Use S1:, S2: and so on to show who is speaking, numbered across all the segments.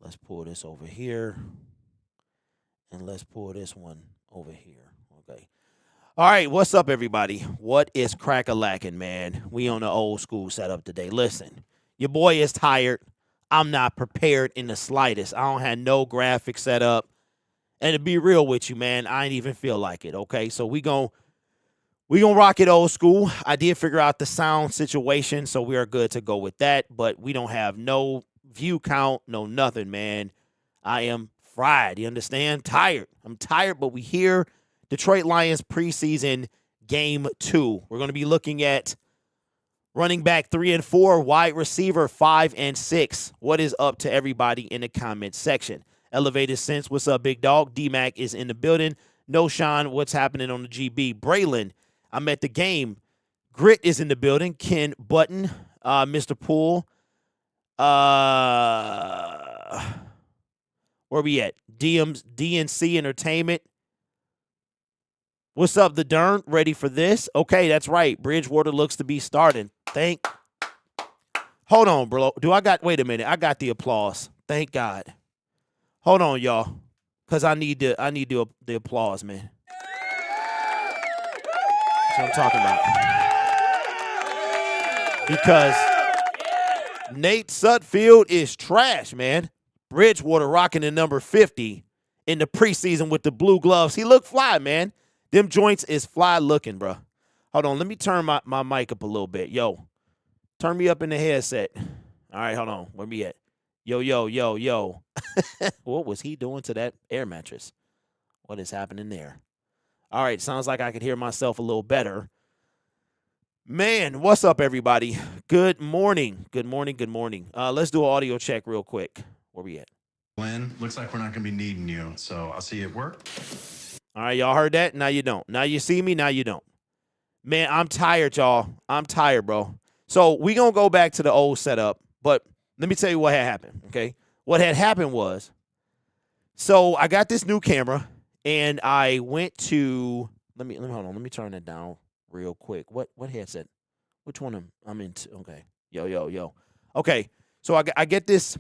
S1: Let's pull this over here. And let's pull this one over here. Okay. All right, what's up, everybody? What is crack-a-lacking, man? We on the old school setup today. Listen, your boy is tired. I'm not prepared in the slightest. I don't have no graphics set up. And to be real with you, man, I ain't even feel like it, okay? So we gonna rock it old school. I did figure out the sound situation, so we are good to go with that. But we don't have no view count, no nothing, man. I am fried. You understand? Tired. I'm tired, but we here. Detroit Lions preseason game 2. We're going to be looking at running back 3 and 4, wide receiver 5 and 6. What is up to everybody in the comment section? Elevated Sense, what's up, big dog? D-Mac is in the building. No Sean, what's happening on the GB? Braylon, I'm at the game. Grit is in the building. Ken Button, Mr. Poole. Where we at? DNC Entertainment. What's up, the Dern? Ready for this? Okay, that's right. Bridgewater looks to be starting. Hold on, bro. Wait a minute. I got the applause. Thank God. Hold on, y'all. Because I need the applause, man. That's what I'm talking about. Because Nate Sudfeld is trash, man. Bridgewater rocking the number 50 in the preseason with the blue gloves. He looked fly, man. Them joints is fly looking, bro. Hold on. Let me turn my mic up a little bit. Yo, turn me up in the headset. All right, hold on. Where me at? Yo, yo, yo, yo. What was he doing to that air mattress? What is happening there? All right, sounds like I could hear myself a little better. Man, what's up, everybody? Good morning. Good morning. Good morning. Let's do an audio check real quick. Where we at?
S2: Glenn, looks like we're not going to be needing you, so I'll see you at work.
S1: All right, y'all heard that? Now you don't. Now you see me, now you don't. Man, I'm tired, y'all. I'm tired, bro. So we going to go back to the old setup, but let me tell you what had happened, okay? What had happened was, so I got this new camera, and I went to, let me hold on. Let me turn it down real quick. What headset? Which one I'm into? Okay. Yo. Okay, so I get this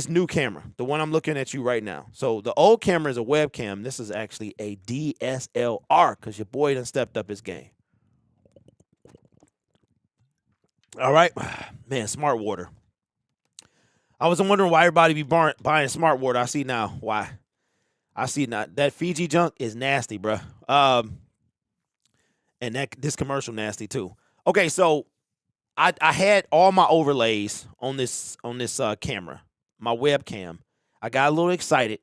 S1: new camera, the one I'm looking at you right now. So the old camera is a webcam. This is actually a DSLR because your boy done stepped up his game. All right. Man, smart water. I was wondering why everybody be buying smart water. I see now why. I see now. That Fiji junk is nasty, bro. And this commercial nasty too. Okay, so I had all my overlays on this camera. My webcam. I got a little excited,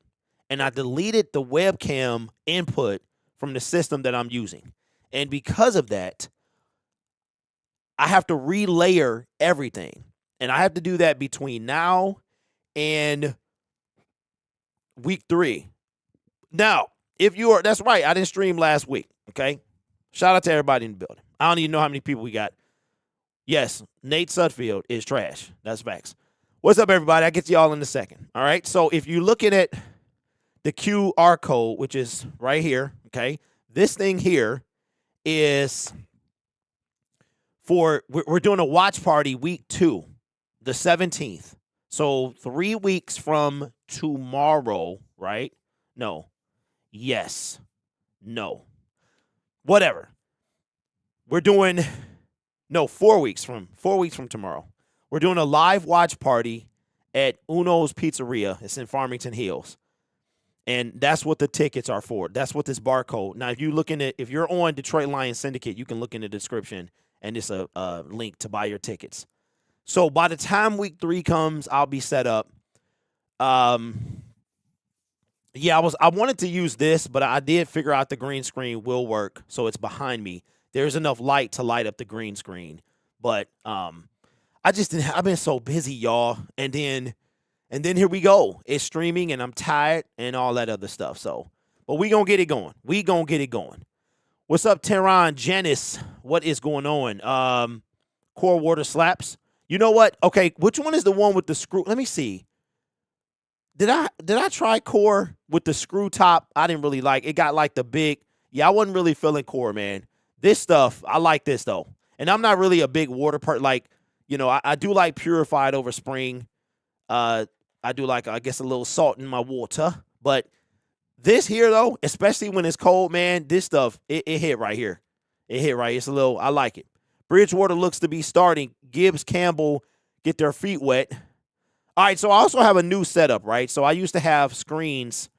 S1: and I deleted the webcam input from the system that I'm using. And because of that, I have to relayer everything. And I have to do that between now and week 3. Now, that's right, I didn't stream last week, okay? Shout out to everybody in the building. I don't even know how many people we got. Yes, Nate Sudfeld is trash. That's facts. What's up, everybody? I'll get to y'all in a second. All right. So if you're looking at the QR code, which is right here, okay, this thing here is we're doing a watch party week 2, the 17th. So 3 weeks from tomorrow, right? No. Yes. No. Whatever. We're doing 4 weeks from tomorrow. We're doing a live watch party at Uno's Pizzeria. It's in Farmington Hills. And that's what the tickets are for. That's what this barcode. Now, if you're on Detroit Lions Syndicate, you can look in the description, and it's a link to buy your tickets. So by the time week 3 comes, I'll be set up. I wanted to use this, but I did figure out the green screen will work, so it's behind me. There's enough light to light up the green screen, but I've been so busy, y'all, and then here we go. It's streaming, and I'm tired, and all that other stuff. So, but we gonna get it going. What's up, Tehran Janice? What is going on? Core Water slaps. You know what? Okay, which one is the one with the screw? Let me see. Did I try Core with the screw top? I didn't really like. It got like the big. Yeah, I wasn't really feeling Core, man. This stuff, I like this though, and I'm not really a big water part. Like, you know, I do like purified over spring. I do like, I guess, a little salt in my water. But this here, though, especially when it's cold, man, this stuff, it hit right here. It hit right. It's a little, I like it. Bridgewater looks to be starting. Gibbs, Campbell get their feet wet. All right, so I also have a new setup, right? So I used to have screens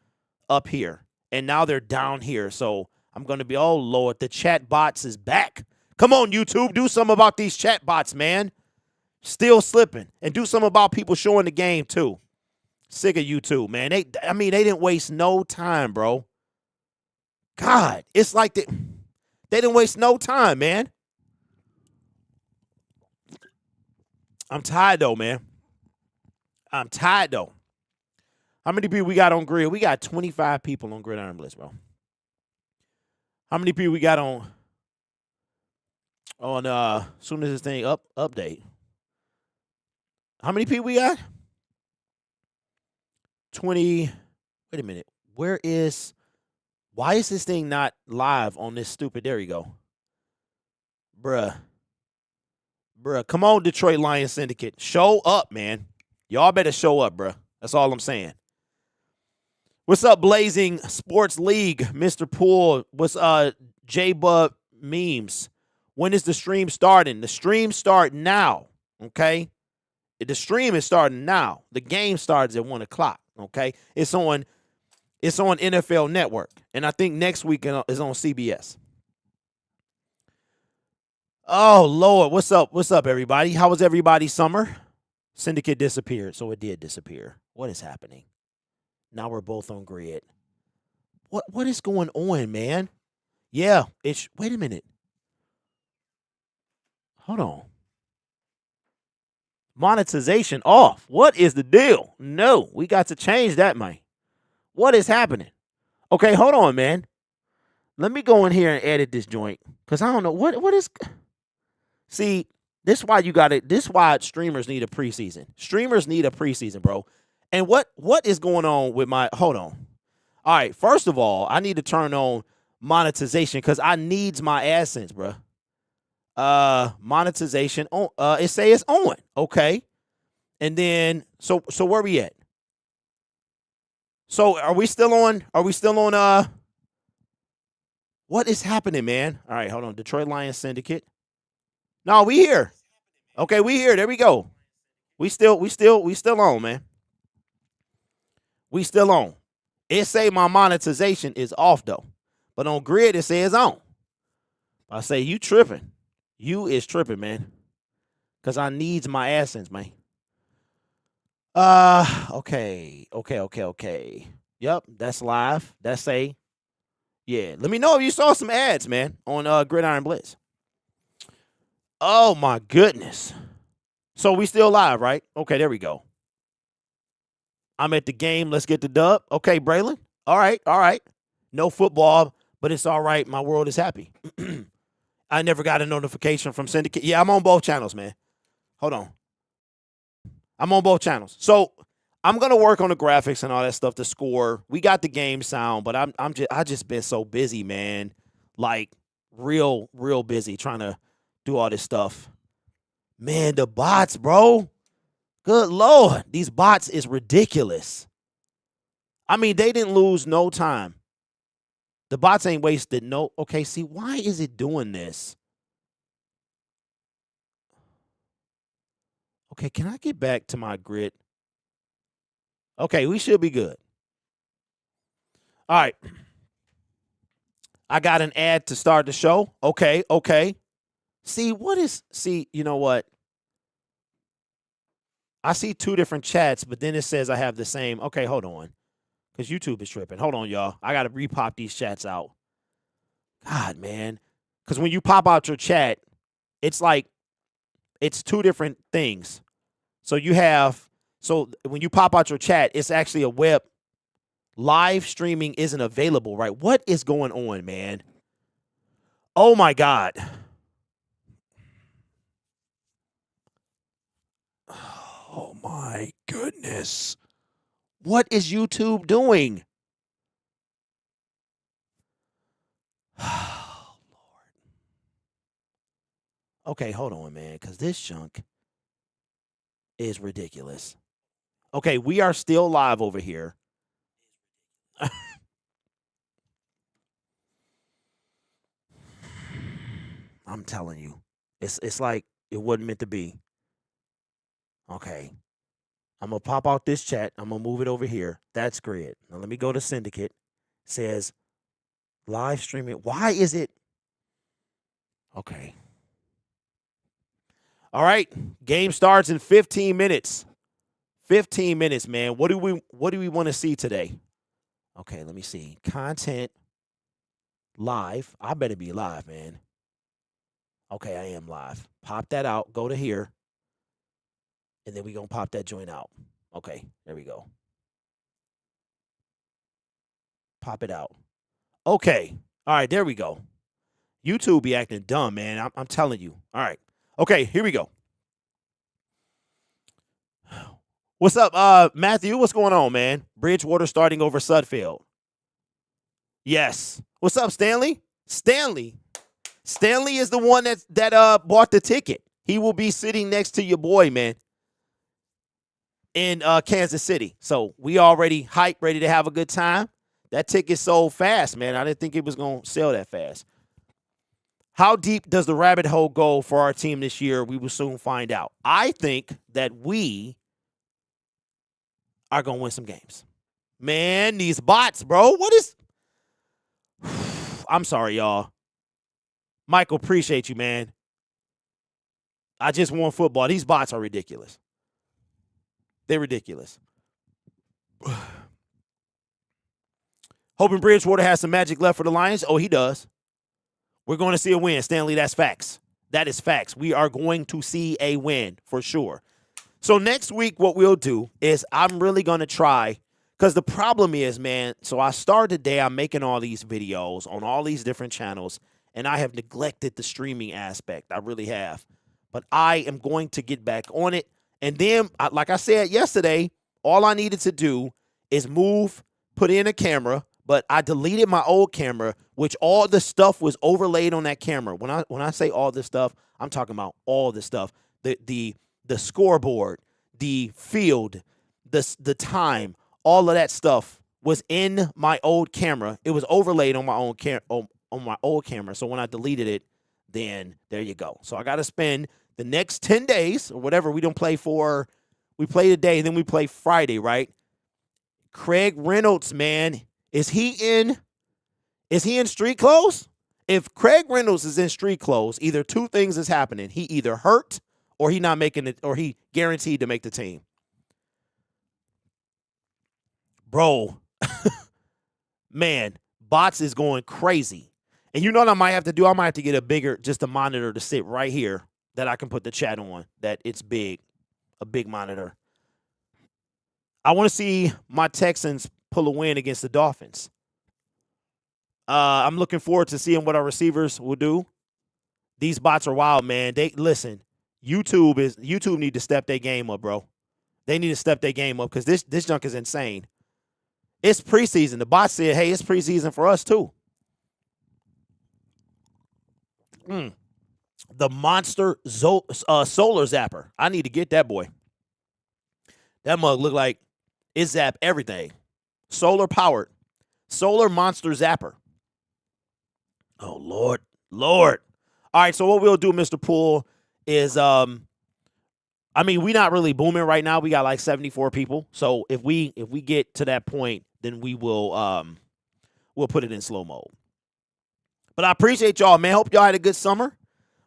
S1: up here, and now they're down here. So I'm going to be, oh, Lord, the chat bots is back. Come on, YouTube, do something about these chat bots, man. Still slipping. And do something about people showing the game, too. Sick of YouTube, man. They didn't waste no time, bro. God, it's like they didn't waste no time, man. I'm tired, though, man. I'm tired, though. How many people we got on Grid? We got 25 people on Gridiron Blitz, bro. How many people we got on soon as this thing update? How many people we got? 20. Wait a minute. Why is this thing not live on this stupid? There you go. Bruh. Come on, Detroit Lions Syndicate. Show up, man. Y'all better show up, bruh. That's all I'm saying. What's up, Blazing Sports League, Mr. Poole? What's J-Bub Memes? When is the stream starting? The stream start now, okay? The stream is starting now. The game starts at 1 o'clock, okay? It's on NFL Network, and I think next week is on CBS. Oh, Lord, what's up? What's up, everybody? How was everybody's summer? Syndicate disappeared, so it did disappear. What is happening? Now we're both on grid. What is going on, man? Yeah, wait a minute. Hold on. Monetization off. What is the deal? No, we got to change that, man. What is happening? Okay, hold on, man. Let me go in here and edit this joint, because I don't know what is. See, this is why this is why streamers need a preseason. Streamers need a preseason, bro. And what is going on with my, hold on. All right, first of all, I need to turn on monetization because I needs my AdSense, bro. Monetization on, it say it's on. Okay. And then, so where we at? So are we still on, what is happening, man? All right, hold on. Detroit Lions Syndicate. No, we here. Okay, we here. There we go. We still on, man. We still on. It say my monetization is off, though. But on Grid, it says on. I say, you tripping. You is tripping, man. Because I needs my AdSense, man. Okay. Yep, that's live. That's yeah. Let me know if you saw some ads, man, on Gridiron Blitz. Oh, my goodness. So we still live, right? Okay, there we go. I'm at the game. Let's get the dub. Okay, Braylon. All right. No football, but it's all right. My world is happy. I never got a notification from Syndicate. Yeah, I'm on both channels, man. Hold on. I'm on both channels. So I'm gonna work on the graphics and all that stuff to score. We got the game sound, but I just been so busy, man. Like real busy trying to do all this stuff. Man, the bots, bro. Good Lord. These bots is ridiculous. I mean, they didn't lose no time. The bots ain't wasted no. Okay, see, why is it doing this? Okay, can I get back to my grid? Okay, we should be good. All right. I got an ad to start the show. Okay. See, you know what? I see two different chats, but then it says I have the same. Okay, hold on. Because YouTube is tripping. Hold on, y'all. I got to repop these chats out. God, man. Because when you pop out your chat, it's like, it's two different things. So when you pop out your chat, it's actually a web. Live streaming isn't available, right? What is going on, man? Oh, my God. Oh, my goodness. What is YouTube doing? Oh, Lord. Okay, hold on, man, because this junk is ridiculous. Okay, we are still live over here. I'm telling you. It's like it wasn't meant to be. Okay. I'm gonna pop out this chat. I'm gonna move it over here. That's Grid. Now let me go to Syndicate. Says live streaming. Why is it? Okay. All right. Game starts in 15 minutes. 15 minutes, man. What do we want to see today? Okay, let me see. Content live. I better be live, man. Okay, I am live. Pop that out. Go to here. And then we gonna pop that joint out. Okay, there we go. Pop it out. Okay. All right, there we go. YouTube be acting dumb, man. I'm telling you. All right. Okay, here we go. What's up, Matthew? What's going on, man? Bridgewater starting over Sudfeld. Yes. What's up, Stanley? Stanley is the one that bought the ticket. He will be sitting next to your boy, man, in Kansas City. So we already hyped, ready to have a good time. That ticket sold fast, man. I didn't think it was going to sell that fast. How deep does the rabbit hole go for our team this year? We will soon find out. I think that we are going to win some games. Man, these bots, bro. What is... I'm sorry, y'all. Michael, appreciate you, man. I just won football. These bots are ridiculous. They're ridiculous. Hoping Bridgewater has some magic left for the Lions. Oh, he does. We're going to see a win. Stanley, that's facts. That is facts. We are going to see a win for sure. So next week, what we'll do is I'm really going to try, because the problem is, man, so I started today, I'm making all these videos on all these different channels, and I have neglected the streaming aspect. I really have. But I am going to get back on it. And then, like I said yesterday, all I needed to do is put in a camera, but I deleted my old camera, which all the stuff was overlaid on that camera. When I say all this stuff, I'm talking about all the stuff. The scoreboard, the field, the time, all of that stuff was in my old camera. It was overlaid on my on my old camera. So when I deleted it, then there you go. So I got to spend the next 10 days or whatever. We play today, and then we play Friday, right? Craig Reynolds, man, is he in street clothes? If Craig Reynolds is in street clothes, either two things is happening. He either hurt or he not making it, or he guaranteed to make the team. Bro, man, bots is going crazy. And you know what I might have to do? I might have to get just a monitor to sit right here that I can put the chat on, that it's big, a big monitor. I want to see my Texans pull a win against the Dolphins. I'm looking forward to seeing what our receivers will do. These bots are wild, man. Listen, YouTube need to step their game up, bro. They need to step their game up because this junk is insane. It's preseason. The bot said, hey, it's preseason for us too. The monster solar zapper. I need to get that boy. That mug look like it zap everything. Solar powered. Solar monster zapper. Oh, Lord. All right, so what we'll do, Mr. Poole, is we're not really booming right now. We got like 74 people. So if we get to that point, then we'll put it in slow mode. But I appreciate y'all, man. Hope y'all had a good summer.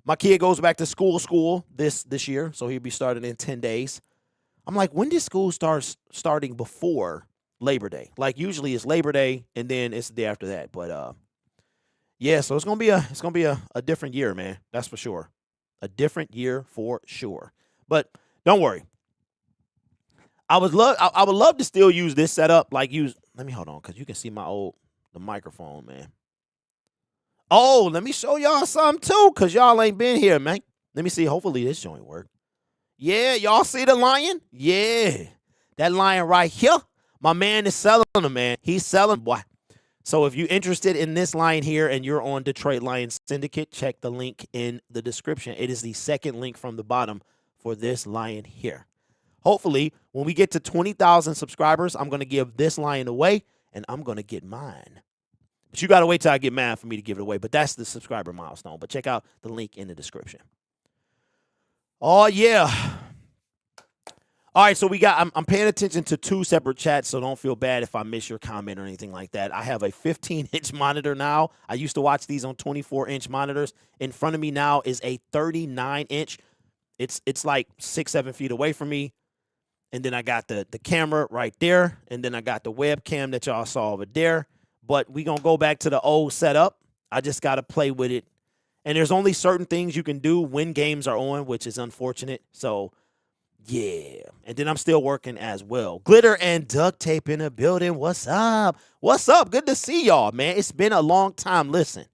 S1: My kid goes back to school this year, so he'll be starting in 10 days. I'm like, when did school starting before Labor Day? Like usually it's Labor Day and then it's the day after that. But yeah, so it's gonna be a different year, man. That's for sure. A different year for sure. But don't worry. I would love to still use this setup. Let me hold on, because you can see the microphone, man. Oh, let me show y'all something too, because y'all ain't been here, man. Let me see. Hopefully this joint work. Yeah, y'all see the lion? Yeah. That lion right here. My man is selling them, man. He's selling, boy. So if you're interested in this lion here and you're on Detroit Lions Syndicate, check the link in the description. It is the second link from the bottom for this lion here. hopefully, when we get to 20,000 subscribers, I'm going to give this lion away, and I'm going to get mine. But you got to wait till I get mine for me to give it away. But that's the subscriber milestone. But check out the link in the description. Oh, yeah. All right, so I'm paying attention to 2 separate chats, so don't feel bad if I miss your comment or anything like that. I have a 15-inch monitor now. I used to watch these on 24-inch monitors. In front of me now is a 39-inch. It's like 6-7 feet away from me. And then I got the camera right there. And then I got the webcam that y'all saw over there. But we going to go back to the old setup. I just got to play with it. And there's only certain things you can do when games are on, which is unfortunate. So, yeah. And then I'm still working as well. Glitter and duct tape in the building. What's up? What's up? Good to see y'all, man. It's been a long time. Listen,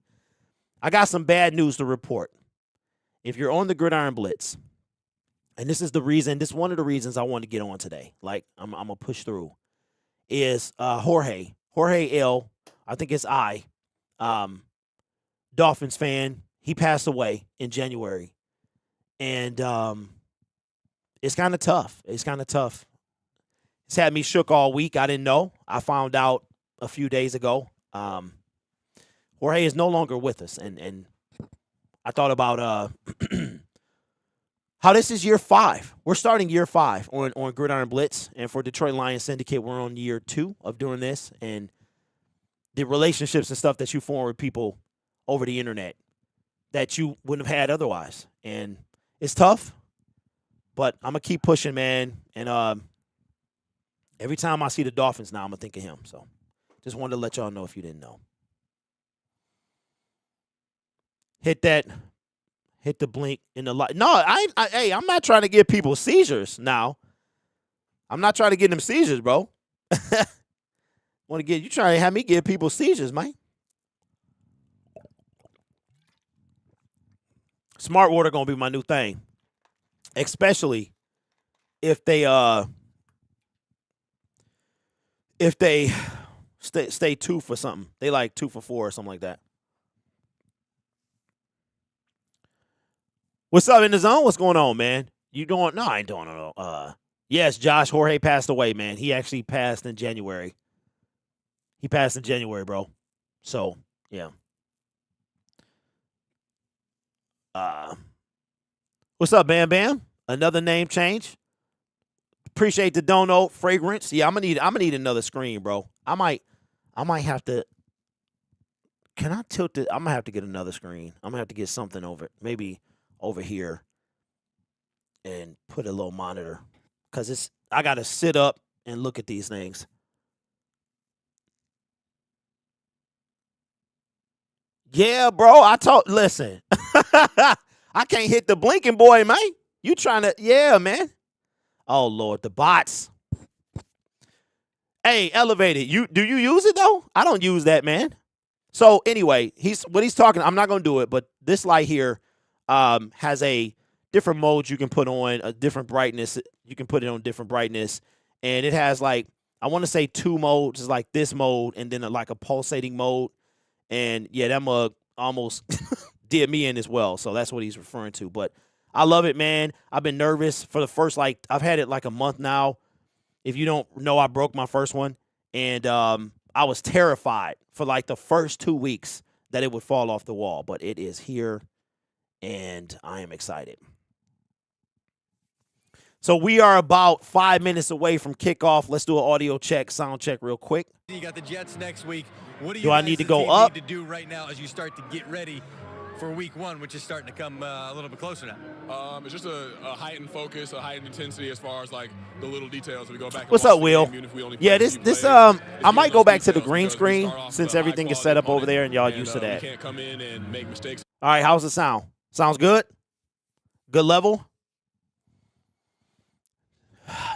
S1: I got some bad news to report. If you're on the Gridiron Blitz, and this is one of the reasons I wanted to get on today. Like, I'm going to push through. Is Jorge L. I think it's Dolphins fan. He passed away in January. And it's kind of tough. It's kind of tough. It's had me shook all week. I didn't know. I found out a few days ago. Jorge is no longer with us. And I thought about how this is year 5. We're starting year 5 on Gridiron Blitz. And for Detroit Lions Syndicate, we're on year 2 of doing this. And the relationships and stuff that you form with people over the internet that you wouldn't have had otherwise. And it's tough, but I'm going to keep pushing, man. And every time I see the Dolphins now, I'm going to think of him. So just wanted to let y'all know if you didn't know. Hit the blink in the light. No, hey, I'm not trying to give people seizures now. I'm not trying to get them seizures, bro. You trying to have me give people seizures, man. Smart water gonna be my new thing, especially if they stay 2 for something. They like 2 for 4 or something like that. What's up in the zone? What's going on, man? You doing? No, I ain't doing it. Yes, Josh Jorge passed away, man. He actually passed in January. He passed in January, bro. So yeah. What's up, Bam Bam? Another name change. Appreciate the dono. Fragrance. Yeah, I'm gonna need another screen, bro. I might have to. Can I tilt it? I'm gonna have to get another screen. I'm gonna have to get something maybe over here, and put a little monitor, cause I gotta sit up and look at these things. Yeah, bro. Listen. I can't hit the blinking boy, man. You trying to, yeah, man. Oh, Lord, the bots. Hey, Elevated, do you use it, though? I don't use that, man. So, anyway, what he's talking, I'm not going to do it, but this light here has a different mode you can put on, a different brightness. You can put it on different brightness, and it has, like, I want to say 2 modes. It's like this mode and then like a pulsating mode. And, yeah, that mug almost did me in as well. So that's what he's referring to. But I love it, man. I've been nervous for the first, I've had it like a month now. If you don't know, I broke my first one. And I was terrified for like the first 2 weeks that it would fall off the wall. But it is here, and I am excited. So we are about 5 minutes away from kickoff. Let's do an audio check, sound check real quick.
S3: You got the Jets next week. What
S1: do I need to go up?
S3: Need to do right now as you start to get ready for week 1, which is starting to come a little bit closer now?
S4: It's just a heightened focus, a heightened intensity as far as like the little details. We go back.
S1: What's up, Will? Yeah, this I might go back to the green screen since everything is set up over there and y'all used to that.
S4: We can't come in and make mistakes.
S1: All right, how's the sound? Sounds good? Good level?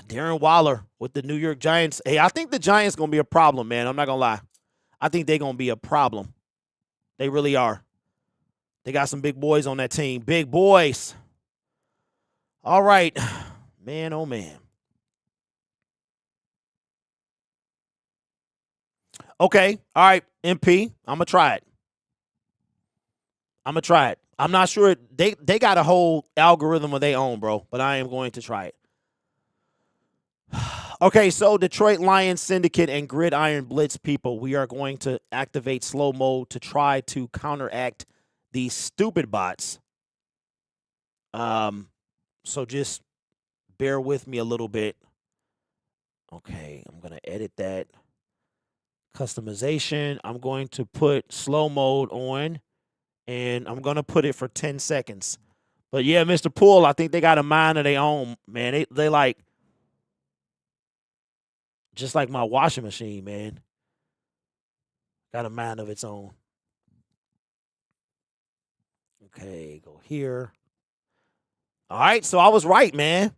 S1: Darren Waller with the New York Giants. Hey, I think the Giants going to be a problem, man. I'm not going to lie. I think they're going to be a problem. They really are. They got some big boys on that team. Big boys. All right. Man, oh, man. Okay. All right, MP. I'm going to try it. I'm not sure. They got a whole algorithm of their own, bro, but I am going to try it. Okay, so Detroit Lions Syndicate and Gridiron Blitz people, we are going to activate slow mode to try to counteract these stupid bots. So just bear with me a little bit. Okay, I'm going to edit that. Customization. I'm going to put slow mode on, and I'm going to put it for 10 seconds. But yeah, Mr. Poole, I think they got a mind of their own, man. They like, just like my washing machine, man. Got a mind of its own. Okay, go here. All right, so I was right, man.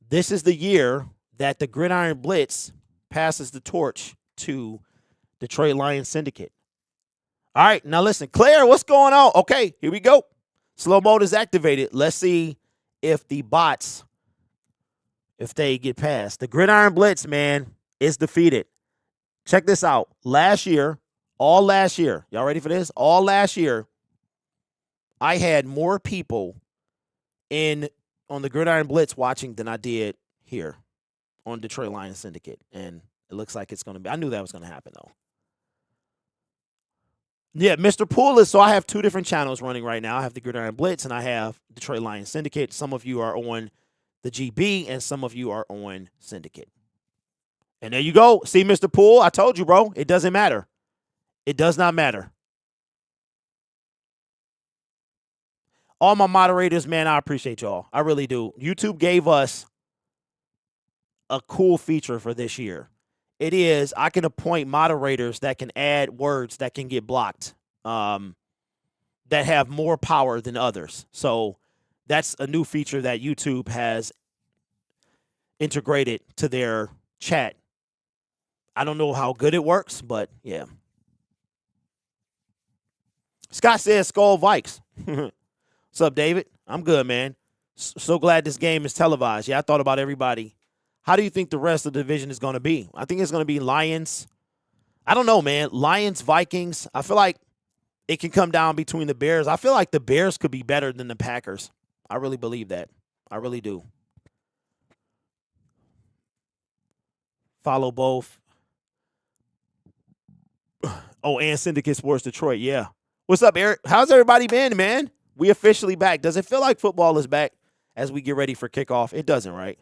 S1: This is the year that the Gridiron Blitz passes the torch to Detroit Lions Syndicate. All right, now listen. Claire, what's going on? Okay, here we go. Slow mode is activated. Let's see if the bots, if they get past. The Gridiron Blitz, man, is defeated. Check this out. Last year, all last year, y'all ready for this? All last year, I had more people on the Gridiron Blitz watching than I did here on Detroit Lions Syndicate. And it looks like it's going to be. I knew that was going to happen, though. Yeah, Mr. Poole is, so I have two different channels running right now. I have the Gridiron Blitz and I have Detroit Lions Syndicate. Some of you are on the GB and some of you are on Syndicate. And there you go. See, Mr. Poole, I told you, bro. It doesn't matter. It does not matter. All my moderators, man, I appreciate y'all. I really do. YouTube gave us a cool feature for this year. It is, I can appoint moderators that can add words that can get blocked, that have more power than others. So that's a new feature that YouTube has integrated to their chat. I don't know how good it works, but yeah. Scott says Skull Vikes. What's up, David? I'm good, man. So glad this game is televised. Yeah, I thought about everybody. How do you think the rest of the division is going to be? I think it's going to be Lions. I don't know, man. Lions, Vikings. I feel like it can come down between the Bears. I feel like the Bears could be better than the Packers. I really believe that. I really do. Follow both. Oh, and Syndicate Sports Detroit. Yeah. What's up, Eric? How's everybody been, man? We officially back. Does it feel like football is back as we get ready for kickoff? It doesn't, right?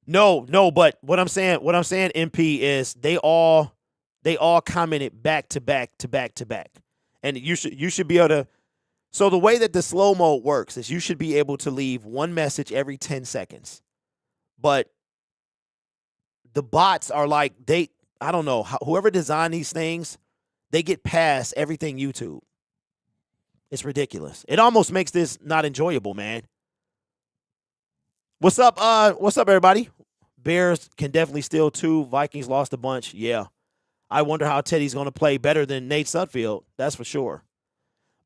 S1: No, but what I'm saying, MP, is they all commented back to back to back to back. And you should be able to. So the way that the slow mode works is you should be able to leave one message every 10 seconds. But the bots are like, I don't know, whoever designed these things, they get past everything YouTube. It's ridiculous. It almost makes this not enjoyable, man. What's up, everybody? Bears can definitely steal two. Vikings lost a bunch. Yeah. I wonder how Teddy's going to play better than Nate Sudfeld. That's for sure.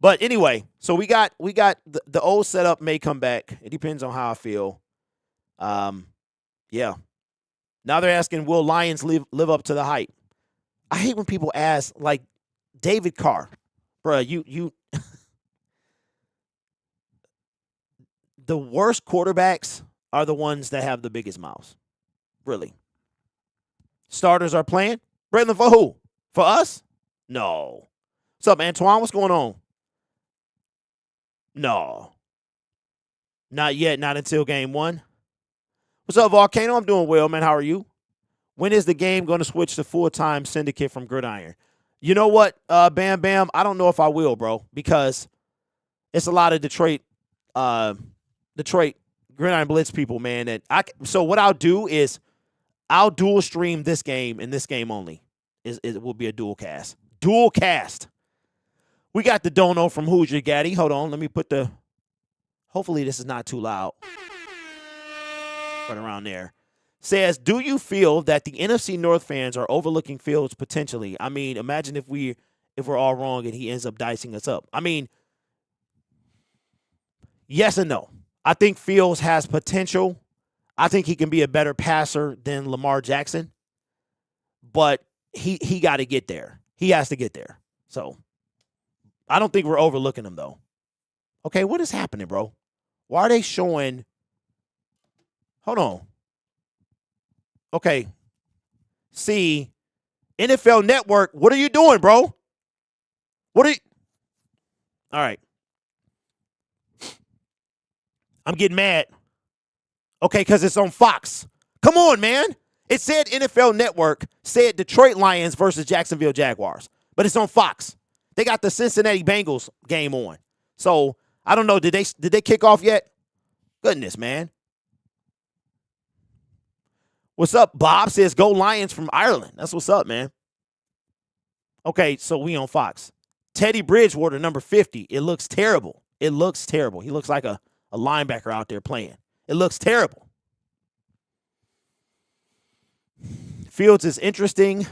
S1: But anyway, so we got the old setup may come back. It depends on how I feel. Yeah. Now they're asking, will Lions live up to the hype? I hate when people ask, like David Carr. Bruh, you the worst quarterbacks are the ones that have the biggest mouths. Really. Starters are playing? Braylon, for who? For us? No. What's up, Antoine? What's going on? No. Not yet. Not until game 1. What's up, Volcano? I'm doing well, man. How are you? When is the game going to switch to full-time Syndicate from Gridiron? You know what, Bam Bam? I don't know if I will, bro, because it's a lot of Detroit Gridiron Blitz people, man. So what I'll do is I'll dual stream this game and this game only. It will be a dual cast. Dual cast. We got the dono from Who's Your Gaddy. Hold on. Let me put the. Hopefully this is not too loud. Right around there. Says, do you feel that the NFC North fans are overlooking Fields potentially? I mean, imagine if we're all wrong and he ends up dicing us up. I mean, yes and no. I think Fields has potential. I think he can be a better passer than Lamar Jackson. But he got to get there. He has to get there. So, I don't think we're overlooking them, though. Okay, what is happening, bro? Why are they showing? Hold on. Okay. See, NFL Network, what are you doing, bro? What are you? All right. I'm getting mad. Okay, because it's on Fox. Come on, man. It said NFL Network said Detroit Lions versus Jacksonville Jaguars, but it's on Fox. They got the Cincinnati Bengals game on. So I don't know. Did they kick off yet? Goodness, man. What's up? Bob says go Lions from Ireland. That's what's up, man. Okay, so we on Fox. Teddy Bridgewater, number 50. It looks terrible. It looks terrible. He looks like a linebacker out there playing. It looks terrible. Fields is interesting.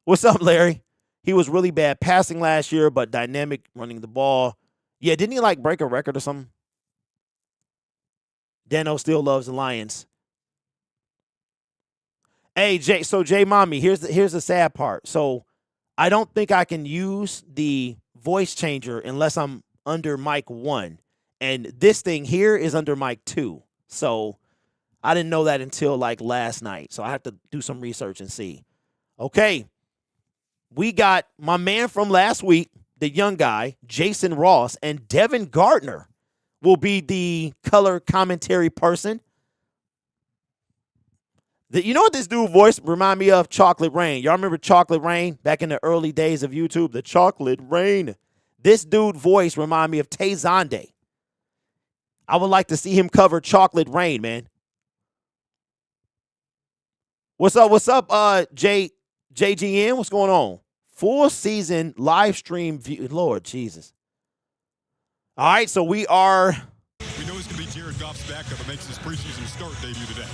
S1: What's up, Larry? He was really bad passing last year, but dynamic running the ball. Yeah, didn't he like break a record or something? Dano still loves the Lions. Hey, Jay Mommy, here's the sad part. So I don't think I can use the voice changer unless I'm under mic 1. And this thing here is under mic 2. So I didn't know that until like last night. So I have to do some research and see. Okay. We got my man from last week, the young guy, Jason Ross, and Devin Gardner will be the color commentary person. You know what this dude voice remind me of? Chocolate Rain. Y'all remember Chocolate Rain back in the early days of YouTube? The Chocolate Rain. This dude voice remind me of Tay Zonde. I would like to see him cover Chocolate Rain, man. What's up? What's up, JGN? What's going on? Full season live stream view. Lord Jesus. All right, so we are.
S4: We know it's going to be Jared Goff's backup that makes his preseason start debut today.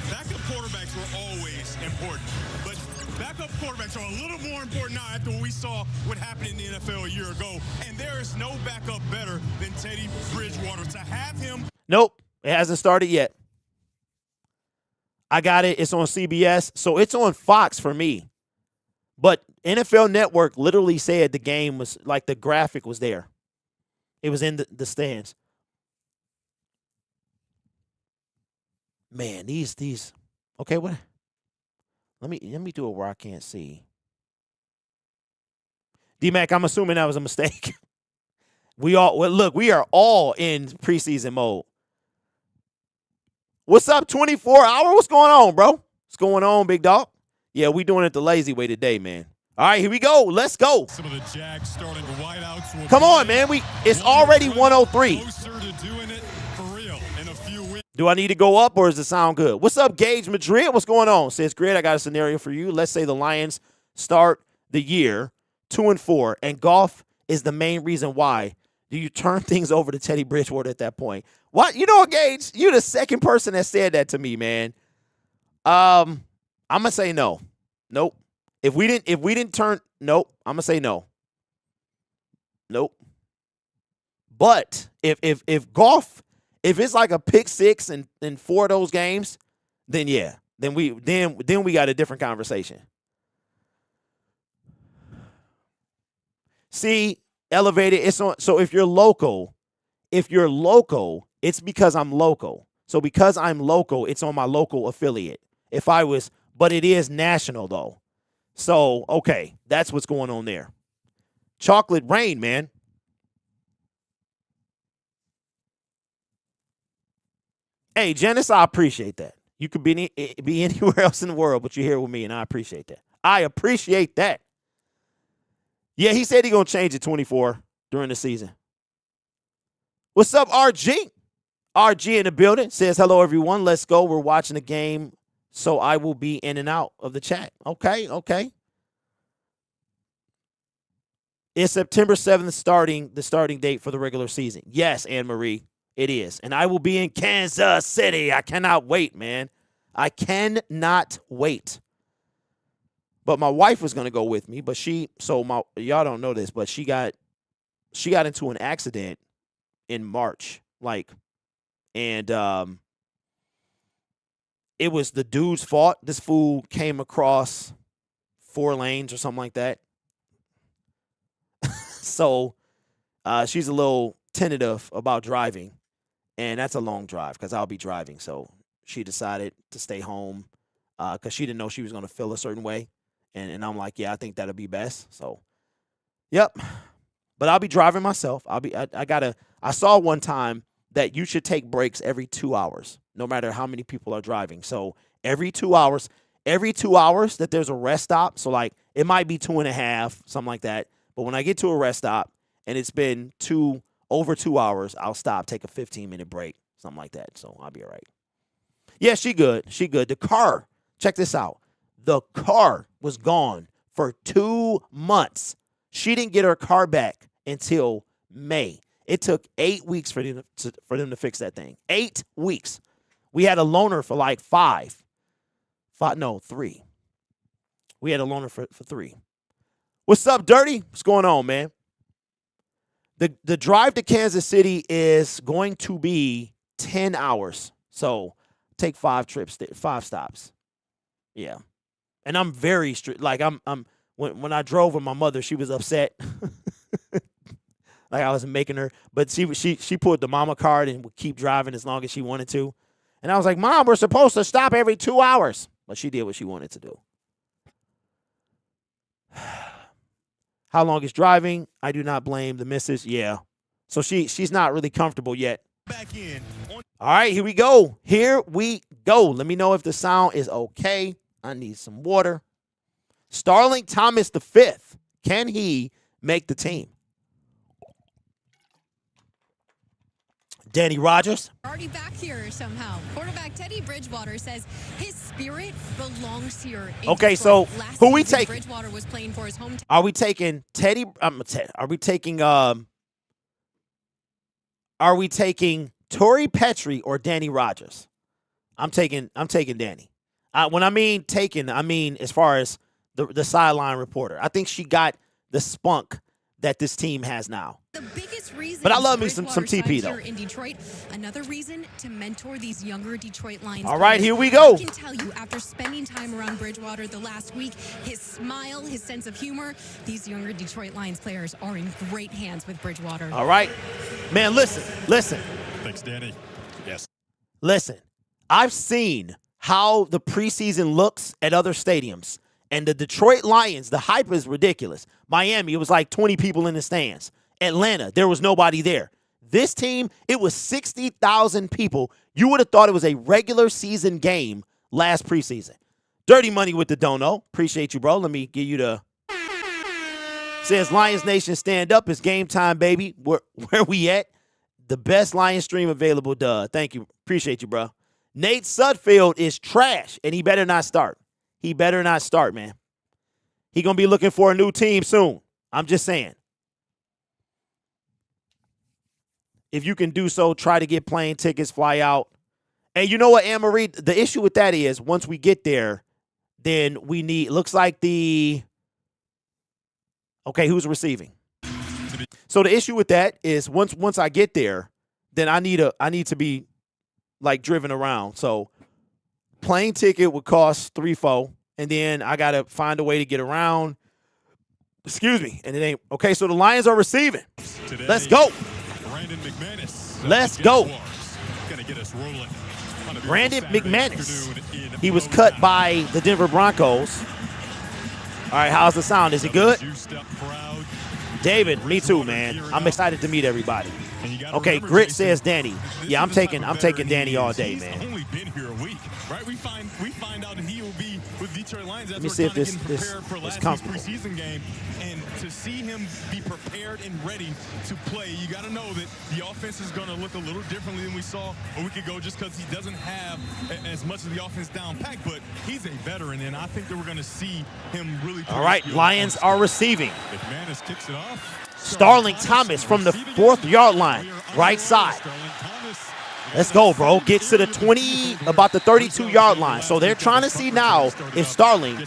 S4: Backup quarterbacks were always important, but backup quarterbacks are a little more important now after what we saw what happened in the NFL a year ago. And there is no backup better than Teddy Bridgewater. To have him.
S1: Nope, it hasn't started yet. I got it. It's on CBS, so it's on Fox for me. But NFL Network literally said the game was like the graphic was there. It was in the stands. Man, these. Okay, what? Let me do it where I can't see. D-Mac, I'm assuming that was a mistake. We are all in preseason mode. What's up, 24 Hour? What's going on, bro? What's going on, big dog? Yeah, we doing it the lazy way today, man. All right, here we go. Let's go.
S4: Some of the Jags starting wideouts.
S1: Come on, man. It's already 103.
S4: Closer to doing it for real in a few weeks.
S1: Do I need to go up or does it sound good? What's up, Gage Madrid? What's going on? Says Grid, I got a scenario for you. Let's say the Lions start the year 2-4, and Goff is the main reason why. Do you turn things over to Teddy Bridgewater at that point? What? You know what, Gage? You're the second person that said that to me, man. I'm gonna say no. Nope. If we didn't turn, nope. I'm gonna say no. Nope. But if Goff, if it's like a pick 6 in 4 of those games, then yeah, then we got a different conversation. See, elevated. It's on. So if you're local, it's because I'm local. So because I'm local, it's on my local affiliate. But it is national though. So okay, that's what's going on there. Chocolate Rain, man. Hey, Janice, I appreciate that. You could be anywhere else in the world, but you're here with me, and I appreciate that. I appreciate that. Yeah, he said he's going to change it 24 during the season. What's up, RG? RG in the building. Says, hello, everyone. Let's go. We're watching the game, so I will be in and out of the chat. Okay. Is September 7th the starting date for the regular season? Yes, Anne-Marie, it is. And I will be in Kansas City. I cannot wait, man. I cannot wait. But my wife was going to go with me, but y'all don't know this, but she got into an accident in March, and it was the dude's fault. This fool came across 4 lanes or something like that. So she's a little tentative about driving, and that's a long drive because I'll be driving. So she decided to stay home because she didn't know she was going to feel a certain way. And I'm like, yeah, I think that'll be best. So, yep. But I'll be driving myself. I saw one time that you should take breaks every 2 hours, no matter how many people are driving. So every 2 hours that there's a rest stop. So like it might be 2.5, something like that. But when I get to a rest stop and it's been over 2 hours, I'll stop, take a 15-minute break, something like that. So I'll be all right. Yeah, she good. She good. The car, check this out. The car was gone for 2 months. She didn't get her car back until May. It took 8 weeks for them to fix that thing. 8 weeks. We had a loaner for like 3. We had a loaner for 3. What's up, Dirty? What's going on, man? The drive to Kansas City is going to be 10 hours. So take 5 trips, 5 stops. Yeah. And I'm very strict. Like when I drove with my mother, she was upset. Like I was making her, but she pulled the mama card and would keep driving as long as she wanted to. And I was like, Mom, we're supposed to stop every 2 hours. But she did what she wanted to do. How long is driving? I do not blame the missus. Yeah. So she's not really comfortable yet.
S4: Back in.
S1: All right, here we go. Here we go. Let me know if the sound is okay. I need some water. Starling Thomas V. Can he make the team? Danny Rogers.
S5: Already back here somehow. Quarterback Teddy Bridgewater says his spirit belongs here.
S1: Okay, so who we taking?
S5: Bridgewater was playing for his hometown.
S1: Are we taking Teddy? Are we taking Torrey Petrie or Danny Rogers? I'm taking Danny. When I mean taking, I mean as far as the sideline reporter. I think she got the spunk that this team has now.
S5: The biggest reason,
S1: but I love me some TP though.
S5: In Detroit, another reason to mentor these younger Detroit Lions.
S1: All right, here we go.
S5: I can tell you, after spending time around Bridgewater the last week, his smile, his sense of humor, these younger Detroit Lions players are in great hands with Bridgewater.
S1: All right, man. Listen.
S4: Thanks, Danny. Yes.
S1: Listen, I've seen how the preseason looks at other stadiums. And the Detroit Lions, the hype is ridiculous. Miami, it was like 20 people in the stands. Atlanta, there was nobody there. This team, it was 60,000 people. You would have thought it was a regular season game last preseason. Dirty Money with the dono. Appreciate you, bro. Let me give you the... Says Lions Nation stand up. It's game time, baby. Where we at? The best Lions stream available, duh. Thank you. Appreciate you, bro. Nate Sudfeld is trash, and he better not start. He better not start, man. He going to be looking for a new team soon. I'm just saying. If you can do so, try to get plane tickets, fly out. And you know what, Anne-Marie? The issue with that is once we get there, then we need, looks like okay, who's receiving? So the issue with that is once I get there, then I need to be like driven around. So plane ticket would cost $3,400, and then I gotta find a way to get around. Excuse me, and it ain't okay. So the Lions are receiving.
S4: Today,
S1: Let's go.
S4: Brandon McManus.
S1: Let's go.
S4: Gonna get us rolling.
S1: Brandon McManus. He was cut by the Denver Broncos. All right, how's the sound? Is it good? David, me too, man. I'm excited to meet everybody. Okay, Grit says Danny. Yeah, I'm taking Danny all day, man.
S4: Only been here a week, right? We find out that he will be with Detroit Lions.
S1: Let me see if this is comfortable.
S4: Preseason game, and to see him be prepared and ready to play, you got to know that the offense is going to look a little differently than we saw a week ago, just because he doesn't have as much of the offense down packed. But he's a veteran, and I think that we're going to see him really.
S1: All right, Lions are receiving.
S4: McManus kicks it off.
S1: Starling Thomas from the 4th yard line, right side. Let's go, bro. Gets to the 20, about the 32-yard line. So they're trying to see now if Starling.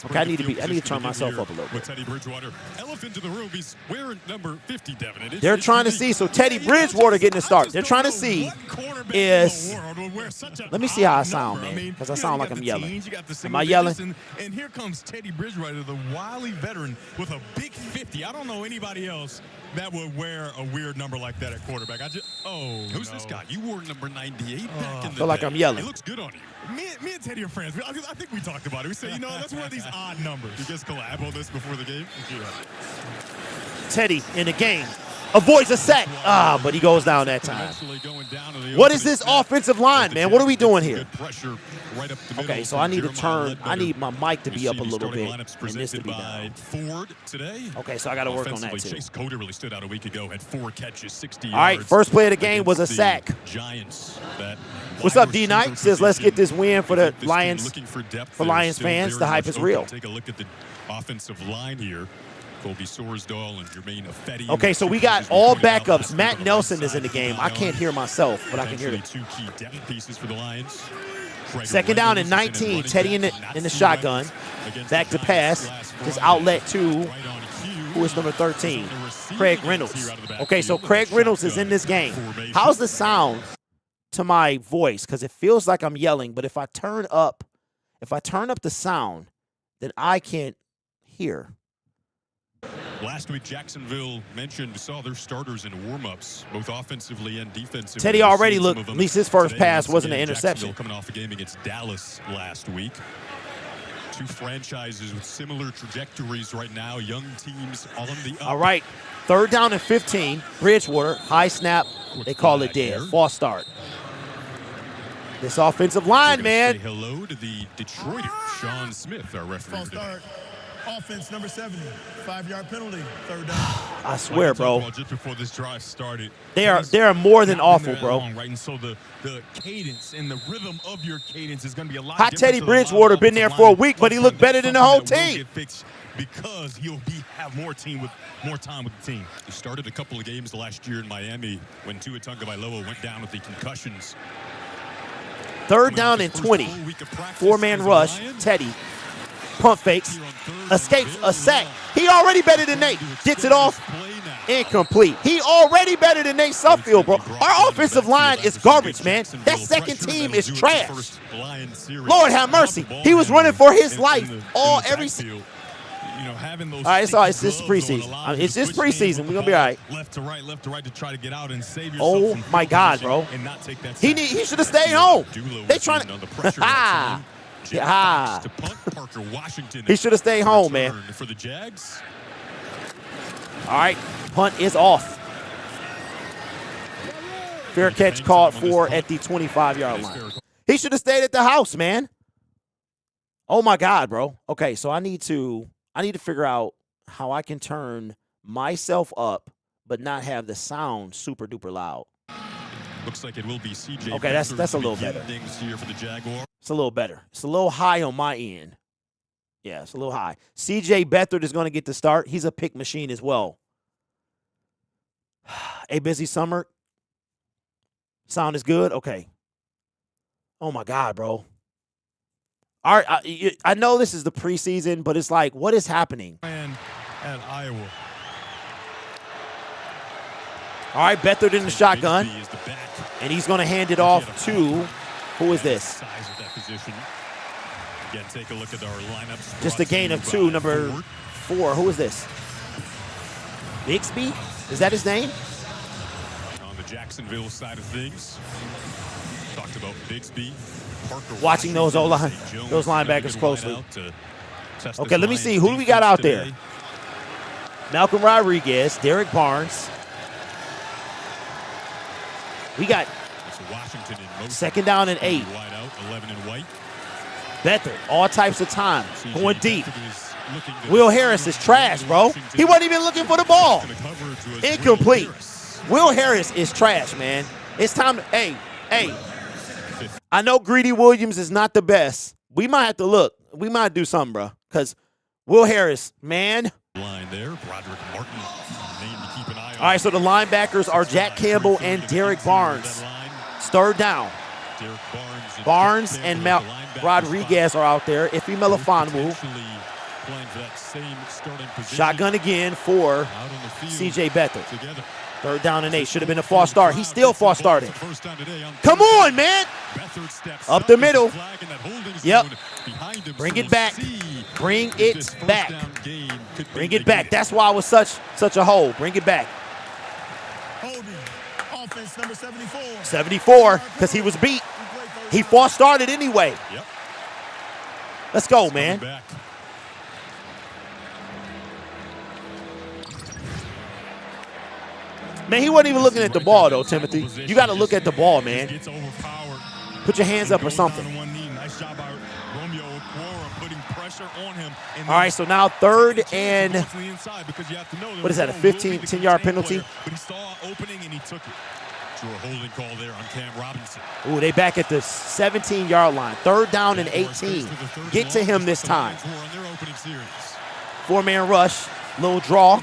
S1: Okay, I need to turn myself up a little bit.
S4: Teddy Bridgewater, elephant in the room. He's wearing number 50, Devin.
S1: They're trying to see. So Teddy Bridgewater getting the start. They're trying to see is. Let me see how I sound, man, because I sound like I'm yelling. Am I yelling?
S4: And here comes Teddy Bridgewater, the wily veteran with a big 50. I don't know anybody else that would wear a weird number like that at quarterback. Who's this guy? You wore number 98 back in the
S1: feel like
S4: day.
S1: I'm yelling.
S4: It looks good on you. Me and Teddy are friends. I think we talked about it. We said, let's wear these odd numbers. You guys collab on this before the game? Yeah.
S1: Teddy in the game. Avoids a sack. But he goes down that time. What is this offensive line, man? What are we doing here? Okay, so I need to turn. I need my mic to be up a little bit and this to be down. Okay, so I got to work on that too.
S4: Chase Coda really stood out a week ago. Had 4 catches, 60 yards.
S1: All right, first play of the game was a sack. What's up, D Knight? Says let's get this win for the Lions. For Lions fans, the hype is real.
S4: Take a look at the offensive line here. Colby Sorsdahl and Jermaine Affetti.
S1: Okay, so we got all backups. Matt Nelson is in the game. I can't hear myself, but I can hear them.
S4: 2 key depth pieces for the Lions.
S1: Second down and 19. Teddy in the shotgun. Back to pass. Just outlet to, who is number 13? Craig Reynolds. Okay, so Craig Reynolds is in this game. How's the sound to my voice? Because it feels like I'm yelling, but if I turn up the sound, then I can't hear.
S4: Last week, Jacksonville saw their starters in warm-ups, both offensively and defensively.
S1: Teddy already looked, at least his first pass wasn't an interception.
S4: Coming off a game against Dallas last week. 2 franchises with similar trajectories right now. Young teams on the up.
S1: All right, third down and 15. Bridgewater, high snap. They call it dead. False start. This offensive line, man.
S4: Say hello to the Detroiter, Sean Smith, our referee.
S6: False start. Offense number 70, 5-yard penalty, third down.
S1: I swear, bro.
S4: Just before this drive started,
S1: they are more than awful, bro.
S4: Right, and so the cadence and the rhythm of your cadence is going to be a lot.
S1: Hot Teddy Bridgewater been there for a week, but he looked better than the whole team.
S4: Because he'll have more time with the team. He started a couple of games last year in Miami when Tua Tagovailoa went down with the concussions.
S1: Third down and 20. 4-man rush. Teddy. Pump fakes, escapes a sack. He already better than Nate. Gets it off, incomplete. He already better than Nate Suffield, bro. Our offensive line is garbage, man. That second team is trash. Lord have mercy. He was running for his life every season. All right, it's just preseason. It's just preseason. We're gonna be all right.
S4: Left to right to try to get out and save yourself.
S1: Oh my God, bro. He should have stayed home. They trying to. Yeah. He should have stayed home, man.
S4: For the Jags.
S1: All right, punt is off. Fair catch called for at the 25-yard line. He should have stayed at the house, man. Oh my God, bro. Okay, so I need to figure out how I can turn myself up but not have the sound super duper loud.
S4: Looks like it will be CJ.
S1: Okay, that's a little better.
S4: Here for the Jaguars.
S1: It's a little better. It's a little high on my end. Yeah, it's a little high. CJ Beathard is going to get the start. He's a pick machine as well. A busy summer. Sound is good? Okay. Oh, my God, bro. All right, I know this is the preseason, but it's like, what is happening?
S4: And at Iowa.
S1: All right, Beathard in the shotgun. And he's going to hand it off to, who is this?
S4: Again, take a look at our lineups.
S1: Just a gain of 2, number 4. Who is this? Bixby? Is that his name?
S4: On the Jacksonville side of things, talked about Bixby. Parker
S1: watching those linebackers closely. Okay, let me see. Who do we got out there? Malcolm Rodriguez, Derek Barnes. We got second down and 8. Beathard, all types of time, going deep. Will Harris is trash, bro. He wasn't even looking for the ball. Incomplete. Will Harris is trash, man. It's time to, hey. I know Greedy Williams is not the best. We might have to look. We might do something, bro. Because Will Harris, man.
S4: Line there, Broderick Martin. Name to keep an eye on.
S1: All right, so the linebackers are Jack Campbell and Derek Barnes. It's third down. Barnes and Rodriguez are out there. Ife Melifonwu. Shotgun again for C.J. Beathard. Third down and 8. Should have been a false start. He's still false starting. Come on, man. Up the middle. Yep. Bring it back. Bring it back. Bring it back. That's why it was such a hole. Bring it back.
S6: Holding. Offense number 74.
S1: 74, because he was beat. He false started anyway.
S4: Yep.
S1: Let's go, man. Man, he wasn't even looking at the ball, though, Timothy. You got to look at the ball, man. Put your hands up or something. All right, so now third and, what is that, a 10-yard penalty?
S4: But he saw opening and he took it. Drew a holding call there on Cam Robinson.
S1: Ooh, they back at the 17-yard line. Third down and 18. Get to him this time. Four-man rush. Little draw.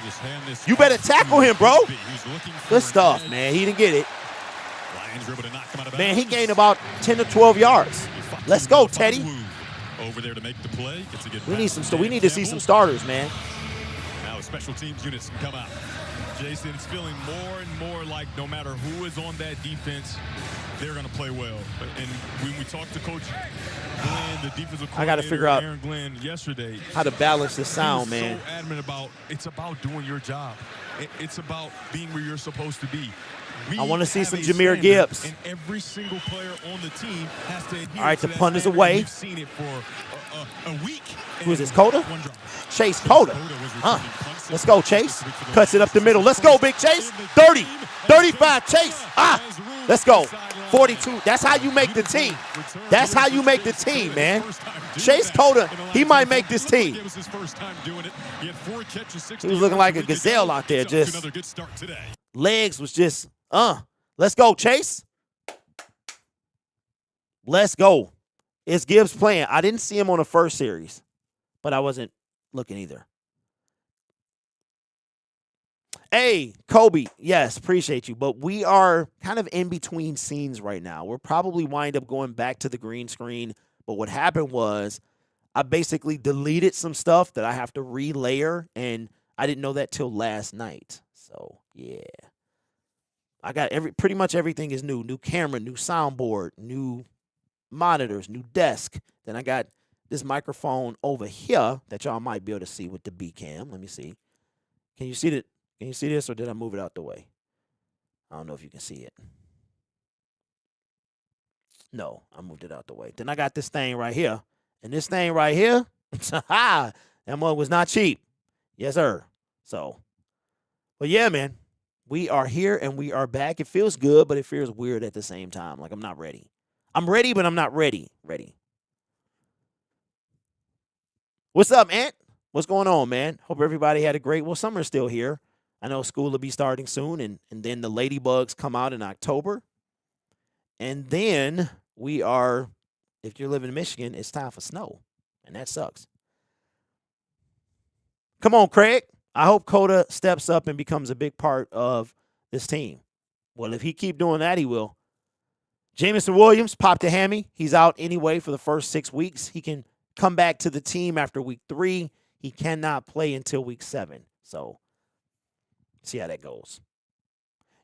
S1: You better tackle him, bro. Good stuff, man. He didn't get it. Man, he gained about 10 to 12 yards. Let's go, Teddy.
S4: Over there to make the play.
S1: We need to see some starters, man.
S4: Now the special teams units can come out. Jason, it's feeling more and more like no matter who is on that defense, they're going to play well. And when we talked to Coach Glenn, the defensive coordinator,
S1: I got to figure out
S4: Aaron Glenn yesterday,
S1: how to balance the sound, man.
S4: So adamant about it's about doing your job. It's about being where you're supposed to be.
S1: I want to see some Jahmyr Gibbs.
S4: And every single player on the team has to adhere.
S1: All right,
S4: to
S1: the
S4: that
S1: punt is
S4: standard.
S1: away.
S4: We've seen it for a week.
S1: Who is this, Coda? Chase Coda. Let's go, Chase. Cuts it up the middle. Let's go, Big Chase. 30, 35, Chase. Let's go. 42. That's how you make the team. That's how you make the team, man. Chase Coda, he might make this team. He was looking like a gazelle out there. Just legs was just, Let's go, Chase. Let's go. It's Gibbs playing. I didn't see him on the first series, but I wasn't looking either. Hey, Kobe, yes, appreciate you. But we are kind of in between scenes right now. We'll probably wind up going back to the green screen. But what happened was I basically deleted some stuff that I have to relayer, and I didn't know that till last night. So, yeah. I got pretty much everything is new. New camera, new soundboard, new monitors, new desk. Then I got this microphone over here that y'all might be able to see with the B cam. Let me see. Can you see that? Can you see this, or did I move it out the way? I don't know if you can see it. No, I moved it out the way. Then I got this thing right here. And this thing right here, that one was not cheap. Yes, sir. So, but yeah, man, we are here and we are back. It feels good, but it feels weird at the same time. Like I'm not ready. I'm ready, but I'm not ready. What's up, Ant? What's going on, man? Hope everybody had a great, well, summer's still here. I know school will be starting soon, and then the ladybugs come out in October. And then we are, if you're living in Michigan, it's time for snow, and that sucks. Come on, Craig. I hope Coda steps up and becomes a big part of this team. Well, if he keep doing that, he will. Jamison Williams popped a hammy. He's out anyway for the first 6 weeks. He can come back to the team after week 3. He cannot play until week 7. So, see how that goes.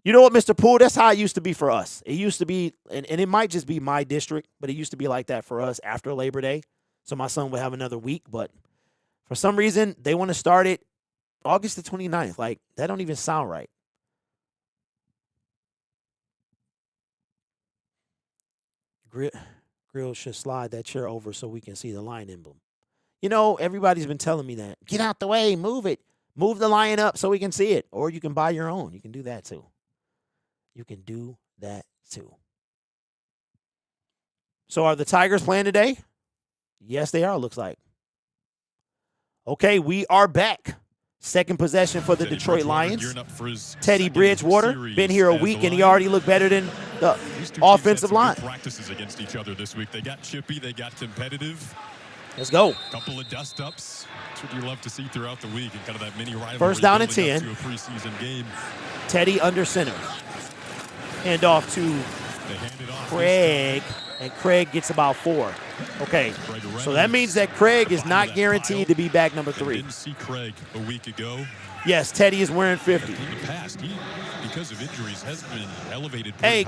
S1: You know what, Mr. Poole? That's how it used to be for us. It used to be, and it might just be my district, but it used to be like that for us after Labor Day. So my son would have another week. But for some reason, they want to start it August the 29th. Like, that don't even sound right. Grill should slide that chair over so we can see the lion emblem. You know, everybody's been telling me that. Get out the way. Move it. Move the lion up so we can see it. Or you can buy your own. You can do that too. So are the Tigers playing today? Yes, they are, looks like. Okay, we are back. Second possession for the Detroit Lions. Teddy Bridgewater, been here a week, and he already looked better than the offensive line.
S4: Practices against each other this week. They got chippy. They got competitive.
S1: Let's go.
S4: Couple of dust-ups. That's what you love to see throughout the week, and kind of that mini rivalry.
S1: First down and 10.
S4: To a preseason game.
S1: Teddy under center. Hand off to Craig, and Craig gets about 4. Okay, so that means that Craig is not guaranteed to be back number 3.
S4: Didn't see Craig a week ago.
S1: Yes, Teddy is wearing 50.
S4: In the past, he, because of injuries, has been elevated.
S1: Hey,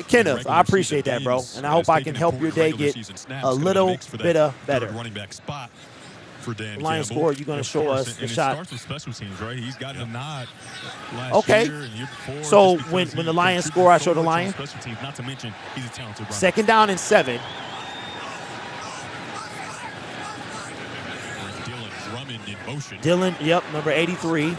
S1: Kenneth, I appreciate that, bro, and I hope I can help your day get a little bit of better.
S4: Running back spot for Dan
S1: Lions
S4: Campbell.
S1: score, you're going to show us the
S4: and
S1: shot.
S4: It starts with special teams, right? He's gotten a nod last
S1: Okay.
S4: year and year before.
S1: So
S4: just
S1: when
S4: because
S1: the
S4: he
S1: Lions
S4: contributes
S1: score, I
S4: so
S1: show the
S4: much on
S1: Lion.
S4: special teams, not to mention he's a talented runner.
S1: 2nd down and 7.
S4: Dylan Drummond in motion.
S1: Dylan, yep, number 83.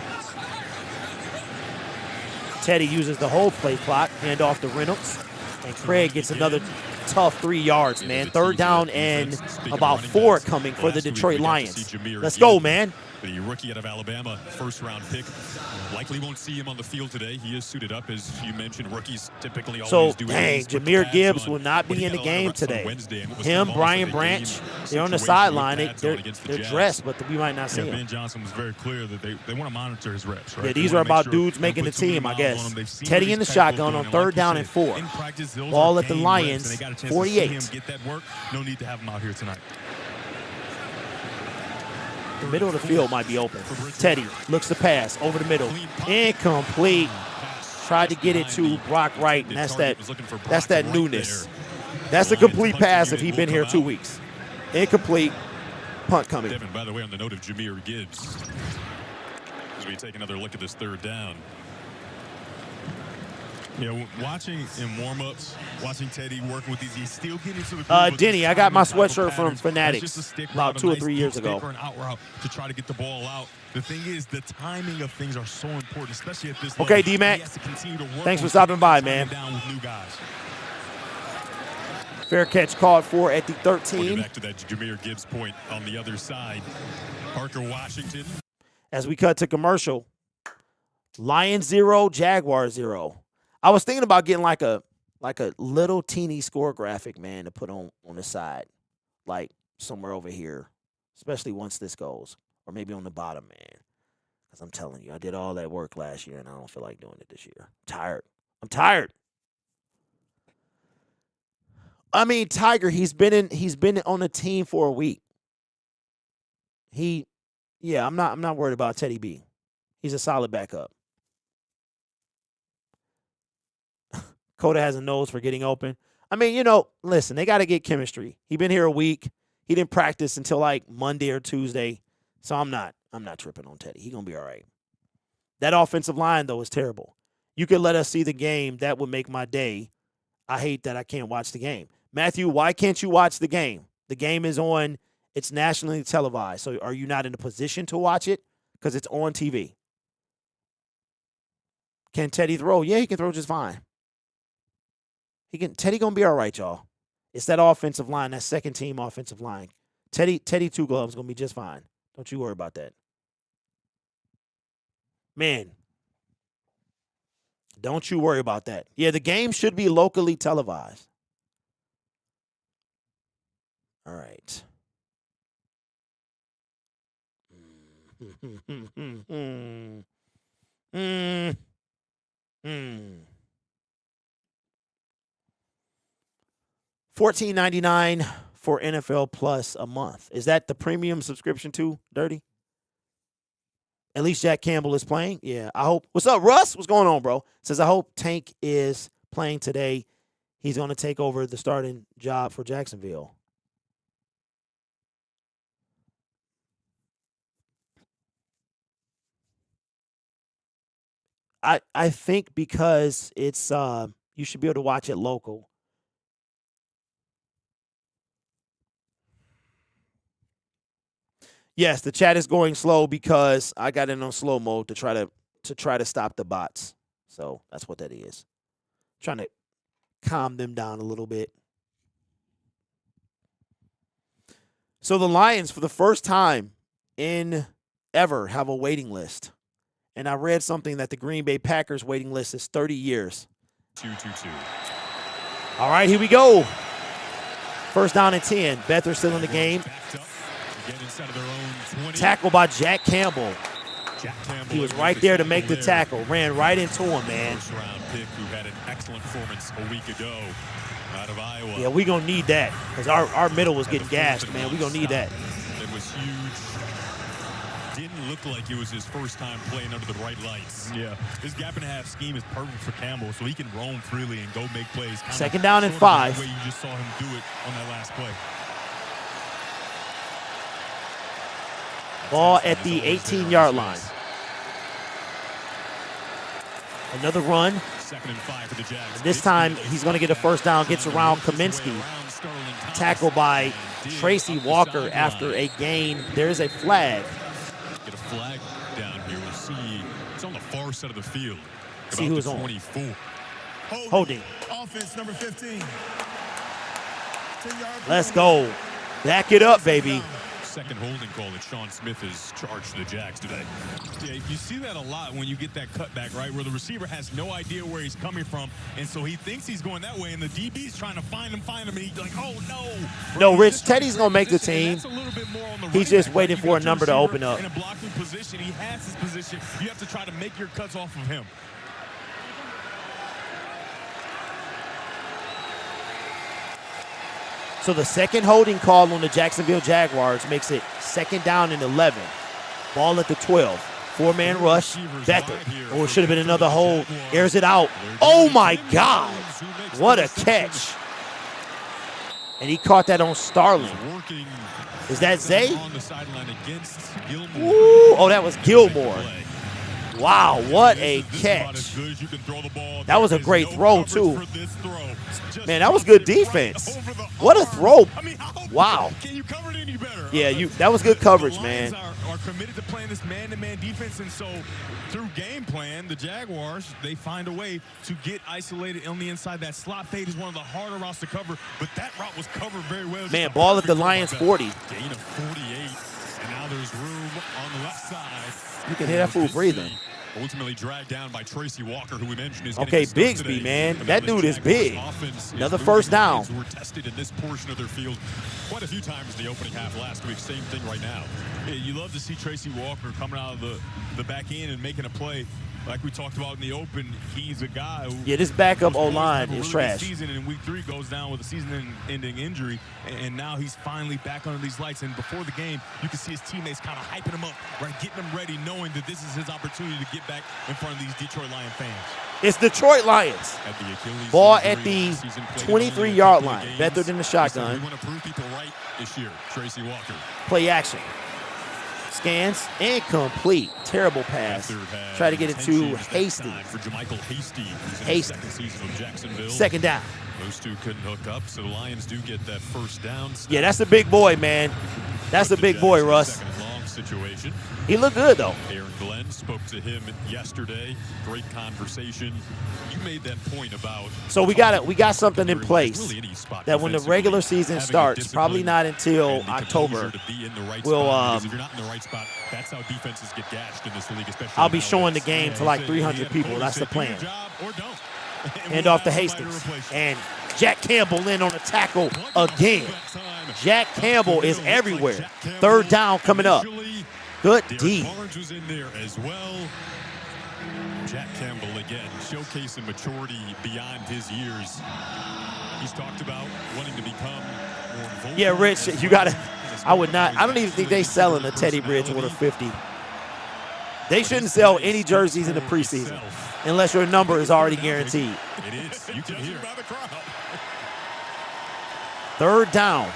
S1: Teddy uses the whole play clock, hand off to Reynolds. And Craig gets another tough 3 yards, man. 3rd down and about 4 coming for the Detroit Lions. Let's go, man.
S4: The rookie out of Alabama, first-round pick. Likely won't see him on the field today. He is suited up, as you mentioned. Rookies typically always do.
S1: Dang, Jameer Gibbs will not be in the game today. Him, Brian Branch, they're on the sideline. They're dressed, but we might not see him.
S4: Ben Johnson was very clear that they want to monitor his reps, right?
S1: Yeah, these are about dudes making the team, I guess. Teddy in the shotgun on 3rd down and 4. Ball at the Lions, 48.
S4: Get that work. No need to have him out here tonight.
S1: The middle of the field might be open. Teddy looks to pass over the middle. Incomplete. Tried to get it to Brock Wright, and that's that newness. That's a complete pass if he'd been here 2 weeks. Incomplete. Punt coming.
S4: Devin, by the way, on the note of Jameer Gibbs, as we take another look at this 3rd down. You know, watching in warm-ups, watching Teddy working with these, he's still getting to the
S1: Denny, I got my sweatshirt from Fanatics about 2 or 3 years ago.
S4: An out route to try to get the ball out. The thing is, the timing of things are so important, especially at this
S1: Okay,
S4: level.
S1: D-Mac.
S4: He has to continue to work
S1: Thanks for
S4: on
S1: stopping by,
S4: timing
S1: man.
S4: down with new guys.
S1: Fair catch called for at the
S4: We'll
S1: 13.
S4: get back to that Jameer Gibbs point on the other side. Parker Washington.
S1: As we cut to commercial, Lions 0, Jaguars 0. I was thinking about getting like a little teeny score graphic, man, to put on the side, like somewhere over here, especially once this goes, or maybe on the bottom, man. Because I'm telling you, I did all that work last year, and I don't feel like doing it this year. I'm tired. I mean, Tiger, he's been on the team for a week. I'm not worried about Teddy B. He's a solid backup. Coda has a nose for getting open. I mean, listen, they got to get chemistry. He been here a week. He didn't practice until like Monday or Tuesday. So I'm not tripping on Teddy. He going to be all right. That offensive line, though, is terrible. You could let us see the game. That would make my day. I hate that I can't watch the game. Matthew, why can't you watch the game? The game is on. It's nationally televised. So are you not in a position to watch it? Because it's on TV. Can Teddy throw? Yeah, he can throw just fine. Teddy gonna be all right, y'all. It's that offensive line, that second team offensive line. Teddy Two Gloves gonna be just fine. Don't you worry about that. Man, don't you worry about that. Yeah, the game should be locally televised. All right. 14.99 for NFL Plus a month. Is that the premium subscription too, Dirty? At least Jack Campbell is playing. Yeah, I hope. What's up, Russ? What's going on, bro? Says, I hope Tank is playing today. He's going to take over the starting job for Jacksonville. I think because it's you should be able to watch it local. Yes, the chat is going slow because I got in on slow mode to try to stop the bots. So that's what that is. Trying to calm them down a little bit. So the Lions, for the first time in ever, have a waiting list. And I read something that the Green Bay Packers waiting list is 30 years.
S4: 2-2-2.
S1: All right, here we go. First down and 10. Bether still in the game. Tackle by Jack Campbell. He was right there to make the tackle. Ran right into him, man.
S4: pick who had an excellent performance a week ago out of Iowa.
S1: Yeah, we're going to need that because our middle was getting gashed, man. We're going to need that.
S4: It was huge. Didn't look like it was his first time playing under the bright lights. Yeah. This gap and a half scheme is perfect for Campbell, so he can roam freely and go make plays.
S1: Second down and 5.
S4: The way you just saw him do it on that last play.
S1: Ball at the 18-yard line. Another run.
S4: 2nd and 5 for the Jags.
S1: This time he's going to get a first down. Gets around Kaminsky. Tackled by Tracy Walker after a gain. There's a flag.
S4: Get a flag down here. We'll see. It's on the far side of the field.
S1: See who's on.
S4: 24.
S1: Holding.
S6: Offense number 15. 10-yard
S1: Let's go. Back it up, baby.
S4: Second holding call that Sean Smith has charged to the Jags today. Yeah, you see that a lot when you get that cutback, right, where the receiver has no idea where he's coming from, and so he thinks he's going that way, and the DB's trying to find him, and he's like, oh, no.
S1: No, Rich, Teddy's going to make the team. He's just waiting for a number to open up.
S4: In a blocking position, he has his position. You have to try to make your cuts off of him.
S1: So the second holding call on the Jacksonville Jaguars makes it 2nd down and 11. Ball at the 12. 4-man rush. Becker. Oh, it should have been another hold. Airs it out. Oh, my God. What a catch. And he caught that on Starling. Is that Zay? Ooh, oh, that was Gilmore. Wow, what a catch. That was a great throw, too. Man, that was good defense. What a throw. Wow. Yeah, that was good coverage, man.
S4: Are committed to playing this man-to-man defense, and so through game plan, the Jaguars, they find a way to get isolated on the inside. That slot fade is one of the harder routes to cover, but that route was covered very well.
S1: Man, ball at the Lions 40.
S4: Gain of 48, and now there's room on the left side.
S1: You can hear that fool breathing.
S4: Ultimately dragged down by Tracy Walker, who we mentioned is
S1: okay, Bigsby, man. That dude is big. Another first down.
S4: Were tested in this portion of their field quite a few times in the opening half last week. Same thing right now. You love to see Tracy Walker coming out of the back end and making a play. Like we talked about in the open, he's a guy who...
S1: Yeah, this backup O-line is trash.
S4: Season, and in week 3 goes down with a season-ending injury, and now he's finally back under these lights. And before the game, you can see his teammates kind of hyping him up, right, getting him ready, knowing that this is his opportunity to get back in front of these Detroit Lion fans.
S1: It's Detroit Lions. Ball at the 23-yard line. Better than the shotgun.
S4: We want to prove people right this year. Tracy Walker.
S1: Play action. Scans incomplete. Terrible pass. Try to get it to Hasty.
S4: For JaMychal Hasty.
S1: Hasty. 2nd down.
S4: Those two couldn't hook up, so the Lions do get that first down.
S1: Yeah, that's a big boy, man. That's a big boy, Russ.
S4: Second and long situation.
S1: He looked good, though.
S4: Aaron Glenn spoke to him yesterday. Great conversation. You made that point about...
S1: So we got something in place that when the regular season starts, probably not until October, we'll
S4: if you're not in the right spot, that's how defenses get gashed in this league, especially.
S1: I'll be showing the game to like 300 people. That's the plan. Hand off to Hastings. And Jack Campbell in on a tackle again. Jack Campbell is everywhere. 3rd down coming up. Good D.
S4: Barnes was in there as well. Jack Campbell again showcasing maturity beyond his years. He's talked about wanting to become more involved.
S1: Yeah, Rich, you got to. I don't even think they selling a Teddy Bridgewater 50. They shouldn't sell any jerseys in the preseason unless your number is already guaranteed.
S4: It is. You can hear.
S1: 3rd down.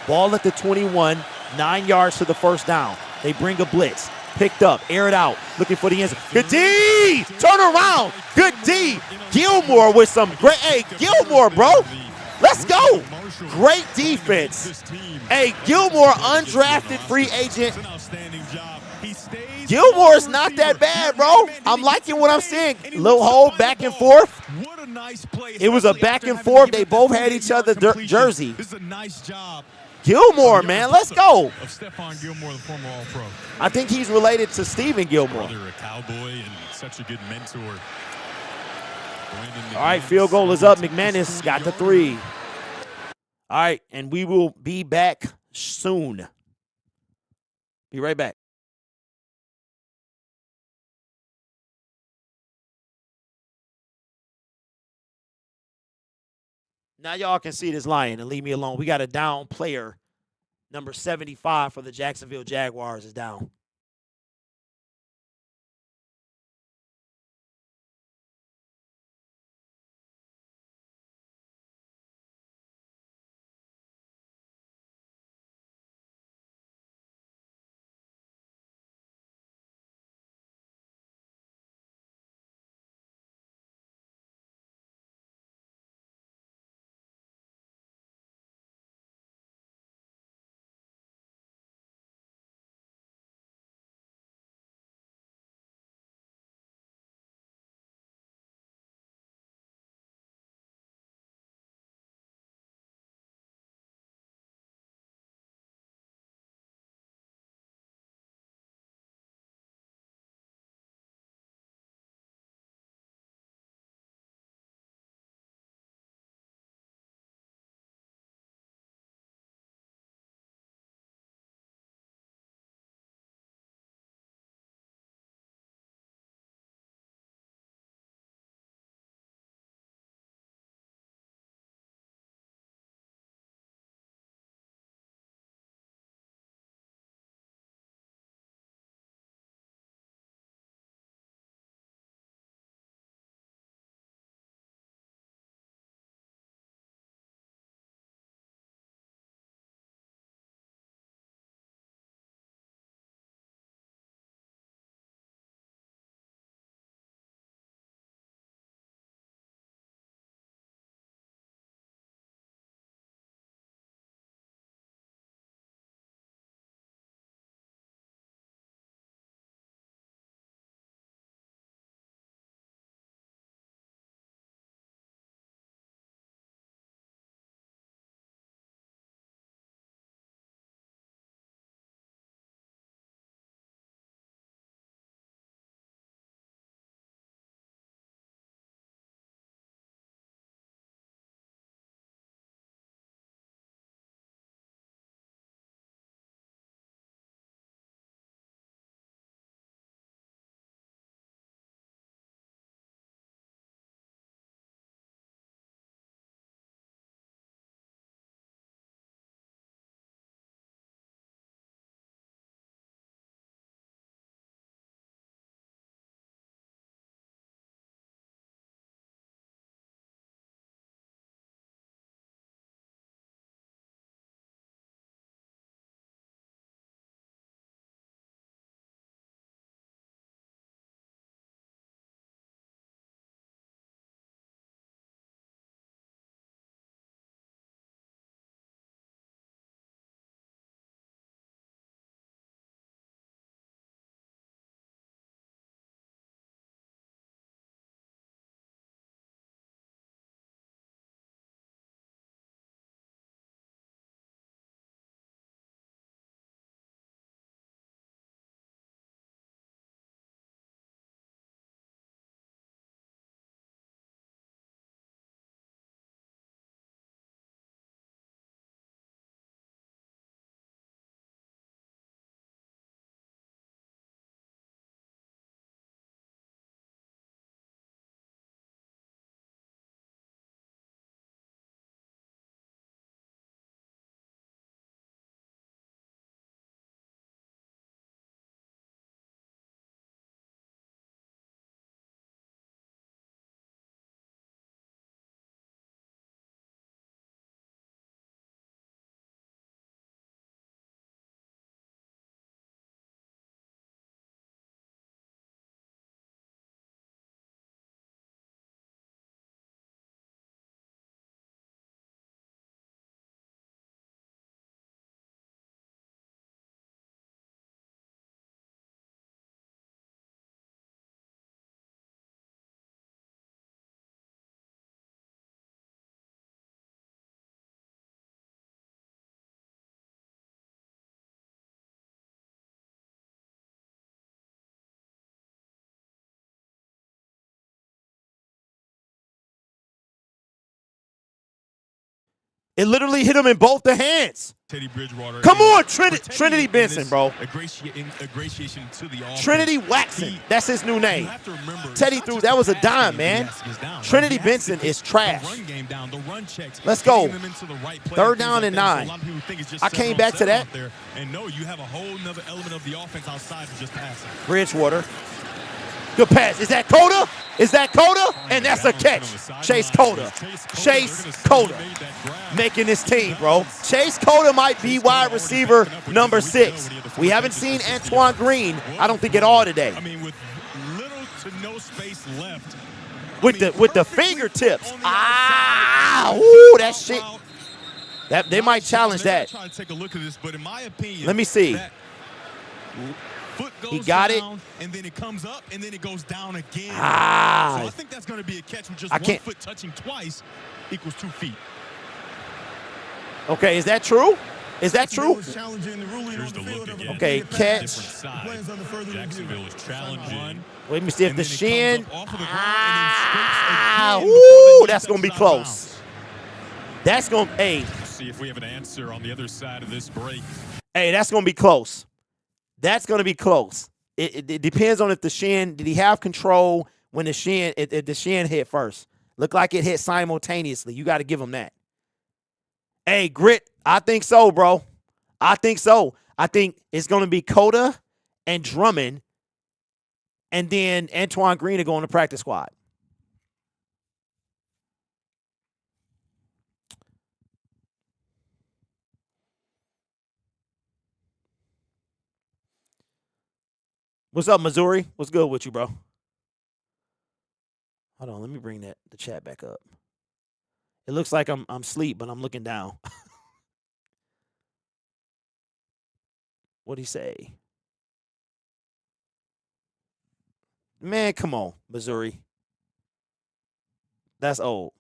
S1: Ball at the 21. 9 yards to the first down. They bring a blitz. Picked up. Air it out. Looking for the end zone. Good D! Turn around. Good D. Gilmore with some great. Hey, Gilmore, bro. Let's go. Great defense. Hey, Gilmore, undrafted free agent. Gilmore's not that bad, bro. I'm liking what I'm seeing. Little hold back and forth. It was a back and forth. They both had each other's jersey.
S4: This is a nice job.
S1: Gilmore, man, let's go.
S4: Of Stephon Gilmore, the former All-Pro.
S1: I think he's related to Stephen Gilmore.
S4: Brother, a Cowboy and such a good mentor.
S1: All right, field goal is up. McManus got the 3. All right, and we will be back soon. Be right back. Now y'all can see this lion and leave me alone. We got a down player. Number 75 for the Jacksonville Jaguars is down. It literally hit him in both the hands.
S4: Teddy Bridgewater.
S1: Come on,
S4: protecting
S1: Trinity
S4: in
S1: Benson,
S4: this
S1: bro.
S4: Ingratiation to the offense.
S1: Trinity Waxon. That's his new name.
S4: You have to remember,
S1: Teddy
S4: it's not
S1: threw.
S4: just
S1: That was a
S4: the pass
S1: dime,
S4: game
S1: man.
S4: he has to get down.
S1: Trinity
S4: He has to
S1: Benson
S4: get
S1: is
S4: the
S1: trash.
S4: run game down, the run checks,
S1: Let's go.
S4: getting them into the right play,
S1: Third
S4: things
S1: down
S4: like
S1: and
S4: that. So
S1: 9.
S4: a lot of people think it's just
S1: I
S4: 7
S1: came
S4: on
S1: back to
S4: 7
S1: that.
S4: out there. And no, you have a whole nother element of the offense outside of just passing.
S1: Bridgewater. Good pass. Is that Coda? Is that Coda? And that's a catch. Chase Coda. Chase Coda. Making this team, bro. Chase Coda might be wide receiver number 6. We haven't seen Antoine Green, I don't think, at all today.
S4: I mean, with little to no space left.
S1: With the fingertips. Ooh, that shit. That they might challenge that.
S4: Try to take a look at this, but in my opinion,
S1: Let me see.
S4: Foot goes
S1: He got
S4: down,
S1: it.
S4: and then it comes up, and then it goes down again. So
S1: Ah.
S4: I think that's going to be a catch with just
S1: I
S4: one
S1: can't-
S4: foot touching twice equals 2 feet.
S1: Okay, is that true? Is that true?
S6: Was challenging the ruling
S4: Here's
S6: on the
S4: the
S6: field
S4: look
S6: of
S4: again.
S1: Okay,
S6: a pass.
S1: catch.
S4: Different side.
S6: Plans under further review.
S4: Jacksonville is challenging.
S1: Let me see if
S4: And
S1: the
S4: then it
S1: shin.
S4: comes up off of the ground and then scrapes again before
S1: Ooh,
S4: the
S1: that's
S4: knee
S1: gonna be
S4: touches out of
S1: close.
S4: bounds.
S1: That's gonna. Hey,
S4: See if we have an answer on the other side of this break.
S1: that's gonna be close. That's gonna be close. It depends on if the shin. Did he have control when the shin? If the shin hit first, looked like it hit simultaneously. You got to give him that. Hey, Grit. I think so, bro. I think so. I think it's gonna be Coda and Drummond, and then Antoine Green to go on the practice squad. What's up, Missouri? What's good with you, bro? Hold on, let me bring the chat back up. It looks like I'm asleep, but I'm looking down. What'd he say? Man, come on, Missouri. That's old.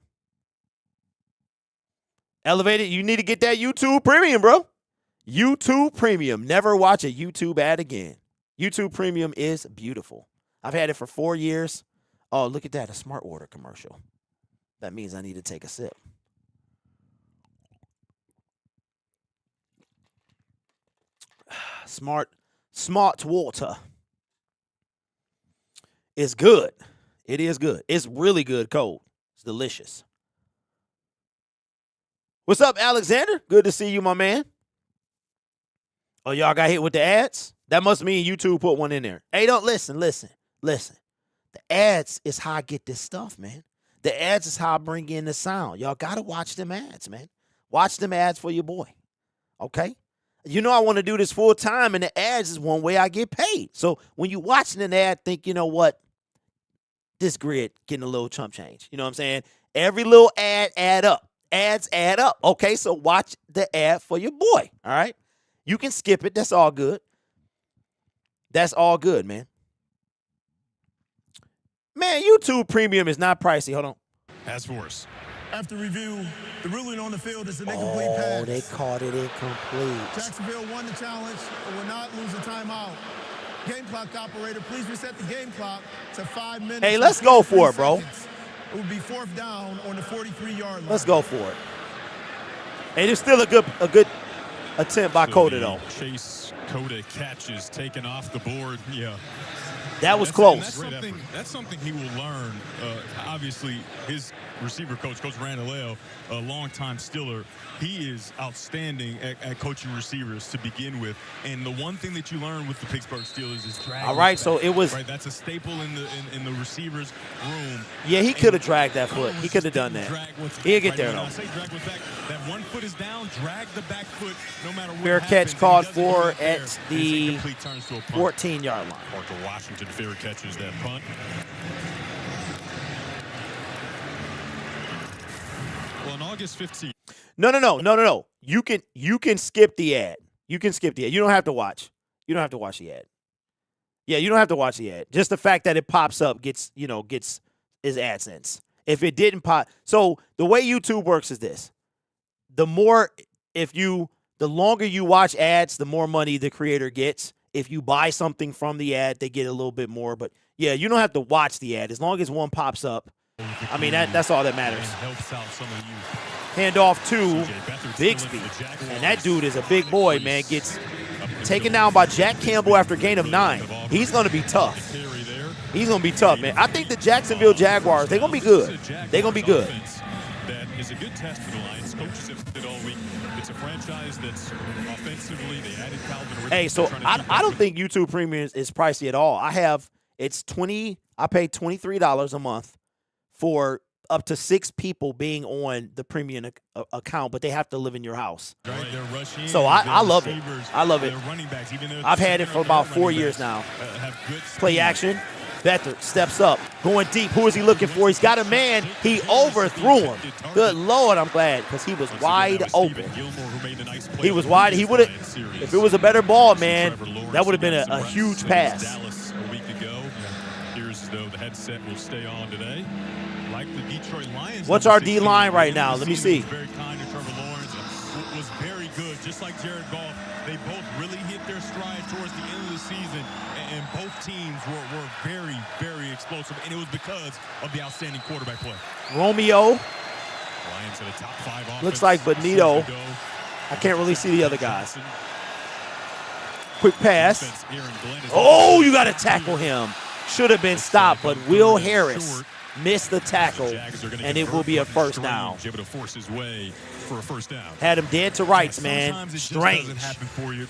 S1: Elevated, you need to get that YouTube Premium, bro. YouTube Premium. Never watch a YouTube ad again. YouTube Premium is beautiful. I've had it for 4 years. Oh, look at that, a Smart Water commercial. That means I need to take a sip. Smart water. It's good. It is good. It's really good cold. It's delicious. What's up, Alexander? Good to see you, my man. Oh, y'all got hit with the ads? That must mean YouTube put one in there. Hey, don't listen. The ads is how I get this stuff, man. The ads is how I bring in the sound. Y'all got to watch them ads, man. Watch them ads for your boy. Okay? You know I want to do this full time, and the ads is one way I get paid. So when you watching an ad, think, you know what? This grid getting a little chump change. You know what I'm saying? Every little ad add up. Ads add up. Okay, so watch the ad for your boy. All right? You can skip it. That's all good. That's all good, man. Man, YouTube Premium is not pricey. Hold on.
S4: As for us.
S6: After review, the ruling on the field is an incomplete pass.
S1: Oh, they called it incomplete.
S6: Jacksonville won the challenge and will not lose a timeout. Game clock operator, please reset the game clock to 5 minutes.
S1: Hey, let's go for it, bro.
S6: It will be 4th down on the 43-yard line.
S1: Let's go for it. Hey, there's still a good attempt by Coda, though.
S4: Chase Coda catches taken off the board. Yeah.
S1: That was close.
S4: That's something he will learn. Obviously, his receiver coach, Coach Randall, a longtime Steeler, he is outstanding at coaching receivers to begin with. And the one thing that you learn with the Pittsburgh Steelers is drag.
S1: All right, so it was.
S4: Right, that's a staple in the receivers' room.
S1: Yeah, he could have dragged that foot. He could have done that. He'll get there, though.
S4: I say drag with back, that one foot is down, drag the back foot no matter what
S1: Fair
S4: happens.
S1: catch called
S4: And he does it
S1: for
S4: right
S1: at
S4: there.
S1: the
S4: It's incomplete, turns to a punt.
S1: 14-yard line.
S4: Parker Washington fair catches that punt. Well, on August 15th.
S1: No. You can skip the ad. You can skip the ad. You don't have to watch. You don't have to watch the ad. Yeah, you don't have to watch the ad. Just the fact that it pops up gets is AdSense. If it didn't pop, so the way YouTube works is this: the longer you watch ads, the more money the creator gets. If you buy something from the ad, they get a little bit more. But yeah, you don't have to watch the ad as long as one pops up. I mean, that's all that matters.
S4: Helps out some of the youth.
S1: Hand off to Bixby. And that dude is a big boy, man. Gets taken down by Jack Campbell after a gain of 9. He's going to be tough. He's going to be tough, man. I think the Jacksonville Jaguars, they're going to be good. They're going to be good.
S4: That is a good test for the Lions. Coaches have said all week. It's a franchise that's offensively, they added Calvin.
S1: Hey, so I don't think YouTube Premium is pricey at all. I pay $23 a month for up to 6 people being on the premium account, but they have to live in your house.
S4: Right.
S1: So I love it. I love it. I've had it for about 4 years now. Play action. Beathard steps up, going deep. Who is he looking for? He's got a man. He overthrew him. Good Lord, I'm glad, because he was wide open. He was wide. He would have, if it was a better ball, man, that would have been a huge pass.
S4: A week ago. Appears as though the headset will stay on today. Like the Detroit Lions.
S1: What's our D line right now? Let me see.
S4: Very kind to Trevor Lawrence. Was very good, just like Jared Goff. They both really hit their stride towards the end of the season, and both teams were very, very explosive, and it was because of the outstanding quarterback play.
S1: Romeo.
S4: Lions at a top 5 offense.
S1: Looks like Benito. I can't really see the other guys. Quick pass. Oh, you got to tackle him. Should have been stopped, but Will Harris missed the tackle, and it will be a first down.
S4: Able to force his way for a first down.
S1: Had him dead to rights, man. Strange.
S4: Happen for you.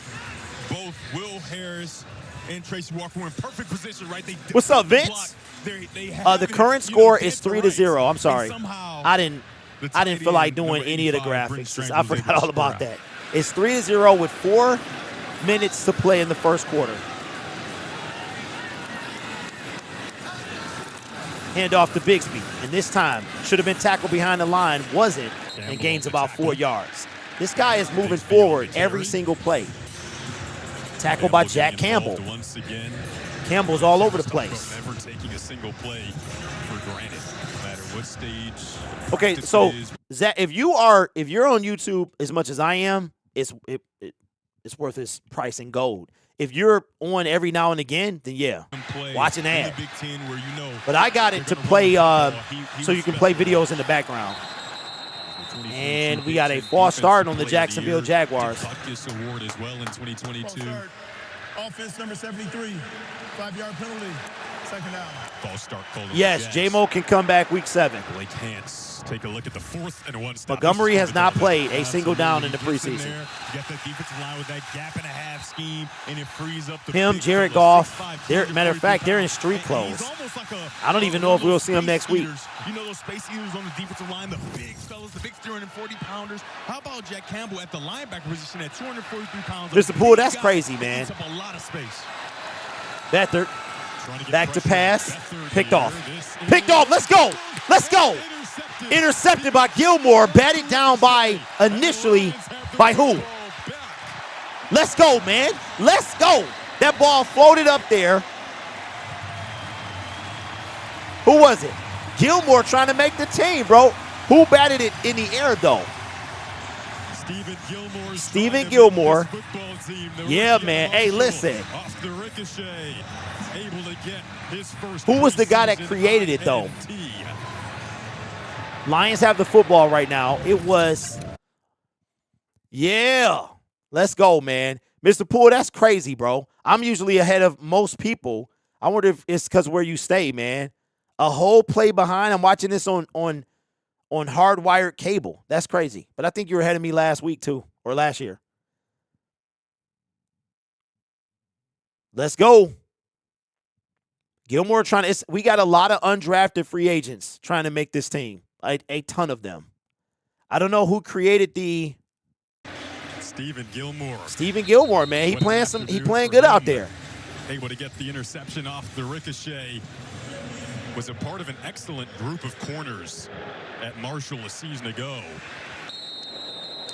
S4: Both Will Harris and Tracy Walker were in perfect position, right?
S1: What's up, Vince? The current score is 3-0. I'm sorry. I didn't feel like doing any of the graphics. I forgot all about that. It's 3-0 with 4 minutes to play in the first quarter. Hand off to Bixby, and this time should have been tackled behind the line, wasn't, and gains about 4 yards. This guy is moving forward every single play. Tackled by Jack Campbell. Campbell's all over the place.
S4: Never taking a single play for granted, no matter what stage.
S1: Okay, so Zach, if you're on YouTube as much as I am, it's worth its price in gold. If you're on every now and again, then yeah, watch an ad. But I got it to play so you can play videos in the background. And we got a false start on the Jacksonville Jaguars.
S4: Award as well in 2022.
S6: Offense number 73, 5-yard penalty, second down.
S4: False start called.
S1: Yes, J-Mo can come back week 7.
S4: Blake Hance. Take a look at the 4th and 1 stop.
S1: Montgomery has not played a single down in the preseason.
S4: Get that defensive line with that gap and a half scheme, and it frees up the
S1: him, Jared Goff. Matter of fact, they're in street clothes. I don't even know if we'll see him next week.
S4: You know those space eaters on the defensive line, the big fellas, the big 340-pounders. How about Jack Campbell at the linebacker position at 243 pounds?
S1: Mr. Poole, that's crazy, man.
S4: Up a lot of space.
S1: Beathard, back to pass, picked off. Picked off, let's go, let's go. Intercepted by Gilmore, batted down by, initially, by who? Let's go, man, let's go. That ball floated up there. Who was it? Gilmore trying to make the team, bro. Who batted it in the air, though? Stephen Gilmore. Yeah, man. Hey, listen. Who was the guy that created it, though? Lions have the football right now. It was, yeah. Let's go, man. Mr. Poole, that's crazy, bro. I'm usually ahead of most people. I wonder if it's because where you stay, man. A whole play behind. I'm watching this on hardwired cable. That's crazy. But I think you were ahead of me last week, too, or last year. Let's go. Gilmore trying to – we got a lot of undrafted free agents trying to make this team. A ton of them. I don't know who created the
S4: Stephen Gilmore.
S1: Stephen Gilmore, man. He playing good out there.
S4: Able to get the interception off the ricochet. Was a part of an excellent group of corners at Marshall a season ago.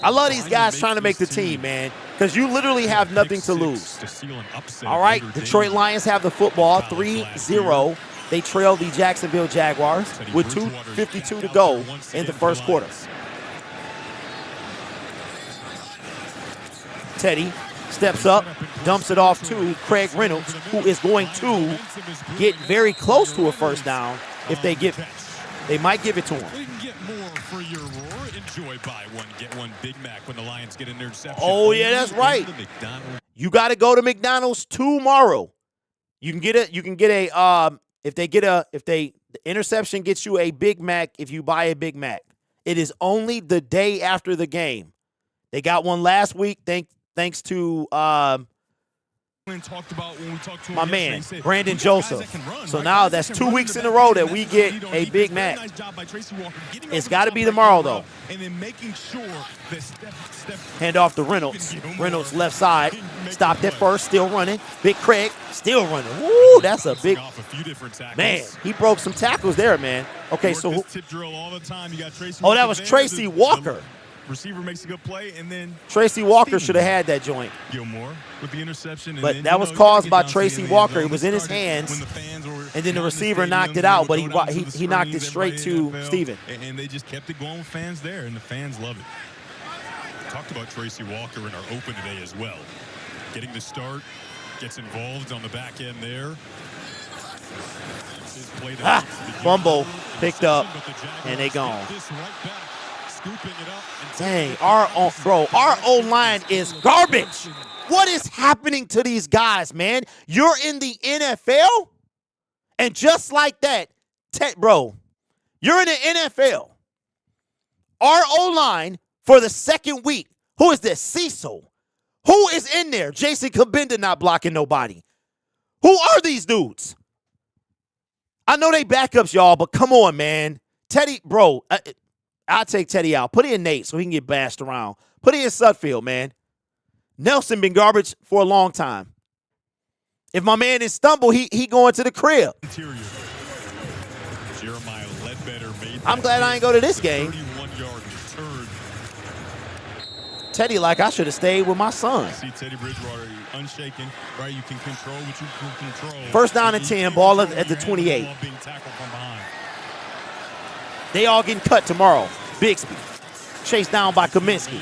S1: I love these guys trying to make the team, man, because you literally have nothing to lose. All right, Detroit Lions have the football, 3-0. They trail the Jacksonville Jaguars with 2:52 to go in the first quarter. Teddy steps up, dumps it off to Craig Reynolds, who is going to get very close to a first down if they get They might give it to him.
S4: You can get more for your roar. Enjoy buy one, get one Big Mac when the Lions get an interception.
S1: Oh, yeah, that's right. You got to go to McDonald's tomorrow. You can get a if the interception gets you a Big Mac if you buy a Big Mac. It is only the day after the game. They got one last week thanks to my man, Brandon Joseph. So now that's 2 weeks in a row that we get a Big Mac. It's got to be tomorrow, though. Hand off to Reynolds. Reynolds left side. Stopped at first, still running. Big Craig, still running. Woo, that's a big, man, he broke some tackles there, man. Okay, so, oh, that was Tracy Walker.
S4: Receiver makes a good play, and then
S1: Tracy Walker should have had that joint.
S4: Gilmore with the interception, and
S1: but
S4: then,
S1: that was caused by Tracy Walker. It was in his hands, and then the receiver knocked it out, but he knocked it straight to Steven.
S4: And they just kept it going with fans there, and the fans love it. Talked about Tracy Walker in our open today as well. Getting the start, gets involved on the back end there.
S1: Fumble picked up, and they gone. Dang, our O-line is garbage. What is happening to these guys, man? You're in the NFL, and just like that, bro, you're in the NFL. Our O-line for the second week, who is this? Cecil. Who is in there? Jason Kabinda not blocking nobody. Who are these dudes? I know they backups, y'all, but come on, man. Teddy, bro, I'll take Teddy out. Put in Nate so he can get bashed around. Put in Sutfield, man. Nelson been garbage for a long time. If my man is stumble, he going to the crib. I'm glad I ain't go to this game. Teddy, like I should have stayed with my son.
S4: See Teddy Bridgewater unshaken, right? You can control what you can control.
S1: First down and 10, ball at the 28. They all getting cut tomorrow. Bixby chased down by Kaminsky.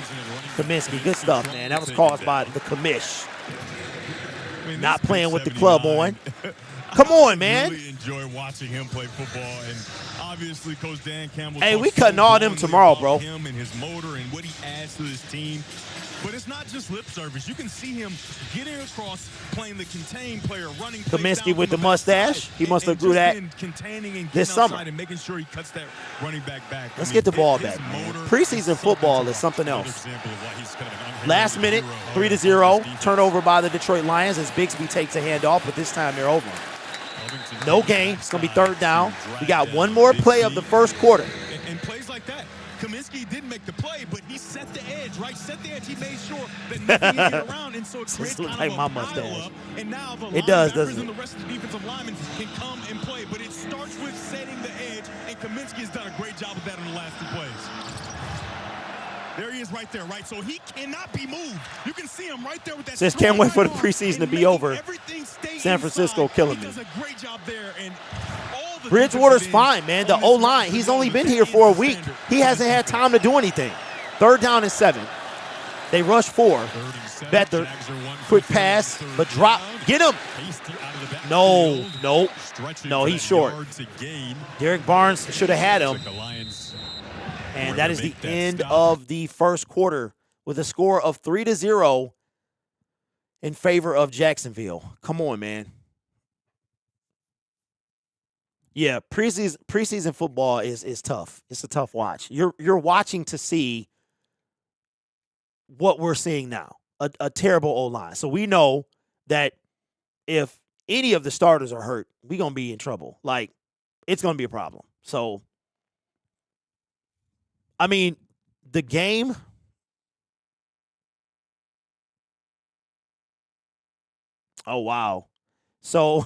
S1: Kaminsky, good stuff, man. That was caused by the commish. Not playing with the club on. Come on, man.
S4: Really enjoy watching him play football, and obviously Coach Dan Campbell.
S1: Hey, we cutting all them tomorrow, bro.
S4: Him and his motor and what he adds to his team. But it's not just lip service. You can see him getting across, playing the contained player, running.
S1: Kaminsky with the mustache. He must have grew that this summer.
S4: And making sure he cuts that running back.
S1: Let's get the ball back, man. Preseason football is something else. Last minute, 3-0, turnover by the Detroit Lions as Bixby takes a handoff, but this time they're over. No gain. It's going to be third down. We got one more play of the first quarter.
S4: And plays like that. Kaminsky didn't make the play, but he set the edge, right? Set the edge. He made sure that nothing can get around, and so it creates
S1: looks
S4: kind
S1: like
S4: of
S1: my
S4: a
S1: mustache.
S4: pile-up, and now the
S1: It does,
S4: linebackers
S1: doesn't
S4: and
S1: it?
S4: the rest of the defensive linemen can come and play, but it starts with setting the edge, and Kaminsky has done a great job of that in the last two plays. There he is right there, right? So he cannot be moved. You can see him right there with that.
S1: Just can't wait for the
S4: arm
S1: preseason to
S4: and
S1: be
S4: making
S1: over.
S4: everything stay
S1: San Francisco
S4: inside.
S1: killing
S4: He
S1: me.
S4: does a great job there, and all the
S1: Bridgewater's
S4: defensive
S1: fine,
S4: ends
S1: man. The
S4: on this
S1: O-line,
S4: roster
S1: he's
S4: know
S1: only
S4: that
S1: been
S4: that
S1: here
S4: is
S1: for a
S4: the
S1: week.
S4: standard.
S1: He hasn't had time to do anything. Third down and 7. They rush 4. Better. Quick pass, but drop. Get him. No, nope. No, he's short. Derek Barnes should have had him. And that is the end of the first quarter with a score of 3-0 in favor of Jacksonville. Come on, man. Yeah, preseason football is tough. It's a tough watch. You're watching to see what we're seeing now, a terrible O-line. So we know that if any of the starters are hurt, we're going to be in trouble. Like, it's going to be a problem. So, I mean, the game, oh, wow. So,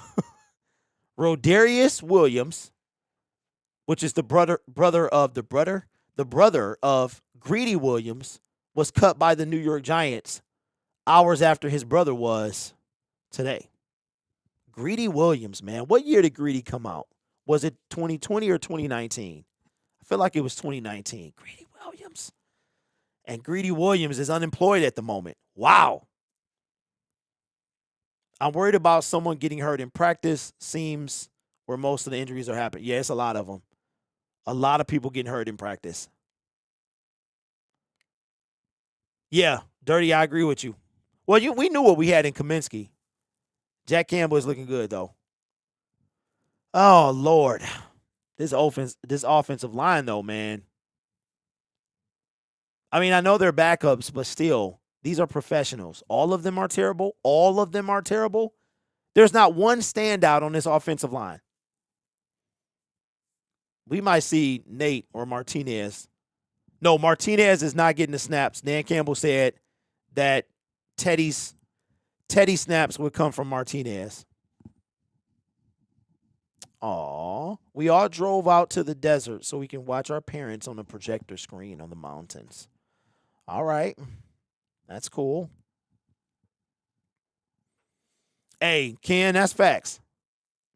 S1: Rodarius Williams, which is the brother of Greedy Williams, was cut by the New York Giants hours after his brother was today. Greedy Williams, man. What year did Greedy come out? Was it 2020 or 2019? I feel like it was 2019. Greedy Williams. And Greedy Williams is unemployed at the moment. Wow. I'm worried about someone getting hurt in practice. Seems where most of the injuries are happening. Yeah, it's a lot of them. A lot of people getting hurt in practice. Yeah, Dirty, I agree with you. Well, we knew what we had in Kaminsky. Jack Campbell is looking good, though. Oh, Lord. This offensive line, though, man. I mean, I know they're backups, but still, these are professionals. All of them are terrible. All of them are terrible. There's not one standout on this offensive line. We might see Nate or Martinez. No, Martinez is not getting the snaps. Dan Campbell said that Teddy snaps would come from Martinez. Aw. We all drove out to the desert so we can watch our parents on the projector screen on the mountains. All right. That's cool. Hey, Ken, that's facts.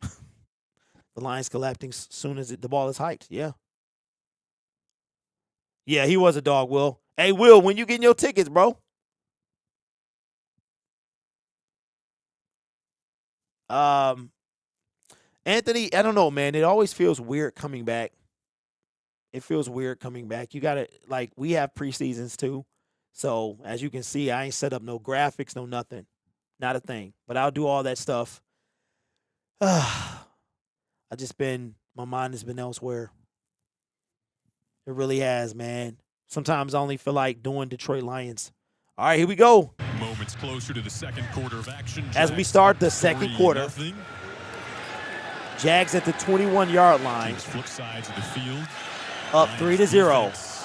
S1: The line's collapsing as soon as the ball is hiked. Yeah. Yeah, he was a dog, Will. Hey, Will, when you getting your tickets, bro? Anthony, I don't know, man. It always feels weird coming back. It feels weird coming back. You got to, like, we have preseasons too. So, as you can see, I ain't set up no graphics, no nothing. Not a thing. But I'll do all that stuff. My mind has been elsewhere. It really has, man. Sometimes I only feel like doing Detroit Lions. All right, here we go.
S4: Moments closer to the second quarter of action.
S1: As we start the second quarter, Jags at the 21-yard line.
S4: Flip sides of the field.
S1: Up 3-0.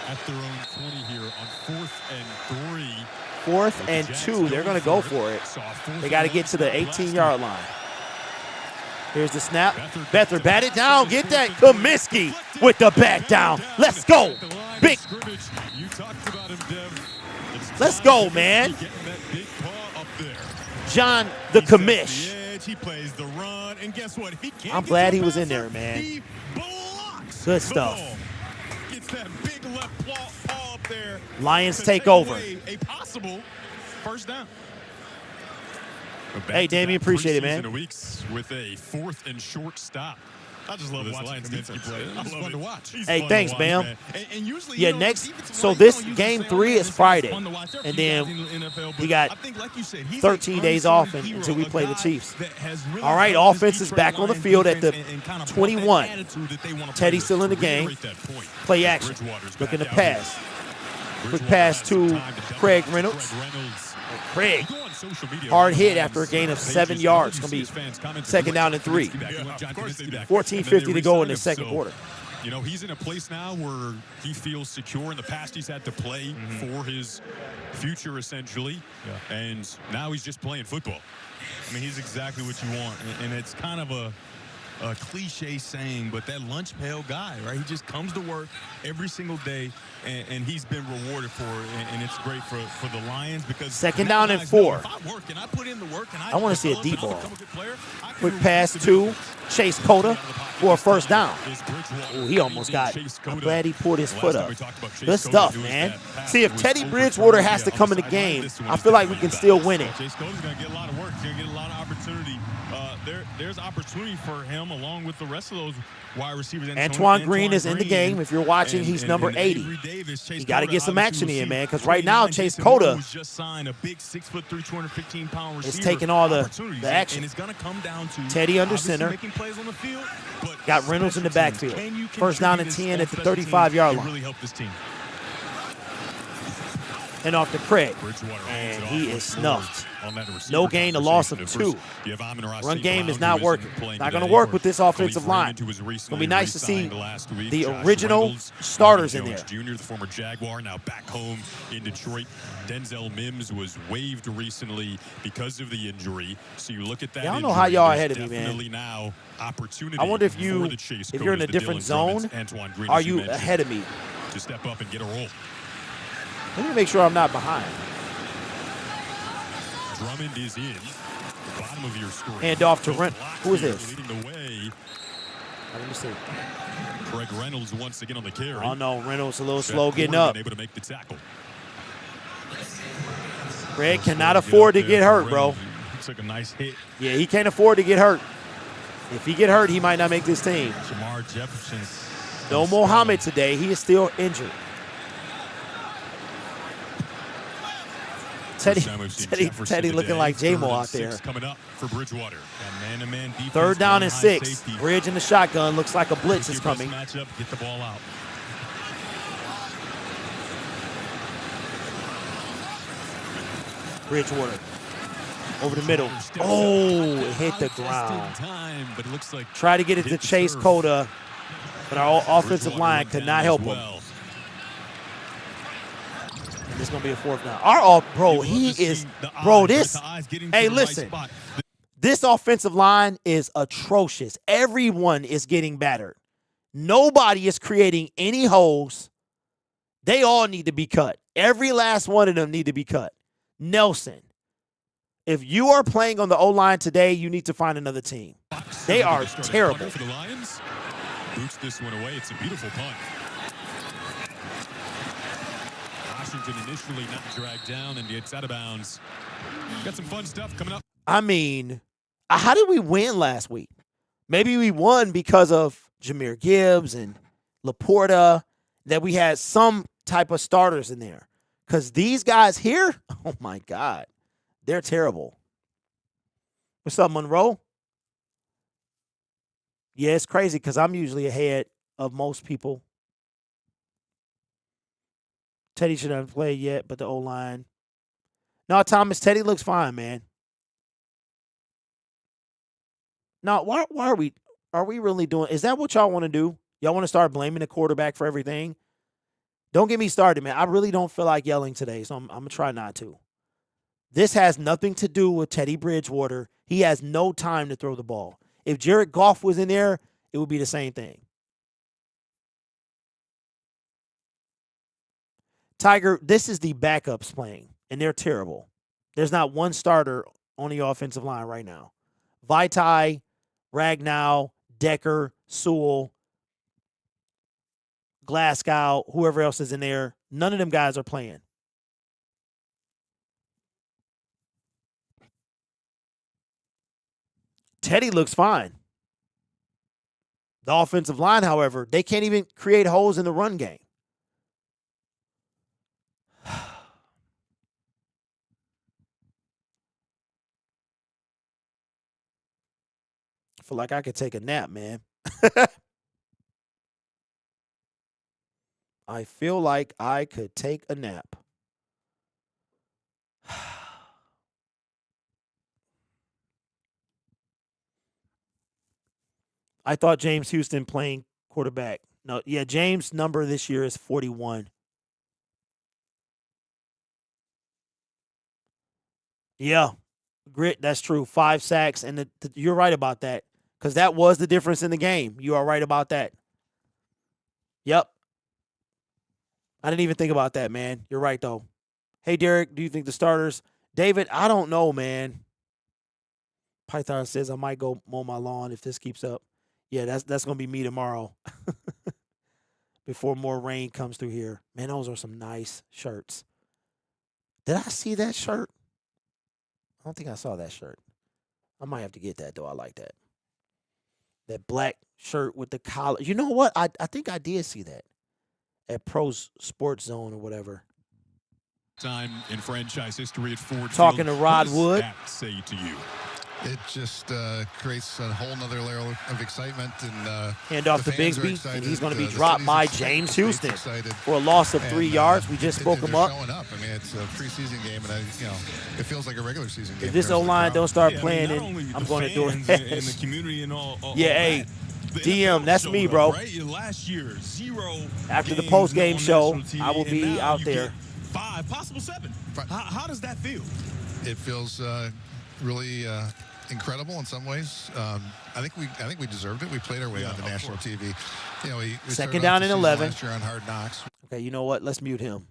S4: At their own 20 here on 4th and 3.
S1: 4th and 2. They're going to go for it. They got to get to the 18-yard line. Here's the snap. Beathard bat it down. Get that. Kaminsky with the back down. Let's go. Big. Let's go, man. John the Commish. I'm glad he was in there, man. Good stuff. Lions take over.
S4: A possible first down.
S1: Hey, Damien, appreciate it, man.
S4: Weeks with a 4th and short stop. I just love watching Kaminsky play. It's fun to watch.
S1: Hey, thanks, Bam.
S4: And usually,
S1: yeah, next. So this game 3 is Friday, and then we got 13 days off until we play the Chiefs. All right, offense is back on the field at the 21. Teddy still in the game. Play action. Looking to pass. Quick pass to Craig Reynolds. Craig. Hard hit after a gain of 7 yards. Going to be 2nd down and 3. 14:50 to go in the second quarter.
S4: You know, he's in a place now where he feels secure. In the past, he's had to play for his future, essentially. Yeah. And now he's just playing football. I mean, he's exactly what you want. And it's kind of a cliche saying, but that lunch pail guy, right? He just comes to work every single day, and he's been rewarded for it, and it's great for the Lions because
S1: 2nd down and 4.
S4: If I work and I put in the work and
S1: I want to see a deep ball. Quick pass to Chase Cota for a first down. Ooh, he almost got it. I'm glad he pulled his foot up. Good stuff, man. See, if Teddy Bridgewater has to come in the game, I feel like we can still win it.
S4: Chase Cota's going to get a lot of work. He's going to get a lot of opportunity. There's opportunity for him along with the rest of those wide receivers.
S1: Antoine Green is in the game. If you're watching, he's number 80. You got to get some action in, man, because right now Chase Cota is taking all the action. Teddy under center. Got Reynolds in the backfield. First down and 10 at the 35-yard line. And off to Craig. And he is snuffed. No gain, a loss of 2. Run game is not working. Not going to work with this offensive line. It's going to be nice to see the original starters in there.
S4: Junior, the former Jaguar, now back home in Detroit. Denzel Mims was waived recently because of the injury. So you look at that.
S1: I don't know how y'all ahead of me, man.
S4: Now opportunity.
S1: I wonder if you're in a different zone, are you ahead of me?
S4: To step up and get a roll.
S1: Let me make sure I'm not behind.
S4: Drummond is in. Bottom of your screen.
S1: Hand off to Rent. Who is this?
S4: Leading the way.
S1: Let me see.
S4: Craig Reynolds once again on the carry.
S1: Oh no, Reynolds a little slow getting up.
S4: Able to make the tackle.
S1: Craig cannot afford to get hurt, bro.
S4: He took a nice hit.
S1: Yeah, he can't afford to get hurt. If he get hurt, he might not make this team.
S4: Jamar Jefferson
S1: No Mohammed today. He is still injured. Teddy looking like J-Mo out there.
S4: Coming up for Bridgewater. Man-to-man defense,
S1: 3rd down and 6.
S4: safety.
S1: Bridge in the shotgun. Looks like a blitz is coming.
S4: Matchup, get the ball out.
S1: Bridgewater over the middle. Oh, it hit the ground.
S4: Time, but it looks like
S1: Try to get it to Chase Cota, but our offensive line could not help him. And this is going to be a 4th down. Bro, he is, bro, this, hey, listen. This offensive line is atrocious. Everyone is getting battered. Nobody is creating any holes. They all need to be cut. Every last one of them need to be cut. Nelson, if you are playing on the O-line today, you need to find another team. They are terrible.
S4: For the Lions, boots this one away. It's a beautiful punt. Washington initially not dragged down and gets out of bounds. Got some fun stuff coming up.
S1: I mean, how did we win last week? Maybe we won because of Jahmyr Gibbs and Laporta, that we had some type of starters in there. Because these guys here, oh, my God, they're terrible. What's up, Monroe? Yeah, it's crazy because I'm usually ahead of most people. Teddy shouldn't have played yet, but the O-line. No, Thomas, Teddy looks fine, man. No, why are we really doing, is that what y'all want to do? Y'all want to start blaming the quarterback for everything? Don't get me started, man. I really don't feel like yelling today, so I'm going to try not to. This has nothing to do with Teddy Bridgewater. He has no time to throw the ball. If Jared Goff was in there, it would be the same thing. Tiger, this is the backups playing, and they're terrible. There's not one starter on the offensive line right now. Vaitai, Ragnow, Decker, Sewell, Glasgow, whoever else is in there, none of them guys are playing. Teddy looks fine. The offensive line, however, they can't even create holes in the run game. I feel like I could take a nap, man. I feel like I could take a nap. I thought James Houston playing quarterback. No, yeah, James' number this year is 41. Yeah, Grit, that's true. 5 sacks, and you're right about that, because that was the difference in the game. You are right about that. Yep. I didn't even think about that, man. You're right, though. Hey, Derek, do you think the starters? David, I don't know, man. Python says I might go mow my lawn if this keeps up. Yeah, that's going to be me tomorrow before more rain comes through here. Man, those are some nice shirts. Did I see that shirt? I don't think I saw that shirt. I might have to get that, though. I like that. That black shirt with the collar. You know what? I think I did see that at Pro's Sports Zone or whatever.
S4: Time in franchise history at Ford
S1: Talking
S4: Field.
S1: to Rod
S4: What
S1: Wood.
S4: does that say to you?
S2: It just creates a whole nother layer of excitement. And
S1: Hand off
S2: the
S1: to
S2: fans are
S1: Bigsby,
S2: excited,
S1: and he's going to be
S2: the
S1: dropped
S2: city's
S1: by
S2: excited,
S1: James
S2: the state's
S1: Houston
S2: excited.
S1: for a loss of 3
S2: And,
S1: yards. We just spoke him
S2: they're
S1: up.
S2: showing up. I mean, it's a preseason game, and it feels like a regular season game.
S1: If this
S2: There's the
S1: O-line
S2: crowd.
S1: don't start
S4: Yeah, I
S1: playing,
S4: mean,
S1: then
S4: not only
S1: I'm
S4: the
S1: going to do
S4: fans
S1: it.
S4: and the community and all
S1: Yeah,
S4: that.
S1: hey,
S4: The
S1: DM,
S4: NFL
S1: that's
S4: showed
S1: me,
S4: up,
S1: bro.
S4: right? Last year, 0
S1: After the
S4: games
S1: post-game
S4: on
S1: show,
S4: national TV,
S1: I will
S4: and
S1: be
S4: now
S1: out
S4: you
S1: there.
S4: get 5, possible 7. How does that feel?
S2: It feels really incredible in some ways. I think we deserved it. We played our way onto national TV. You know, we
S1: Second
S2: started
S1: down
S2: off the
S1: and
S2: season
S1: 11.
S2: last year on Hard Knocks.
S1: Okay, you know what? Let's mute him.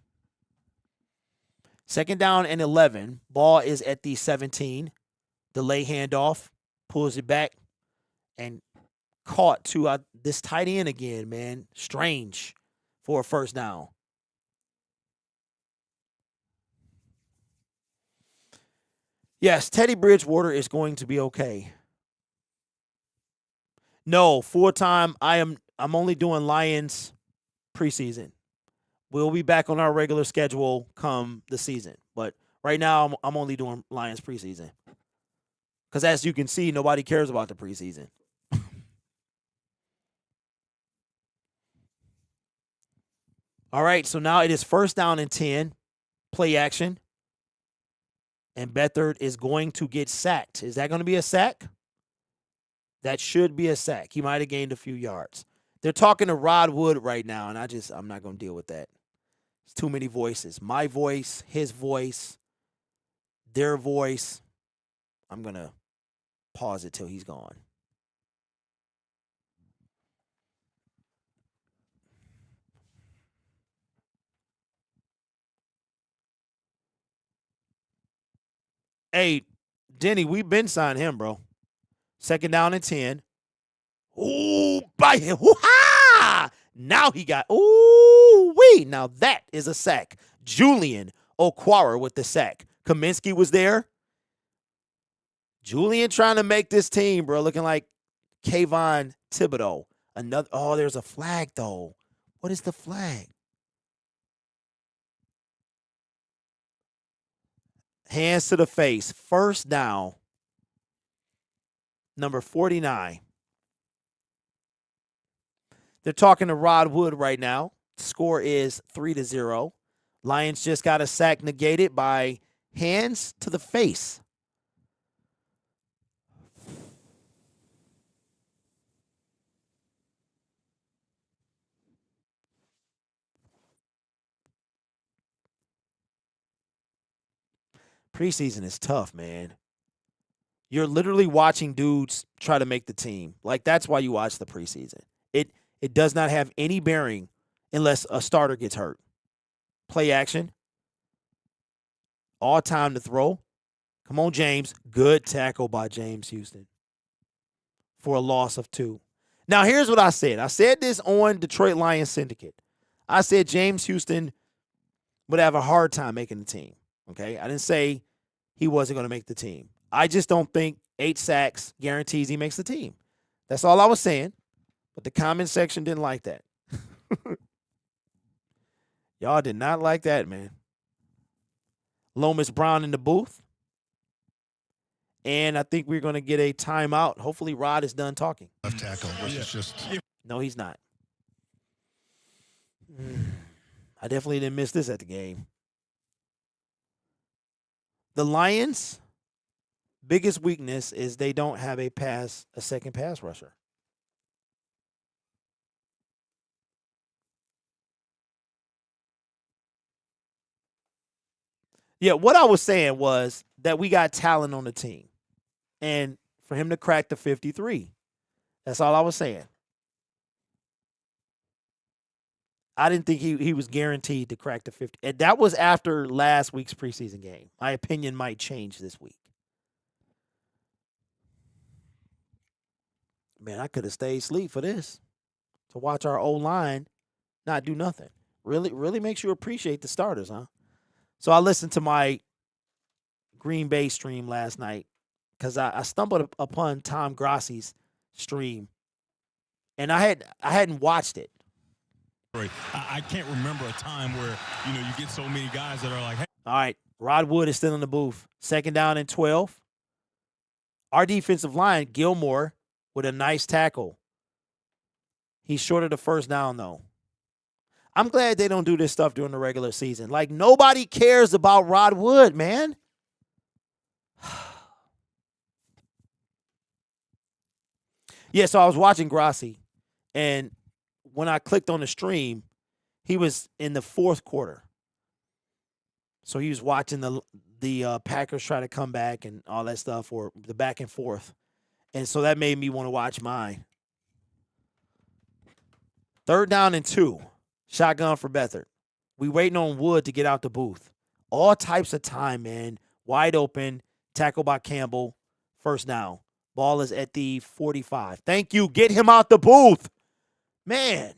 S1: 2nd down and 11. Ball is at the 17. Delay handoff. Pulls it back. And caught to this tight end again, man. Strange for a 1st down. Yes, Teddy Bridgewater is going to be okay. No, full-time, I am I'm only doing Lions preseason. We'll be back on our regular schedule come the season. But right now, I'm only doing Lions preseason. Because as you can see, nobody cares about the preseason. All right, so now it is 1st down and 10. Play action. And Beathard is going to get sacked. Is that going to be a sack? That should be a sack. He might have gained a few yards. They're talking to Rod Wood right now, and I'm not going to deal with that. It's too many voices. My voice, his voice, their voice. I'm going to pause it till he's gone. Hey, Denny, we've been signing him, bro. 2nd down and 10. Ooh, by him. Woo-ha! Now he got, ooh-wee. Now that is a sack. Julian Okwara with the sack. Kaminsky was there. Julian trying to make this team, bro, looking like Kayvon Thibodeau. There's a flag, though. What is the flag? Hands to the face. 1st down. Number 49. They're talking to Rod Wood right now. Score is 3-0. Lions just got a sack negated by hands to the face. Preseason is tough, man. You're literally watching dudes try to make the team. Like, that's why you watch the preseason. It does not have any bearing unless a starter gets hurt. Play action. All time to throw. Come on, James. Good tackle by James Houston for a loss of 2. Now, here's what I said. I said this on Detroit Lions Syndicate. I said James Houston would have a hard time making the team. Okay? I didn't say he wasn't going to make the team. I just don't think 8 sacks guarantees he makes the team. That's all I was saying. But the comment section didn't like that. Y'all did not like that, man. Lomas Brown in the booth. And I think we're going to get a timeout. Hopefully Rod is done talking.
S2: Left tackle, which is just...
S1: No, he's not. I definitely didn't miss this at the game. The Lions' biggest weakness is they don't have a second pass rusher. Yeah, what I was saying was that we got talent on the team. And for him to crack the 53, that's all I was saying. I didn't think he was guaranteed to crack the 50. And that was after last week's preseason game. My opinion might change this week. Man, I could have stayed asleep for this. To watch our O-line not do nothing. Really makes you appreciate the starters, huh? So I listened to my Green Bay stream last night because I stumbled upon Tom Grassi's stream, and I hadn't watched it.
S4: I can't remember a time where you get so many guys that are like, hey.
S1: All right, Rod Wood is still in the booth. 2nd down and 12. Our defensive line, Gilmore, with a nice tackle. He's short of the 1st down, though. I'm glad they don't do this stuff during the regular season. Like, nobody cares about Rod Wood, man. Yeah, so I was watching Grassi, and when I clicked on the stream, he was in the 4th quarter. So he was watching the Packers try to come back and all that stuff, or the back and forth. And so that made me want to watch mine. 3rd down and 2. Shotgun for Beathard. We waiting on Wood to get out the booth. All types of time, man. Wide open. Tackle by Campbell. 1st down. Ball is at the 45. Thank you. Get him out the booth. Man.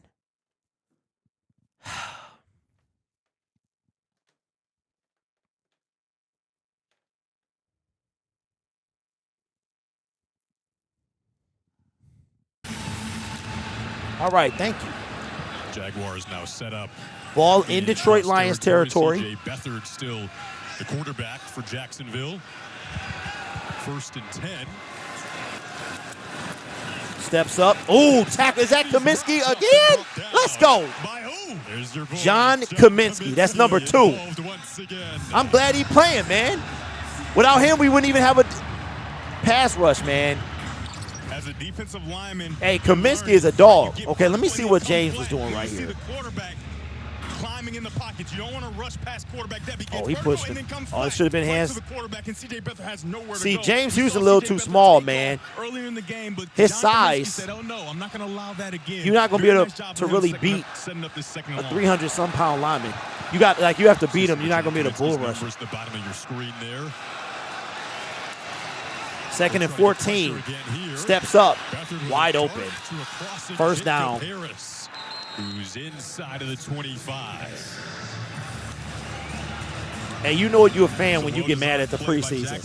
S1: All All right, thank you.
S4: Jaguars now set up.
S1: Ball in Detroit Lions territory.
S4: CJ Beathard still the quarterback for Jacksonville. 1st and 10.
S1: Steps up. Oh, tackle. Is that Kaminsky again? Let's go.
S4: By who? There's your boy,
S1: John Kaminsky. That's number 2. I'm glad he's playing, man. Without him, we wouldn't even have a pass rush, man.
S4: As a defensive lineman,
S1: hey, Kaminsky is a dog. Okay, let me see what James was doing right here.
S4: Climbing in the pocket. You don't want to rush past quarterback.
S1: Oh, he pushed him. Oh, it should have been hands. See,
S4: Go.
S1: James Houston a little too small, man.
S4: Earlier in the game, but
S1: his
S4: John
S1: size.
S4: Said, oh, no, I'm not going to allow that again.
S1: You're not going to be able to really beat a 300-some-pound lineman. You have to beat him. You're not going to be able to bull rush him.
S4: The bottom of your screen there.
S1: 2nd and 14. Steps up. Wide open. 1st down.
S4: Who's inside of the 25.
S1: And you know you're a fan when you get mad at the preseason.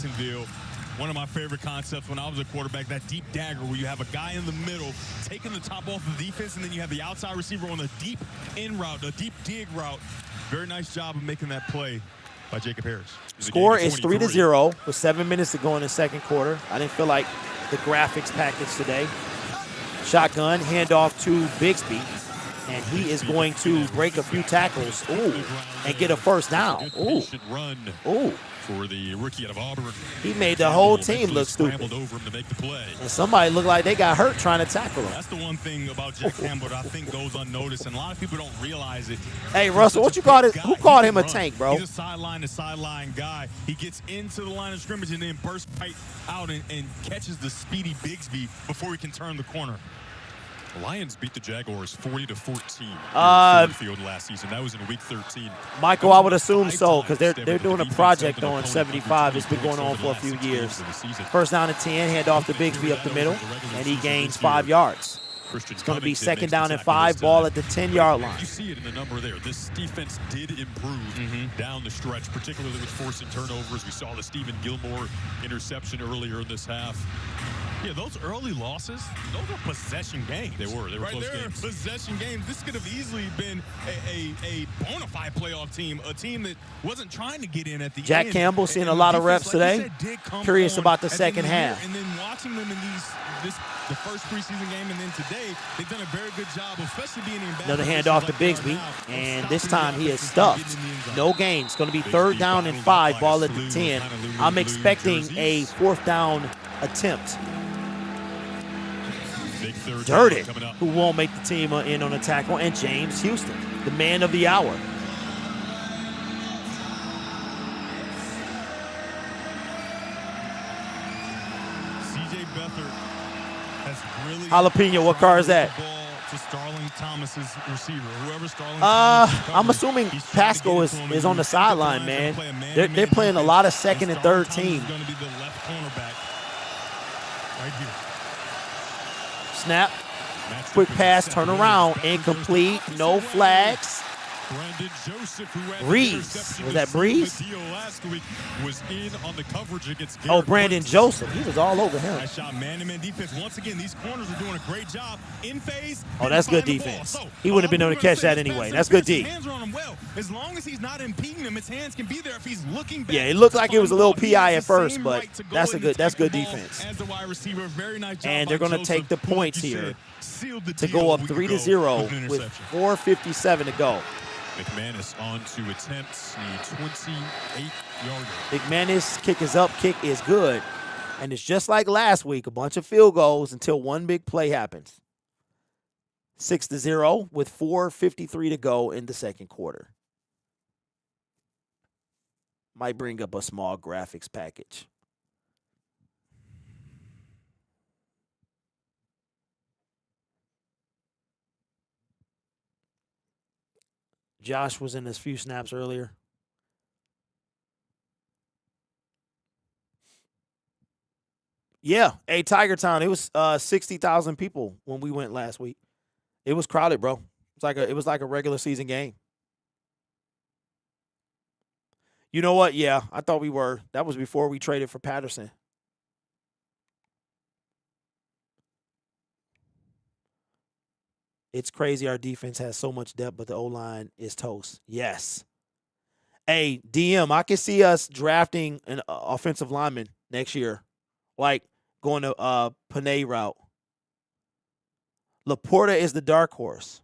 S4: One of my favorite concepts when I was a quarterback, that deep dagger where you have a guy in the middle taking the top off the defense, and then you have the outside receiver on the deep in route, the deep dig route. Very nice job of making that play by Jacob Harris.
S1: Score is 3-0 with 7 minutes to go in the 2nd quarter. I didn't feel like the graphics package today. Shotgun, handoff to Bigsby. And he is going to break a few tackles, and get a 1st down.
S4: For the rookie out of Auburn.
S1: He made the whole team look stupid.
S4: Over him to make the play.
S1: And somebody looked like they got hurt trying to tackle him.
S4: That's the one thing about Jack Campbell that I think goes unnoticed, and a lot of people don't realize it.
S1: Hey, Russell, what you call it? Who called him a tank, bro?
S4: He's a sideline-to-sideline guy. He gets into the line of scrimmage and then bursts right out and catches the speedy Bigsby before he can turn the corner. The Lions beat the Jaguars 40-14 in the field last season. That was in week 13.
S1: Michael, I would assume so, because they're doing a project on 75. It's been going on for a few years. 1st down and 10, hand off to Bigsby up the middle, and he gains 5 yards. It's going to be 2nd down and 5, ball at the 10-yard line.
S4: You see it in the number there. This defense did improve down the stretch, particularly with forcing turnovers. We saw the Stephen Gilmore interception earlier in this half. Yeah, those early losses, those were possession games. They were close games. Possession games. This could have easily been a bona fide playoff team, a team that wasn't trying to get in at the
S1: Jack
S4: end.
S1: Campbell seeing a lot of reps today. Curious about the 2nd half.
S4: And then watching them in the first preseason game and then today, they've done a very good job, especially being in
S1: another handoff to Bigsby, and this time he is stuffed. No gain. It's going to be 3rd down and 5, ball at the 10. I'm expecting a 4th down attempt. Durden, who won't make the team in on a tackle, and James Houston, the man of the hour.
S4: CJ Beathard has really
S1: Jalapeno, what car is that?
S4: To Starling Thomas's receiver, whoever Starling
S1: I'm assuming Pascal is on the sideline, man. They're playing a lot of 2nd and 3rd team.
S4: Going to be the left cornerback right here.
S1: Snap, quick pass, turn around, incomplete, no flags.
S4: Brandon Joseph, who had
S1: Breeze. Was that Breeze?
S4: Last week, was in on the coverage against
S1: Oh, Brandon Joseph. He was all over him.
S4: Nice shot, man-to-man defense. Once again, these corners are doing a great job in phase.
S1: Oh, that's good defense. He wouldn't have been able to catch that anyway. That's good D.
S4: Hands are on him well. As long as he's not impeding him, his hands can be there if he's looking back.
S1: Yeah, it looked like it was a little PI at first, but that's good defense.
S4: As the wide receiver, very nice job.
S1: And they're going to take the points here to go up 3-0 with 4:57 to go.
S4: McManus on to attempt the 28-yarder.
S1: McManus' kick is up, kick is good. And it's just like last week, a bunch of field goals until one big play happens. 6-0 with 4:53 to go in the 2nd quarter. Might bring up a small graphics package. Josh was in his few snaps earlier. Yeah, hey, Tiger Town. It was 60,000 people when we went last week. It was crowded, bro. It was like a regular season game. You know what? Yeah, I thought we were. That was before we traded for Patterson. It's crazy our defense has so much depth, but the O-line is toast. Yes. Hey, DM, I can see us drafting an offensive lineman next year, like going to Panay route. Laporta is the dark horse.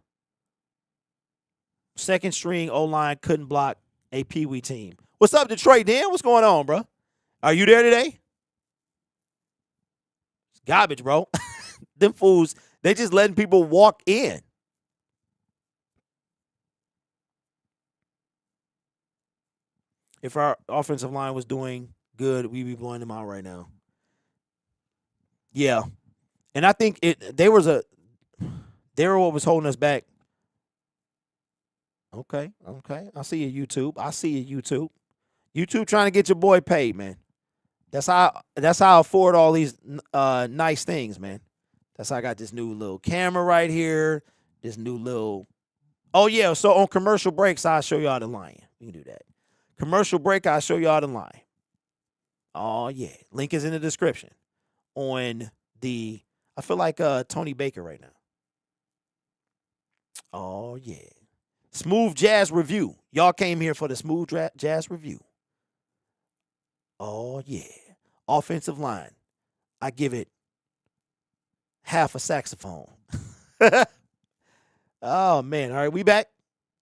S1: Second string O-line couldn't block a Pee-wee team. What's up, Detroit? Dan, what's going on, bro? Are you there today? It's garbage, bro. Them fools, they just letting people walk in. If our offensive line was doing good, we'd be blowing them out right now. Yeah. And I think they were what was holding us back. Okay. I see you, YouTube. YouTube trying to get your boy paid, man. That's how I afford all these nice things, man. That's how I got this new little camera right here. This new little. Oh yeah. So on commercial breaks, I'll show y'all the lion. We can do that. Commercial break, I'll show y'all the line. Oh, yeah. Link is in the description. I feel like Tony Baker right now. Oh, yeah. Smooth Jazz Review. Y'all came here for the Smooth Jazz Review. Oh, yeah. Offensive line. I give it half a saxophone. Oh, man. All right, we back.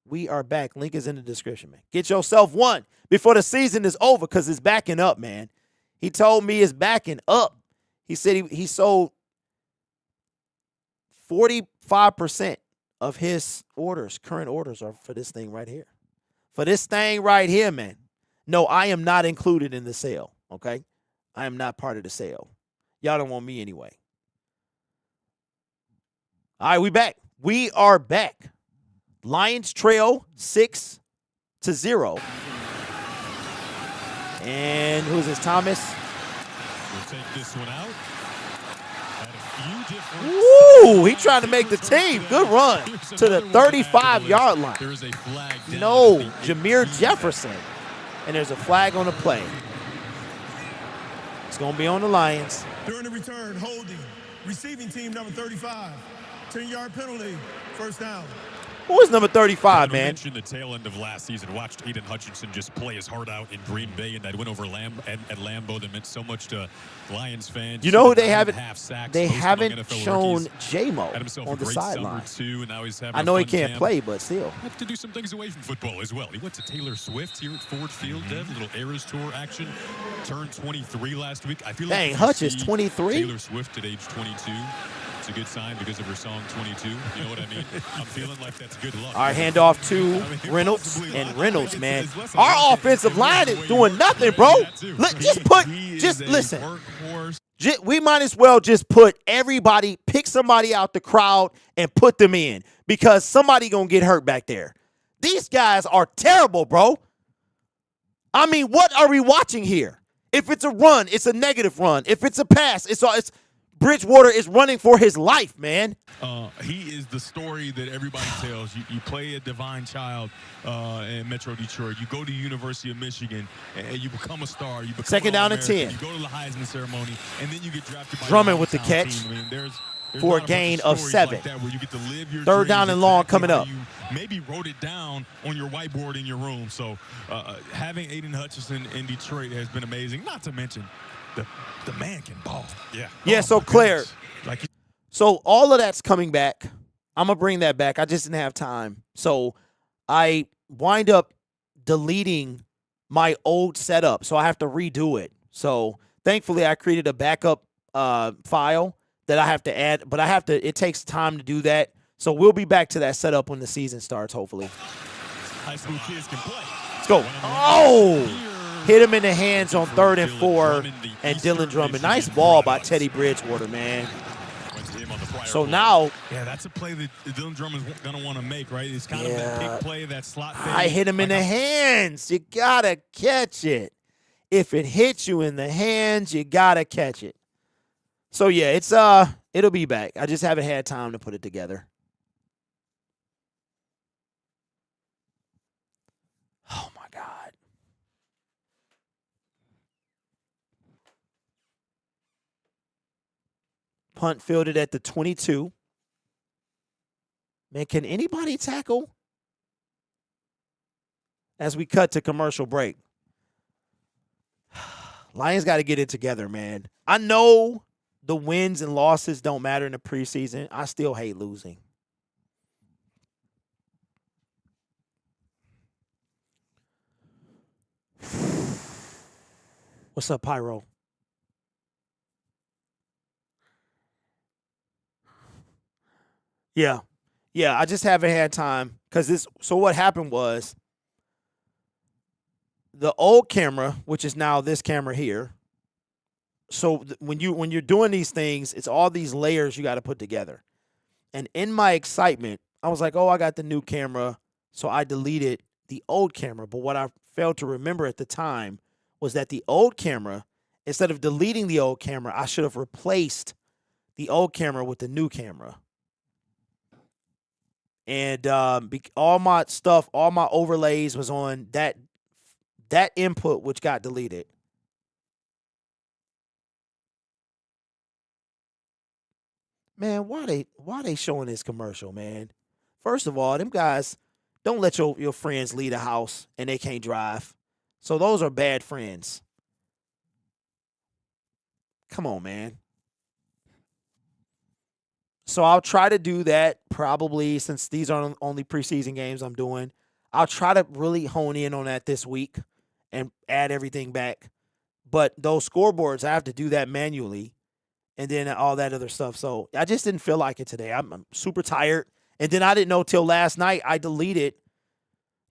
S1: We are back. Link is in the description, man. Get yourself one before the season is over because it's backing up, man. He told me it's backing up. He said he sold 45% of his current orders are for this thing right here. For this thing right here, man. No, I am not included in the sale, okay? I am not part of the sale. Y'all don't want me anyway. All right, we back. We are back. Lions trail 6-0. And who's this, Thomas?
S4: We'll take this one out.
S1: Ooh, he trying to make the team. Good run to the 35-yard line.
S4: There is a flag down.
S1: No, Jameer Jefferson. And there's a flag on the play. It's going to be on the Lions.
S6: During the return, holding. Receiving team number 35. 10-yard penalty. First down.
S1: Who is number 35, man?
S4: I mentioned the tail end of last season. Watched Aiden Hutchinson just play his heart out in Green Bay, and that win over at Lambeau that meant so much to Lions fans.
S1: You know who they haven't? They haven't shown J-Mo on the sideline. I know he can't play, but still.
S4: Have to do some things away from football as well. He went to Taylor Swift here at Ford Field. Dev, little Eras Tour action. Turned 23 last week. I feel like
S1: Hutch is 23.
S4: Taylor Swift at age 22. It's a good sign because of her song 22. You know what I mean? I'm feeling like that's good luck.
S1: All right, handoff to Reynolds. And Reynolds, man. Our offensive line is doing nothing, bro. Just listen. We might as well just pick somebody out the crowd and put them in because somebody going to get hurt back there. These guys are terrible, bro. I mean, what are we watching here? If it's a run, it's a negative run. If it's a pass, it's Bridgewater is running for his life, man.
S7: He is the story that everybody tells. You play a divine child in Metro Detroit. You go to University of Michigan, and you become a star. You become
S1: second down and 10.
S7: You go to the Heisman ceremony, and then you get drafted by
S1: Drummond with the catch for a gain of 7.
S7: Like where you get to live your
S1: third down and long coming up.
S7: You maybe wrote it down on your whiteboard in your room. So having Aiden Hutchinson in Detroit has been amazing. Not to mention the man can ball.
S4: Yeah.
S1: Yeah, so Claire. So all of that's coming back. I'm going to bring that back. I just didn't have time. So I wind up deleting my old setup. So I have to redo it. So thankfully I created a backup file that I have to add. But it takes time to do that. So we'll be back to that setup when the season starts, hopefully.
S7: High school kids can play.
S1: Let's go. Oh! Hit him in the hands on 3rd and 4, and Dylan Drummond. Nice ball by Teddy Bridgewater, man. So now,
S7: yeah, that's a play that Dylan Drummond's going to want to make, right? It's kind of that big play, that slot fade.
S1: I hit him in the hands. You got to catch it. If it hits you in the hands, you got to catch it. So, yeah, it'll be back. I just haven't had time to put it together. Oh, my God. Punt fielded at the 22. Man, can anybody tackle? As we cut to commercial break. Lions got to get it together, man. I know the wins and losses don't matter in the preseason. I still hate losing. What's up, Pyro? Yeah. Yeah, I just haven't had time because this. So what happened was the old camera, which is now this camera here. So when you're doing these things, it's all these layers you got to put together. And in my excitement, I was like, "Oh, I got the new camera," so I deleted the old camera. But what I failed to remember at the time was that the old camera, instead of deleting the old camera, I should have replaced the old camera with the new camera. And all my stuff, all my overlays was on that input, which got deleted. Man, why they showing this commercial, man? First of all, them guys don't let your friends leave the house and they can't drive. So those are bad friends. Come on, man. So I'll try to do that probably, since these are only preseason games I'm doing. I'll try to really hone in on that this week and add everything back. But those scoreboards, I have to do that manually and then all that other stuff. So I just didn't feel like it today. I'm super tired. And then I didn't know till last night I deleted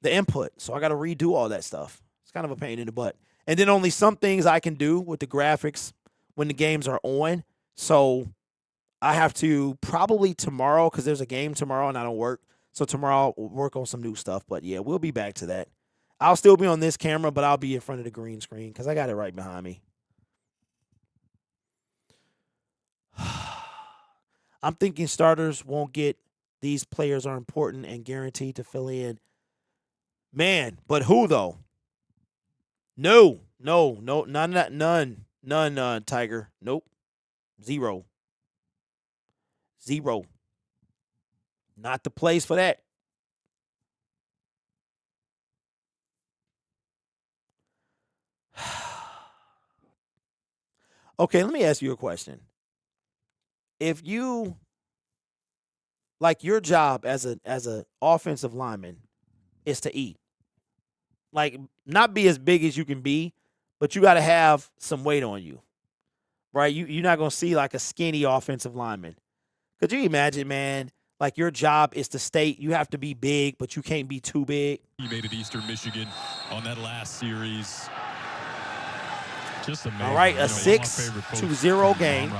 S1: the input. So I got to redo all that stuff. It's kind of a pain in the butt. And then only some things I can do with the graphics when the games are on. So I have to probably tomorrow, because there's a game tomorrow and I don't work. So tomorrow I'll work on some new stuff. But yeah, we'll be back to that. I'll still be on this camera, but I'll be in front of the green screen because I got it right behind me. I'm thinking starters won't get these players are important and guaranteed to fill in. Man, but who though? No, none, Tiger. Nope. Zero. Not the place for that. Okay, let me ask you a question. If you, like, your job as a offensive lineman is to eat. Like, not be as big as you can be, but you got to have some weight on you. Right? You're not going to see like a skinny offensive lineman. Could you imagine, man? Like, your job is to stay, you have to be big, but you can't be too big.
S7: He made it Eastern Michigan on that last series. Just amazing.
S1: All right, a 6-0 game.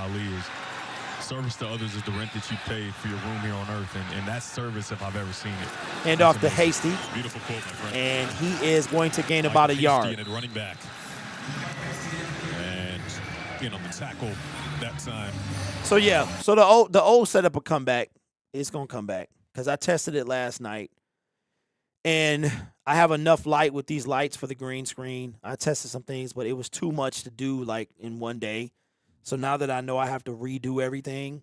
S7: Service to others is the rent that you pay for your room here on earth, and that's service if I've ever seen it.
S1: Hand off to Hasty.
S7: Beautiful quote, my friend.
S1: And he is going to gain about a yard.
S7: And running back. And the tackle that time.
S1: So yeah, so the old setup will come back. It's gonna come back because I tested it last night, and I have enough light with these lights for the green screen. I tested some things, but it was too much to do like in one day. So now that I know I have to redo everything,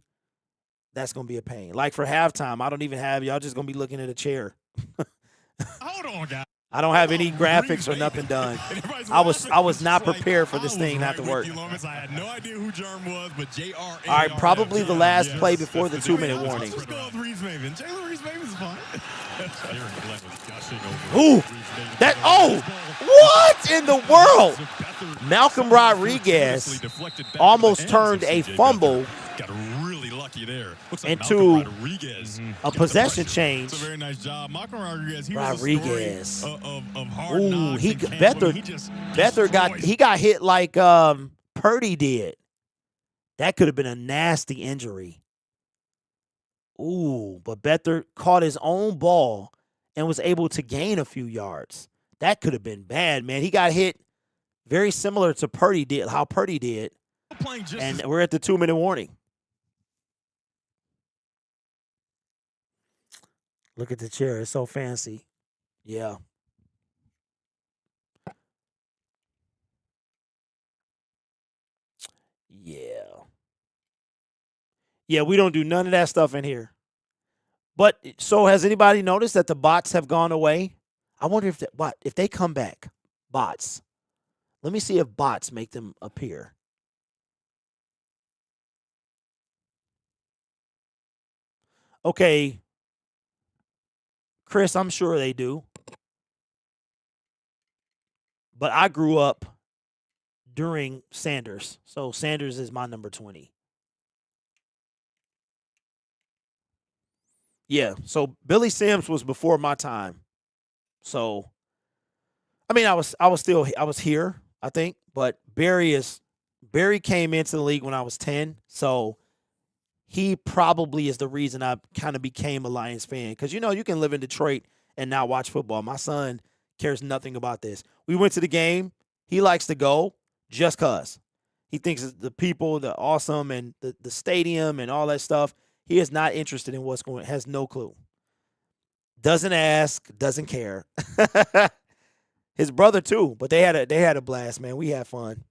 S1: that's going to be a pain. Like for halftime, I don't even have, y'all just going to be looking at a chair.
S7: Hold on, guys.
S1: I don't have any graphics or nothing done. I was not prepared for this thing not to work.
S7: I had no idea who Jerm was, but JR.
S1: All right, probably the last play before the 2-minute warning.
S7: Let's go with Reese-Maven. Jalen Reese-Maven's fine.
S1: Ooh, what in the world? Malcolm Rodriguez almost turned a fumble
S7: Got really lucky there. Looks like
S1: into
S7: Rodriguez.
S1: A possession change.
S7: It's a very nice job. Malcolm Rodriguez, he
S1: Rodriguez.
S7: was a story of hard
S1: Ooh,
S7: knocks.
S1: Bethard got hit like Purdy did. That could have been a nasty injury. Ooh, but Bethard caught his own ball and was able to gain a few yards. That could have been bad, man. He got hit very similar to Purdy did, how Purdy did. And we're at the 2-minute warning. Look at the chair. It's so fancy. Yeah. Yeah. Yeah, we don't do none of that stuff in here. But so has anybody noticed that the bots have gone away? I wonder if they come back, bots. Let me see if bots make them appear. Okay, Chris, I'm sure they do. But I grew up during Sanders. So Sanders is my number 20. Yeah, so Billy Sims was before my time. So I mean, I was here, I think, but Barry came into the league when I was 10. So he probably is the reason I kind of became a Lions fan. Because, you can live in Detroit and not watch football. My son cares nothing about this. We went to the game. He likes to go just because. He thinks the people, the awesome, and the stadium and all that stuff. He is not interested in what's going on. Has no clue. Doesn't ask, doesn't care. His brother too, but they had a blast, man. We had fun.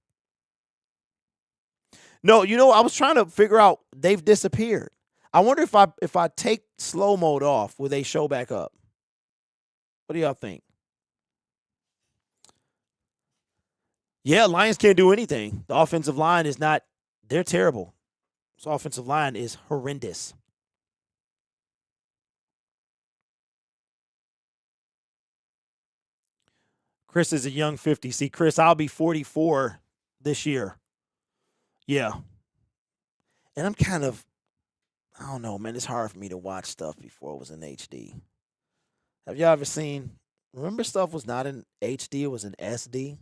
S1: No, I was trying to figure out, they've disappeared. I wonder if I take slow mode off, will they show back up? What do y'all think? Yeah, Lions can't do anything. The offensive line is not, they're terrible. This offensive line is horrendous. Chris is a young 50. See, Chris, I'll be 44 this year. Yeah. And I'm kind of, I don't know, man. It's hard for me to watch stuff before it was in HD. Have y'all ever seen, remember stuff was not in HD, it was in SD?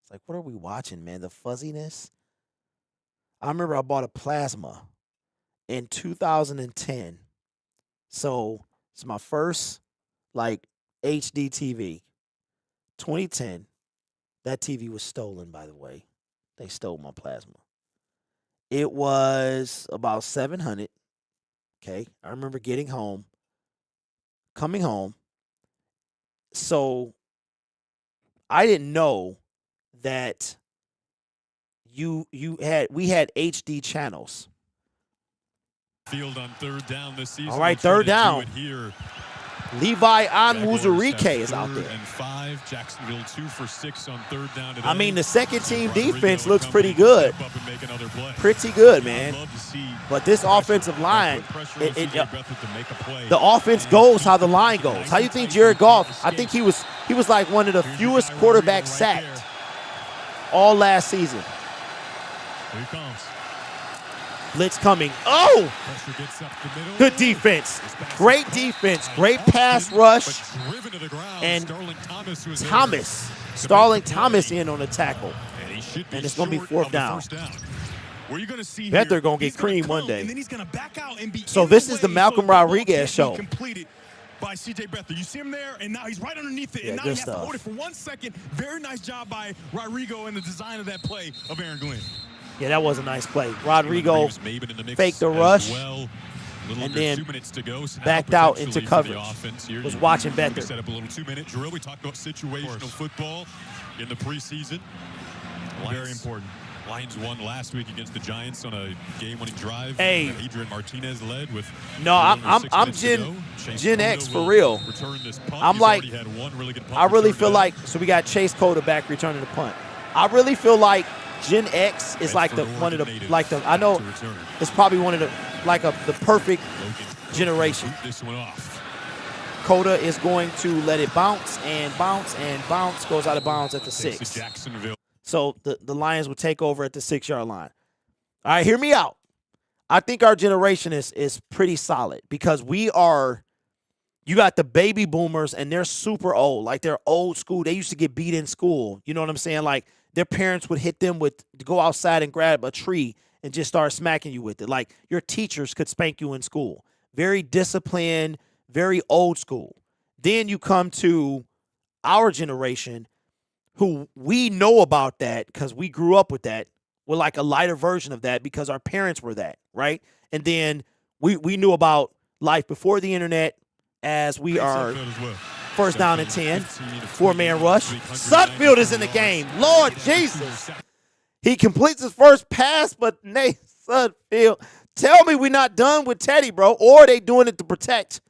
S1: It's like, what are we watching, man? The fuzziness. I remember I bought a plasma in 2010. So it's my first, like, HD TV. 2010. That TV was stolen, by the way. They stole my plasma. It was about $700. Okay. I remember coming home. So I didn't know that we had HD channels.
S7: Field on third down this season.
S1: All right, third down. Levi Onwuzurike is out there.
S7: And 5, Jacksonville 2 for 6 on third down today.
S1: I mean, the second team defense looks pretty good. Pretty good, man. But this offensive line, the offense goes how the line goes. How do you think Jared Goff, I think he was like one of the fewest quarterbacks sacked all last season.
S7: Here he comes.
S1: Blitz coming. Oh! Good defense. Great defense. Great pass rush. And Starling Thomas in on the tackle. And it's going to be fourth down. Bet they're going to get cream one day. So this is the Malcolm Rodriguez show.
S4: By C.J. Beathard. You see him there, and now he's right underneath it.
S1: Yeah,
S4: and now
S1: good
S4: you have
S1: stuff.
S4: to hold it for 1 second. Very nice job by Rodrigo in the design of that play of Aaron Glenn.
S1: Yeah, that was a nice play. Rodrigo faked the rush and then backed out into coverage. Was watching Beathard.
S4: Set up a little 2-minute drill. We talked about situational football in the preseason. Very important. Lions won last week against the Giants on a game-winning drive.
S1: Hey,
S4: Adrian Martinez led with.
S1: No, I'm Gen X for real. I'm like, I really feel like, so we got Chase Cota back returning the punt. I really feel like Gen X is like I know it's probably one of the perfect generation. Cota is going to let it bounce and bounce and bounce, goes out of bounds at the 6. So the Lions will take over at the 6-yard line. All right, hear me out. I think our generation is pretty solid because you got the baby boomers and they're super old. Like they're old school. They used to get beat in school. You know what I'm saying? Like their parents would hit them to go outside and grab a tree and just start smacking you with it. Like your teachers could spank you in school. Very disciplined, very old school. Then you come to our generation who we know about that because we grew up with that. We're like a lighter version of that because our parents were that, right? And then we knew about life before the internet as we are first down and 10, 4-man rush. Sutfield is in the game. Lord Jesus. He completes his first pass, but Nate Sutfield, tell me we're not done with Teddy, bro, or they doing it to protect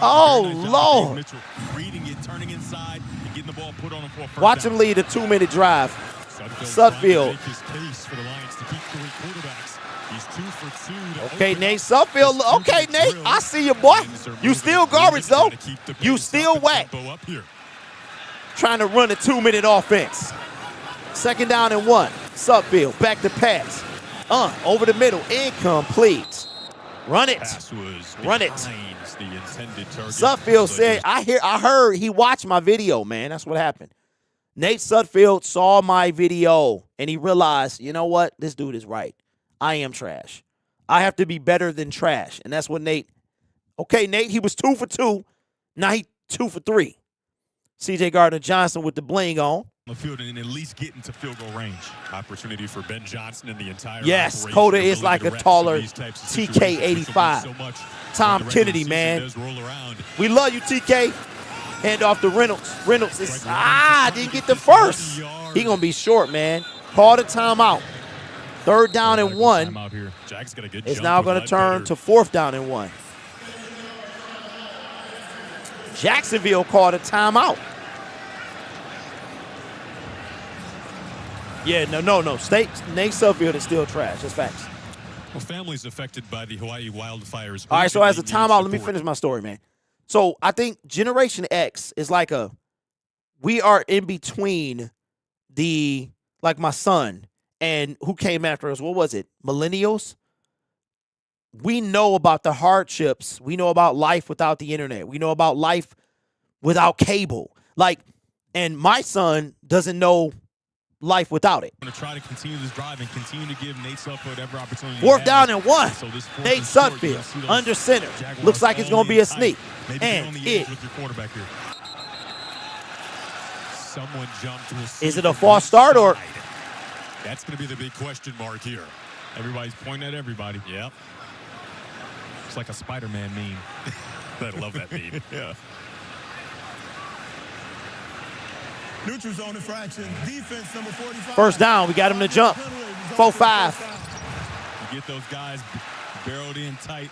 S1: Oh, Lord.
S7: Mitchell reading it, turning inside, and getting the ball put on him for a first
S1: Watch
S7: down.
S1: him lead a 2-minute drive. Sudfeld. Okay, Nate Sudfeld. Okay, Nate, I see you, boy. You still garbage, though. You still whack. Trying to run a 2-minute offense. 2nd down and 1. Sudfeld, back to pass. Over the middle, incomplete. Run it. Run it. Sudfeld said, I heard he watched my video, man. That's what happened. Nate Sudfeld saw my video, and he realized, you know what? This dude is right. I am trash. I have to be better than trash. And that's what Nate. Okay, Nate, he was 2 for 2. Now he 2 for 3. C.J. Gardner-Johnson with the bling on.
S7: The field and at least get into field goal range.
S4: Opportunity for Ben Johnson and the entire
S1: Yes,
S4: operation.
S1: Coda is like a
S4: Ability to
S1: taller
S4: wrestle these types of situations, which will
S1: TK85.
S4: mean so much
S1: Tom
S4: when the
S1: Kennedy,
S4: regular
S1: man.
S4: season does roll around.
S1: We love you, TK. Hand off to Reynolds. Reynolds is, didn't get the first. He going to be short, man. Call the timeout. 3rd down and 1.
S4: Jack's got a good
S1: It's
S4: jump
S1: now
S4: with
S1: going to turn
S4: Ledbetter.
S1: to 4th down and 1. Jacksonville called a timeout. Yeah, no. Nate Sudfeld is still trash. That's facts.
S4: Well, families affected by the Hawaii wildfires.
S1: All right, so as a
S4: urgently need
S1: timeout, let me
S4: support.
S1: finish my story, man. So I think Generation X is like we are in between like my son and who came after us. What was it? Millennials? We know about the hardships. We know about life without the internet. We know about life without cable. And my son doesn't know life without it.
S7: I'm going to try to continue this drive and continue to give Nate Sudfeld every opportunity.
S1: 4th down and 1.
S7: So this 4th
S1: Nate
S7: and short, you're gonna see
S1: Sudfeld
S7: those
S1: under center.
S7: Jaguars
S1: Looks like it's going to be a
S7: tight.
S1: sneak.
S7: Maybe get on
S1: And
S7: the edge
S1: it.
S7: with your quarterback here.
S4: Someone jumped.
S1: Is it a false start or?
S4: That's going to be the big question mark here.
S7: Everybody's pointing at everybody.
S4: Yep.
S7: It's like a Spider-Man meme.
S4: I love that meme.
S7: Yeah.
S6: Neutral zone infraction. Defense number 45.
S1: 1st down. We got him to jump. 4-5.
S7: You get those guys barreled in tight.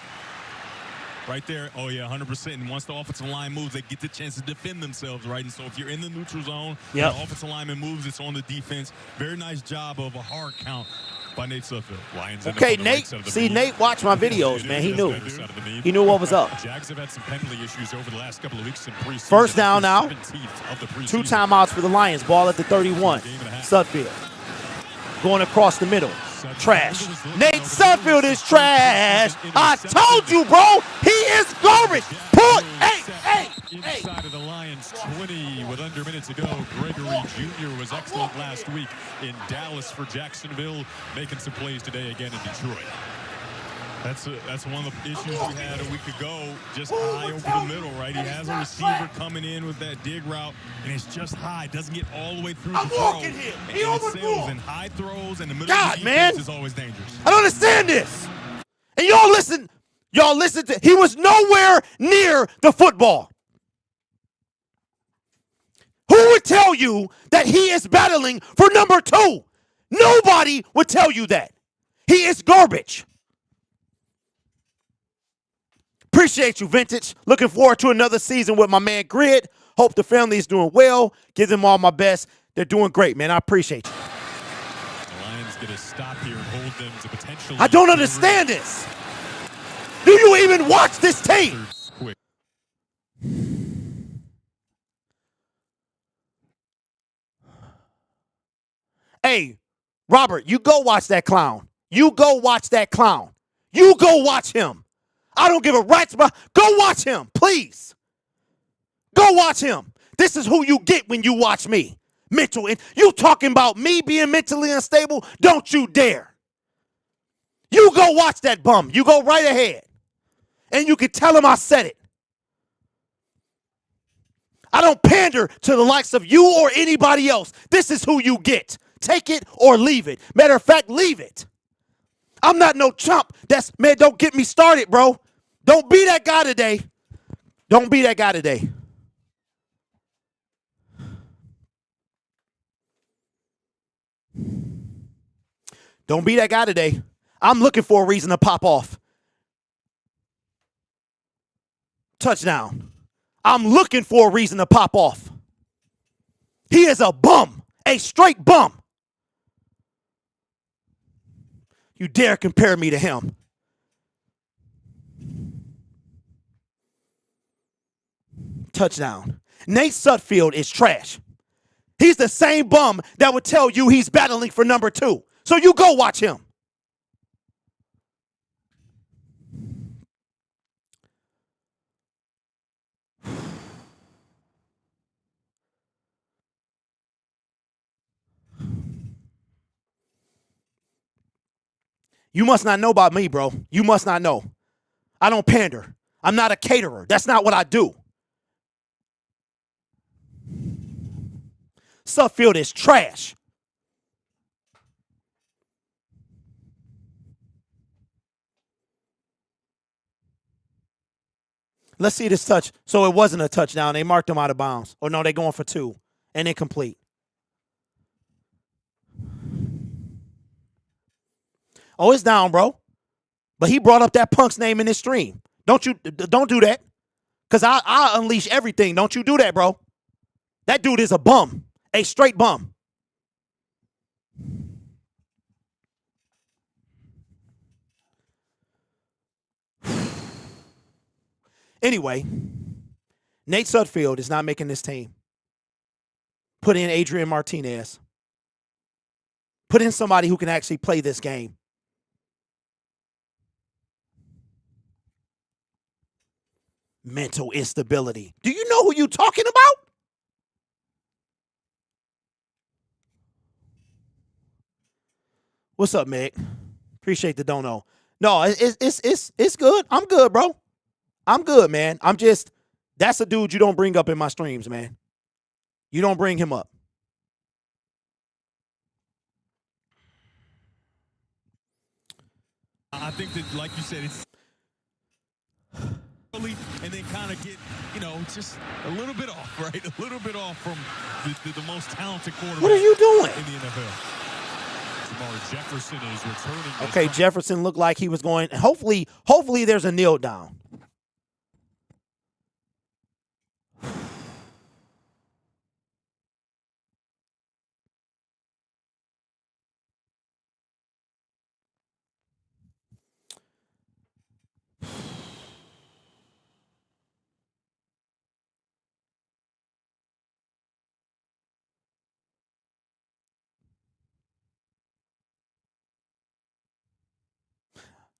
S7: Right there. Oh, yeah, 100%. And once the offensive line moves, they get the chance to defend themselves, right? And so if you're in the neutral zone,
S1: Yep.
S7: the offensive lineman moves, it's on the defense. Very nice job of a hard count by Nate Sudfeld.
S4: Lions end up
S1: Okay,
S4: on the right
S1: Nate.
S4: side of the
S1: See,
S4: beam.
S1: Nate watched my videos, man. He knew.
S4: Better side of the beam.
S1: He knew what was up.
S4: Jags have had some penalty issues over the last couple of weeks in preseason.
S1: 1st down now.
S4: 17th of the
S1: 2
S4: preseason.
S1: timeouts for the Lions. Ball at the 31. Sudfeld. Going across the middle. Trash. Nate Sudfeld is trash. I told you, bro. He is garbage. Hey.
S4: Inside of the Lions, 20 with under minutes to go. Gregory Jr. was excellent last week in Dallas for Jacksonville, making some plays today again in Detroit.
S7: That's one of the issues we had a week ago, just high over the middle, right? He has a receiver coming in with that dig route, and it's just high. Doesn't get all the way through the throw.
S1: walking here.
S7: And
S1: He
S7: it
S1: almost
S7: sails,
S1: moved.
S7: and high throws in the middle
S1: God,
S7: of the defense
S1: man.
S7: is always dangerous.
S1: I don't understand this. And y'all listen to, he was nowhere near the football. Who would tell you that he is battling for number 2? Nobody would tell you that. He is garbage. Appreciate you, Vintage. Looking forward to another season with my man Grid. Hope the family is doing well. Give them all my best. They're doing great, man. I appreciate you.
S4: The Lions get a stop here and hold them to potentially.
S1: I don't understand this. Do you even watch this team?
S4: Quick.
S1: Hey, Robert, you go watch that clown. You go watch that clown. You go watch him. I don't give a rat's about. Go watch him, please. Go watch him. This is who you get when you watch me. Mental. And you talking about me being mentally unstable? Don't you dare. You go watch that bum. You go right ahead. And you can tell him I said it. I don't pander to the likes of you or anybody else. This is who you get. Take it or leave it. Matter of fact, leave it. I'm not no chump. Man, don't get me started, bro. Don't be that guy today. Don't be that guy today. Don't be that guy today. I'm looking for a reason to pop off. Touchdown. I'm looking for a reason to pop off. He is a bum, a straight bum. You dare compare me to him. Touchdown. Nate Sudfeld is trash. He's the same bum that would tell you he's battling for number 2. So you go watch him. You must not know about me, bro. You must not know. I don't pander. I'm not a caterer. That's not what I do. Sudfeld is trash. Let's see this touch. So it wasn't a touchdown. They marked him out of bounds. Or no, they're going for 2 and incomplete. Oh, it's down, bro. But he brought up that punk's name in his stream. Don't do that. Because I'll unleash everything. Don't you do that, bro. That dude is a bum. A straight bum. Anyway, Nate Sudfeld is not making this team. Put in Adrian Martinez. Put in somebody who can actually play this game. Mental instability. Do you know who you're talking about? What's up, Meg? Appreciate the dono. No, it's good. I'm good, bro. I'm good, man. That's a dude you don't bring up in my streams, man. You don't bring him up.
S7: I think that, like you said, it's and then kind of get, just a little bit off, right? A little bit off from the most talented quarterback.
S1: What are you doing?
S7: In the NFL. Jamar Jefferson is returning.
S1: Okay, Jefferson looked like he was going. Hopefully there's a kneel down.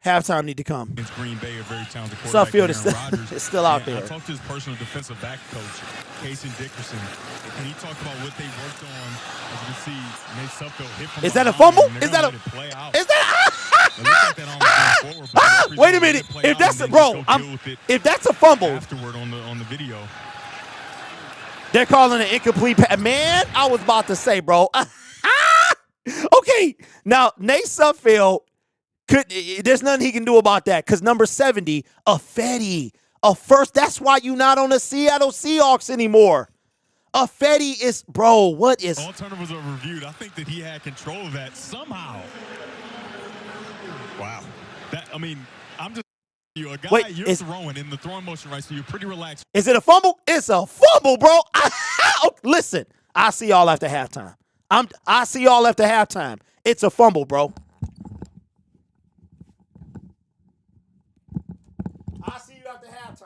S1: Halftime need to come.
S7: Against Green Bay, a very talented quarterback.
S1: Sudfeld is still out there.
S7: I talked to his personal defensive back coach, Casey Dickerson, and he talked about what they worked on. As you can see, Nate Sudfeld hit from
S1: Is that a
S7: behind,
S1: fumble?
S7: and
S1: Is that a
S7: play out.
S1: Is that
S7: It looks like that almost went forward, but
S1: Wait a minute.
S7: play
S1: If
S7: out
S1: that's
S7: and
S1: a
S7: then
S1: bro,
S7: just go deal with it
S1: if that's a fumble,
S7: afterward on the video.
S1: they're calling an incomplete pass. Man, I was about to say, bro. Okay, now Nate Sudfeld there's nothing he can do about that because number 70, a Fetty, a first. That's why you not on the Seattle Seahawks anymore. A Fetty is, bro. What is?
S7: All turnovers are reviewed. I think that he had control of that somehow. Wow. I'm just you a guy.
S1: Wait,
S7: you're throwing in the throwing motion, right? So you're pretty relaxed.
S1: Is it a fumble? It's a fumble, bro. Listen, I see y'all after halftime. I see y'all after halftime. It's a fumble, bro. I see you after halftime.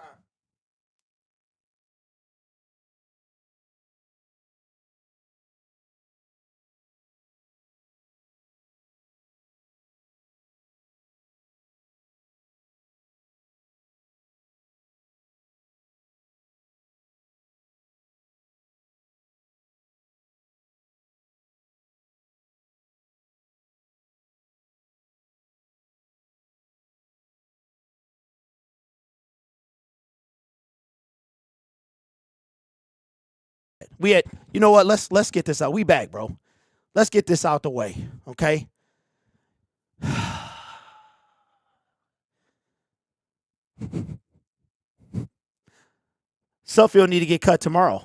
S1: You know what? Let's get this out. We back, bro. Let's get this out the way, okay? Sudfeld need to get cut tomorrow.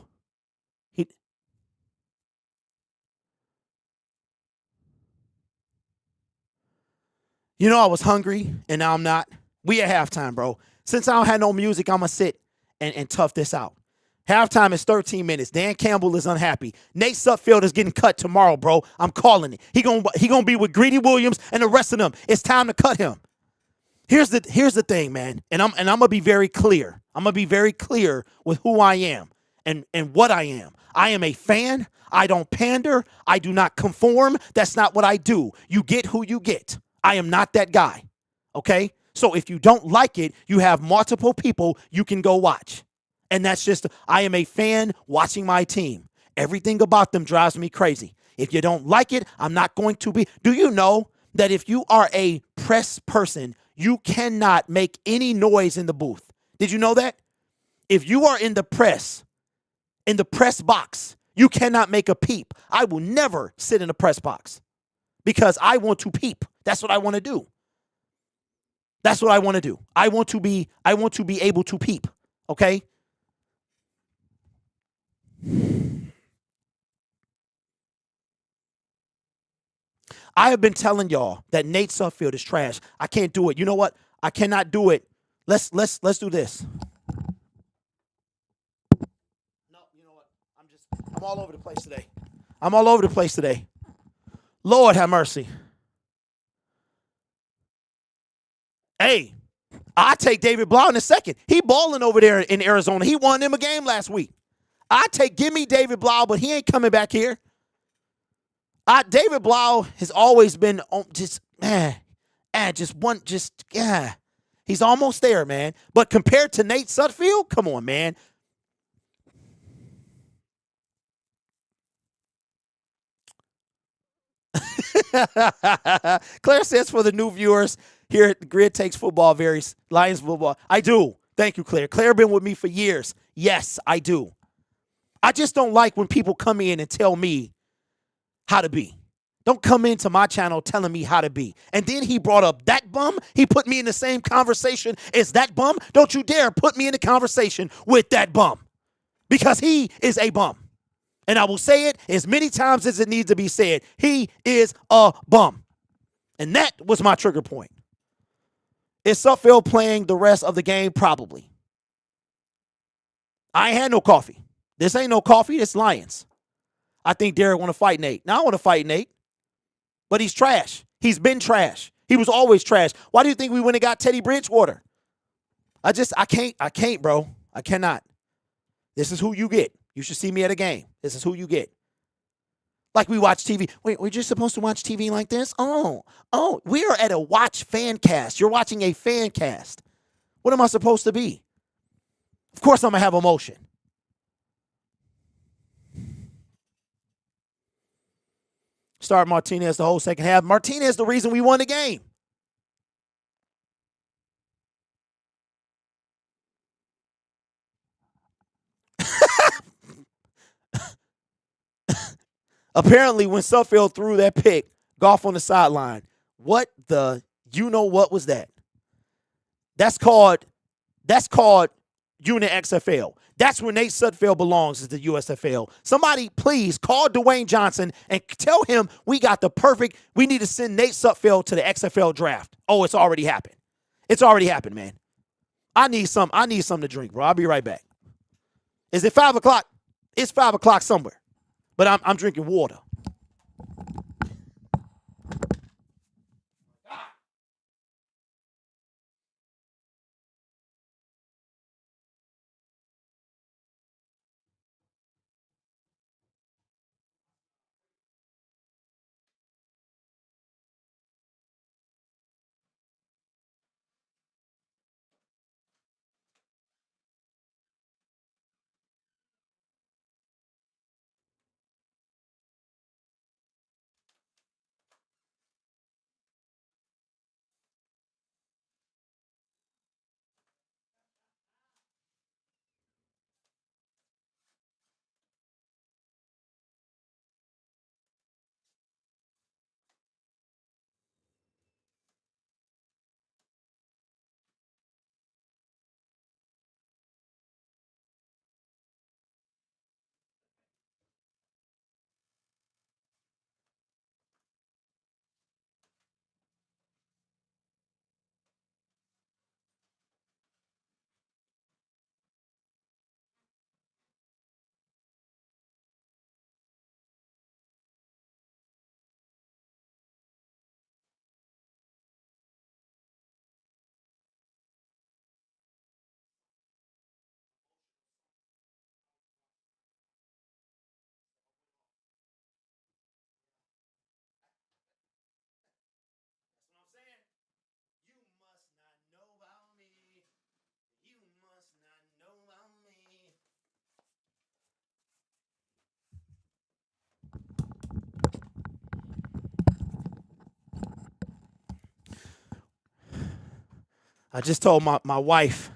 S1: I was hungry and now I'm not. We at halftime, bro. Since I don't have no music, I'ma sit and tough this out. Halftime is 13 minutes. Dan Campbell is unhappy. Nate Sudfeld is getting cut tomorrow, bro. I'm calling it. He gonna be with Greedy Williams and the rest of them. It's time to cut him. Here's the thing, man. And I'm gonna be very clear. I'm gonna be very clear with who I am and what I am. I am a fan. I don't pander. I do not conform. That's not what I do. You get who you get. I am not that guy. Okay? So if you don't like it, you have multiple people you can go watch. And that's just, I am a fan watching my team. Everything about them drives me crazy. If you don't like it, I'm not going to be. Do you know that if you are a press person, you cannot make any noise in the booth? Did you know that? If you are in the press box, you cannot make a peep. I will never sit in the press box because I want to peep. That's what I want to do. That's what I want to do. I want to be able to peep. Okay? I have been telling y'all that Nate Sudfeld is trash. I can't do it. You know what? I cannot do it. Let's do this. No, you know what? I'm all over the place today. I'm all over the place today. Lord have mercy. Hey, I take David Blau in a second. He balling over there in Arizona. He won them a game last week. Give me David Blau, but he ain't coming back here. David Blau has always been he's almost there, man. But compared to Nate Sudfeld, come on, man. Claire says for the new viewers here at the Grid Takes Football varies Lions football. I do. Thank you, Claire. Claire been with me for years. Yes, I do. I just don't like when people come in and tell me how to be. Don't come into my channel telling me how to be. And then he brought up that bum. He put me in the same conversation as that bum. Don't you dare put me in the conversation with that bum because he is a bum. And I will say it as many times as it needs to be said. He is a bum. And that was my trigger point. Is Sudfeld playing the rest of the game? Probably. I ain't had no coffee. This ain't no coffee. It's Lions. I think Derek want to fight Nate. Now I want to fight Nate. But he's trash. He's been trash. He was always trash. Why do you think we went and got Teddy Bridgewater? I can't, bro. I cannot. This is who you get. You should see me at a game. This is who you get. Like we watch TV. Wait, we're just supposed to watch TV like this? Oh, we are at a watch FanCast. You're watching a FanCast. What am I supposed to be? Of course I'm going to have emotion. Start Martinez the whole second half. Martinez the reason we won the game. Apparently, when Sudfeld threw that pick, Goff on the sideline. What was that? That's called Unit XFL. That's where Nate Sudfeld belongs, is the USFL. Somebody, please, call Dwayne Johnson and tell him we need to send Nate Sudfeld to the XFL draft. Oh, it's already happened. It's already happened, man. I need something to drink, bro. I'll be right back. Is it 5 o'clock? It's 5 o'clock somewhere. But I'm drinking water. I just told my wife,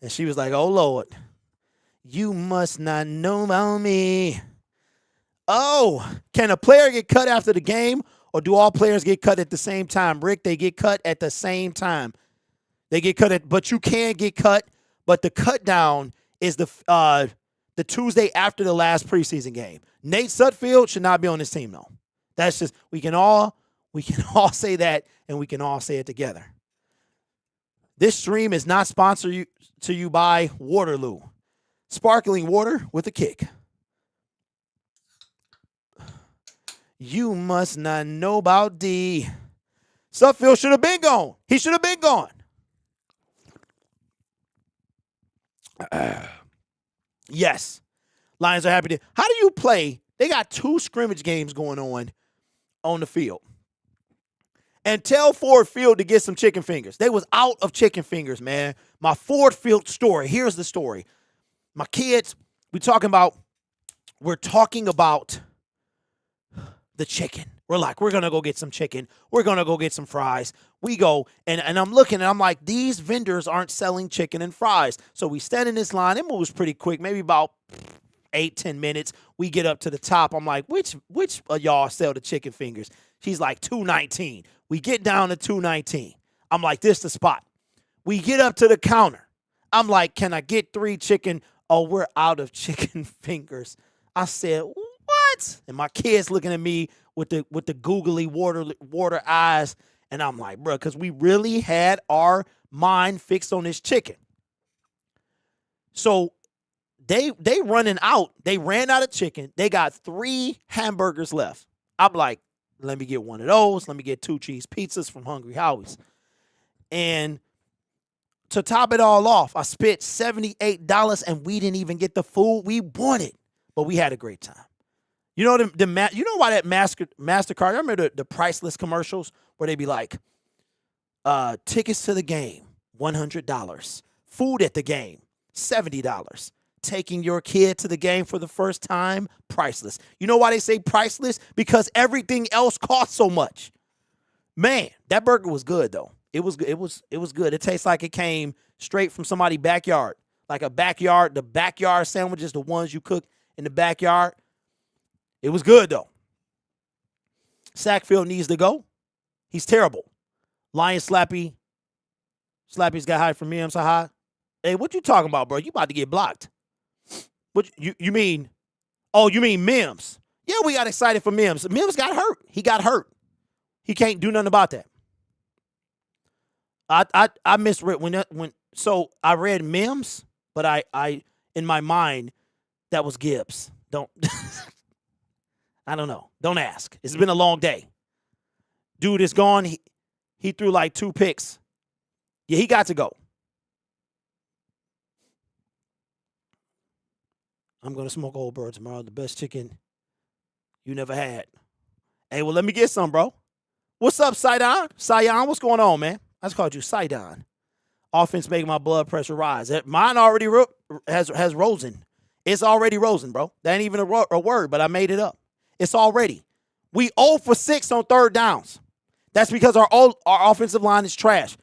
S1: and she was like, oh, Lord, you must not know about me. Oh, can a player get cut after the game, or do all players get cut at the same time? Rick, they get cut at the same time. They get cut but you can get cut, but the cut down is the Tuesday after the last preseason game. Nate Sudfeld should not be on this team, though. That's just, we can all say that, and we can all say it together. This stream is not sponsored to you by Waterloo. Sparkling water with a kick. You must not know about D. Sudfeld should have been gone. He should have been gone. Yes. Lions are happy to. How do you play? They got 2 scrimmage games going on the field. And tell Ford Field to get some chicken fingers. They was out of chicken fingers, man. My Ford Field story. Here's the story. My kids, we're talking about the chicken. We're like, we're going to go get some chicken. We're going to go get some fries. We go, and I'm looking, and I'm like, these vendors aren't selling chicken and fries. So we stand in this line. It moves pretty quick, maybe about 8-10 minutes. We get up to the top. I'm like, which of y'all sell the chicken fingers? She's like, $2.19. We get down to $2.19. I'm like, this the spot. We get up to the counter. I'm like, can I get 3 chicken? Oh, we're out of chicken fingers. I said, what? And my kids looking at me with the googly water eyes. And I'm like, bro, because we really had our mind fixed on this chicken. So they running out. They ran out of chicken. They got 3 hamburgers left. I'm like, let me get one of those. Let me get 2 cheese pizzas from Hungry Howie's. And to top it all off, I spent $78 and we didn't even get the food we wanted. But we had a great time. You know you know why that MasterCard, I remember the priceless commercials where they be like, tickets to the game, $100. Food at the game, $70. Taking your kid to the game for the first time, priceless. You know why they say priceless? Because everything else costs so much. Man, that burger was good though. It was good. It tastes like it came straight from somebody's backyard. Like the backyard sandwiches, the ones you cook in the backyard. It was good though. Sackfield needs to go. He's terrible. Lion Slappy's got hired from Mims. Hey, what you talking about, bro? You about to get blocked. What you mean? Oh, you mean Mims? Yeah, we got excited for Mims. Mims got hurt. He got hurt. He can't do nothing about that. I misread so I read Mims, but I in my mind that was Gibbs. Don't I don't know. Don't ask. It's been a long day. Dude is gone. He threw like 2 picks. Yeah, he got to go. I'm going to smoke Old Bird tomorrow. The best chicken you never had. Hey, well, let me get some, bro. What's up, Sidon? Sion, what's going on, man? I just called you Sidon. Offense making my blood pressure rise. Mine already has risen. It's already risen, bro. That ain't even a word, but I made it up. It's already. We 0 for 6 on 3rd downs. That's because our offensive line is trash.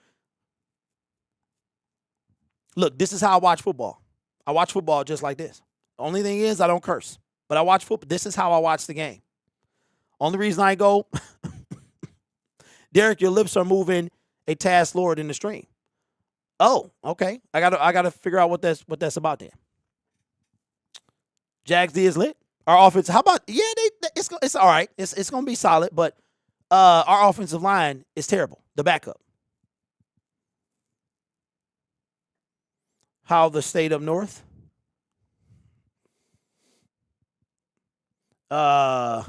S1: Look, this is how I watch football. I watch football just like this. The only thing is I don't curse. But I watch football. This is how I watch the game. Only reason I go, Derek, your lips are moving a tad slower than the stream. Oh, okay. I gotta figure out what that's about then. Jags D is lit. Our offense, how about, yeah, it's all right. It's going to be solid, but our offensive line is terrible. The backup. How the state up north? Saw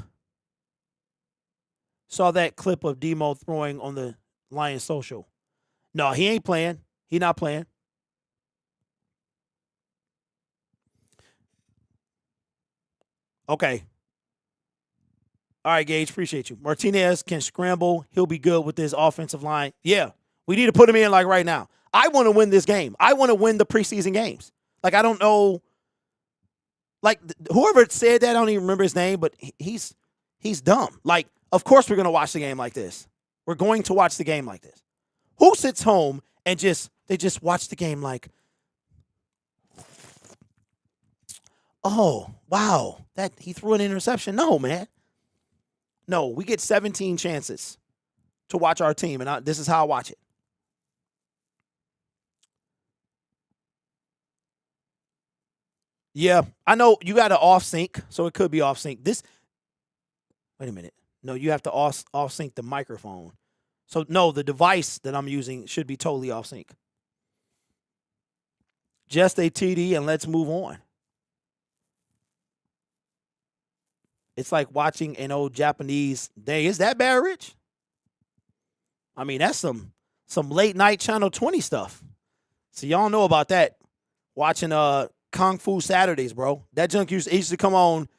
S1: that clip of Demo throwing on the Lions social. No, he ain't playing. He not playing. Okay. All right, Gage, appreciate you. Martinez can scramble. He'll be good with this offensive line. Yeah, we need to put him in like right now. I want to win this game. I want to win the preseason games. Like, I don't know. Like, whoever said that, I don't even remember his name, but he's dumb. Like, of course we're going to watch the game like this. We're going to watch the game like this. Who sits home and just They just watch the game like, oh, wow, that he threw an interception. No, man. No, we get 17 chances to watch our team, and this is how I watch it. Yeah, I know you got to off sync, so it could be off sync. Wait a minute. No, you have to off sync the microphone. So no, the device that I'm using should be totally off sync. Just a TD, and let's move on. It's like watching an old Japanese day. Is that bad, Rich? I mean, that's some late night Channel 20 stuff. So y'all know about that. Watching Kung Fu Saturdays, bro. That junk used to come on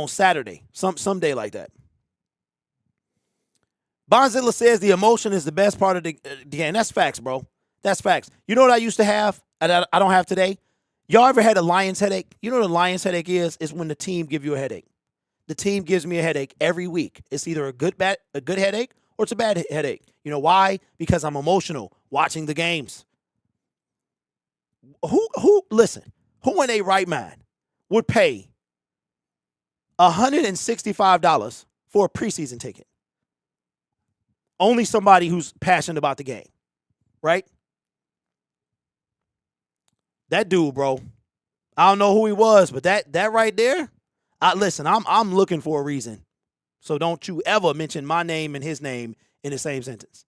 S1: Saturday, some day like that. Bonzilla says the emotion is the best part of the game. That's facts, bro. That's facts. You know what I used to have and I don't have today? Y'all ever had a Lions headache? You know what a Lions headache is? It's when the team give you a headache. The team gives me a headache every week. It's either a good headache or it's a bad headache. You know why? Because I'm emotional watching the games. Listen, who in a right mind would pay $165 for a preseason ticket? Only somebody who's passionate about the game, right? That dude, bro, I don't know who he was, but that right there, listen, I'm looking for a reason. So don't you ever mention my name and his name in the same sentence.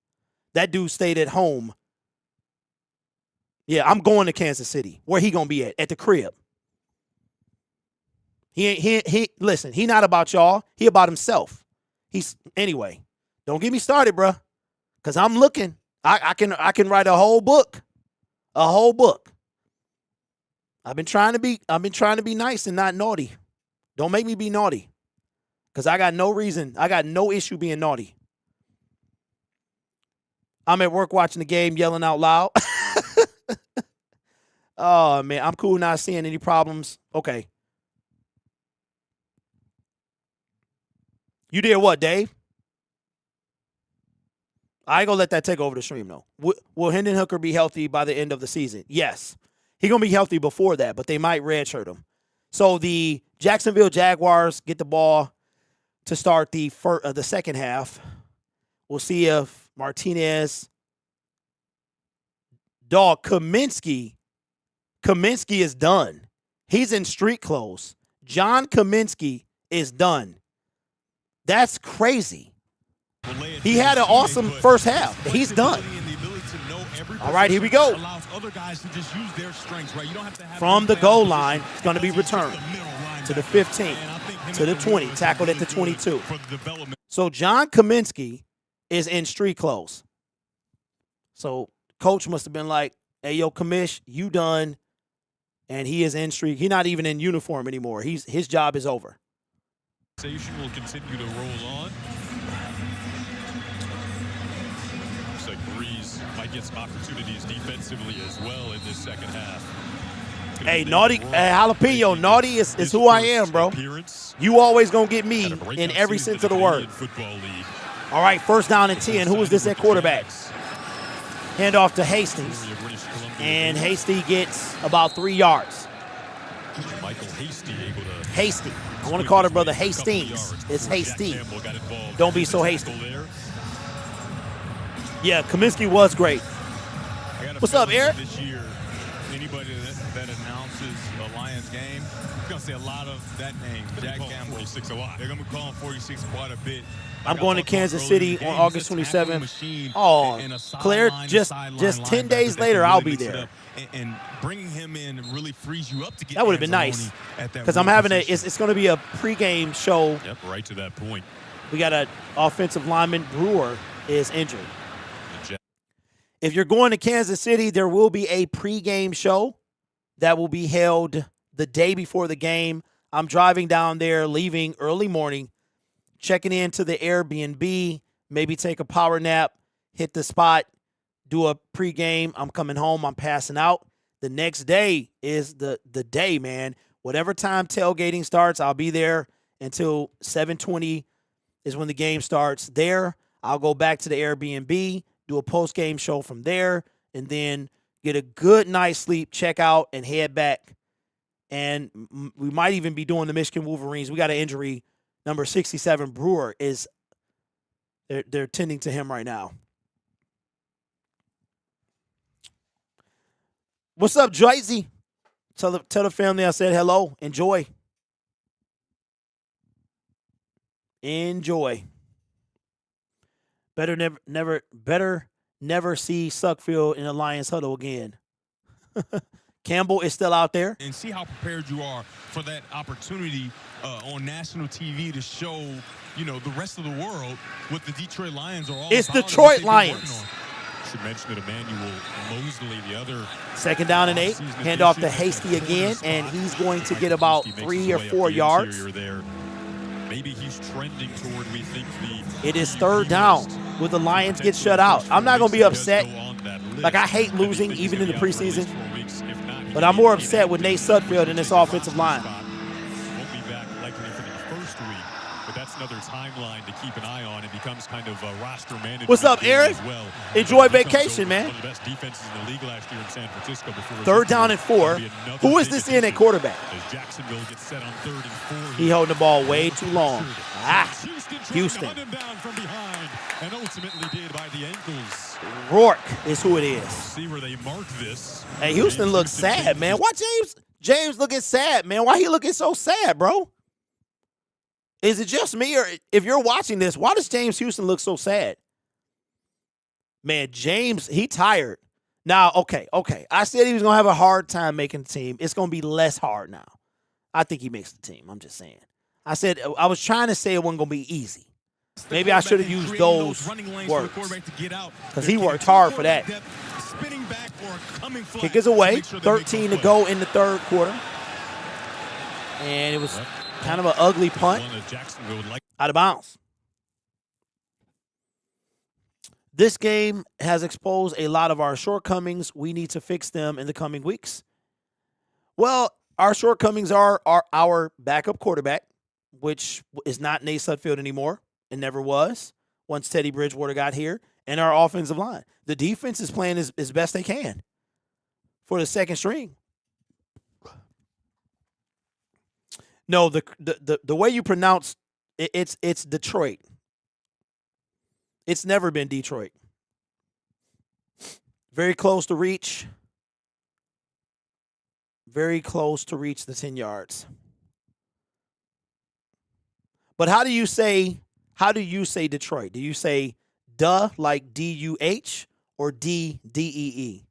S1: That dude stayed at home. Yeah, I'm going to Kansas City. Where he gonna be at? At the crib. Listen, he not about y'all. He about himself. Anyway, don't get me started, bro. Cause I'm looking. I can write a whole book. A whole book. I've been trying to be nice and not naughty. Don't make me be naughty. Cause I got no reason. I got no issue being naughty. I'm at work watching the game, yelling out loud. Oh, man, I'm cool not seeing any problems. Okay. You did what, Dave? I ain't going to let that take over the stream, though. Will Hendon Hooker be healthy by the end of the season? Yes. He's going to be healthy before that, but they might redshirt him. So the Jacksonville Jaguars get the ball to start the second half. We'll see if Martinez, Kaminsky is done. He's in street clothes. John Kaminsky is done. That's crazy. He had an awesome first half. He's done. All right, here we go. From the goal line, it's going to be returned to the 15, to the 20, tackled at the 22. So John Kaminsky is in street clothes. So coach must have been like, hey, yo, Kamish, you done. And he is in street. He's not even in uniform anymore. His job is over.
S7: Station will continue to roll on. Looks like Breeze might get some opportunities defensively as well in this second half.
S1: Hey, naughty, jalapeno, naughty is who I am, bro. You always gonna get me in every sense of the word. All right, first down and 10. Who is this at quarterback? Hand off to Hastings. And Hasty gets about 3 yards.
S7: Michael Hasty able to.
S1: Hasty. I want to call her brother Hastings. It's Hasty. Don't be so hasty. Yeah, Kaminsky was great. What's up, Eric?
S7: This year, anybody that announces a Lions game, you're going to see a lot of that name, Jack Campbell. 46 a lot. They're going to be calling 46 quite a bit.
S1: I'm going to Kansas City on August 27th. Oh, Claire, just 10 days later, I'll be there.
S7: And bringing him in really frees you up to get
S1: that would have been nice because I'm having it's going to be a pregame show.
S7: Yep, right to that point.
S1: We got an offensive lineman. Brewer is injured. If you're going to Kansas City, there will be a pregame show that will be held the day before the game. I'm driving down there, leaving early morning, checking into the Airbnb, maybe take a power nap, hit the spot, do a pregame. I'm coming home. I'm passing out. The next day is the day, man. Whatever time tailgating starts, I'll be there until 7:20 is when the game starts. There, I'll go back to the Airbnb, do a post-game show from there, and then get a good night's sleep, check out, and head back. And we might even be doing the Michigan Wolverines. We got an injury. Number 67, Brewer, is they're tending to him right now. What's up, Joycey? Tell the family I said hello. Enjoy. Enjoy. Better never see Suckfield in the Lions huddle again. Campbell is still out there.
S7: And see how prepared you are for that opportunity on national TV to show, the rest of the world what the Detroit Lions are all
S1: It's
S7: about.
S1: Detroit Lions.
S7: Should mention that Emmanuel Mosley, the other
S1: 2nd down and 8. Hand off to Hasty again, and he's going to get about 3 or 4 yards.
S7: There. Maybe he's trending toward, we think,
S1: It is 3rd down. Will the Lions get shut out? I'm not going to be upset. Like, I hate losing, even in the preseason. But I'm more upset with Nate Sudfeld and this offensive line.
S7: Won't be back likely for the first week, but that's another timeline to keep an eye on. It becomes kind of a roster management.
S1: What's up, Aaron?
S7: As well.
S1: Enjoy vacation, man.
S7: One of the best defenses in the league last year in San Francisco.
S1: 3rd down and 4. Who is this in at quarterback?
S7: As Jacksonville gets set on 3rd and 4.
S1: He holding the ball way too long. Houston.
S7: Him down from behind, and ultimately did by the ankles.
S1: Rourke is who it is.
S7: See where they mark this.
S1: Hey, Houston looks sad, man. Why James looking sad, man? Why he looking so sad, bro? Is it just me, or if you're watching this, why does James Houston look so sad? Man, James, he tired. Now, okay. I said he was going to have a hard time making the team. It's going to be less hard now. I think he makes the team. I'm just saying. I was trying to say it wasn't going to be easy. Maybe I should have used those words because he worked hard for that. Kick is away. 13 to go in the 3rd quarter. And it was kind of an ugly punt out of bounds. This game has exposed a lot of our shortcomings. We need to fix them in the coming weeks. Well, our shortcomings are our backup quarterback, which is not Nate Sudfeld anymore. It never was once Teddy Bridgewater got here, and our offensive line. The defense is playing as best they can for the 2nd string. No, the way you pronounce it's Detroit. It's never been Detroit. Very close to reach. Very close to reach the 10 yards. But how do you say Detroit? Do you say duh like D-U-H or D-D-E-E?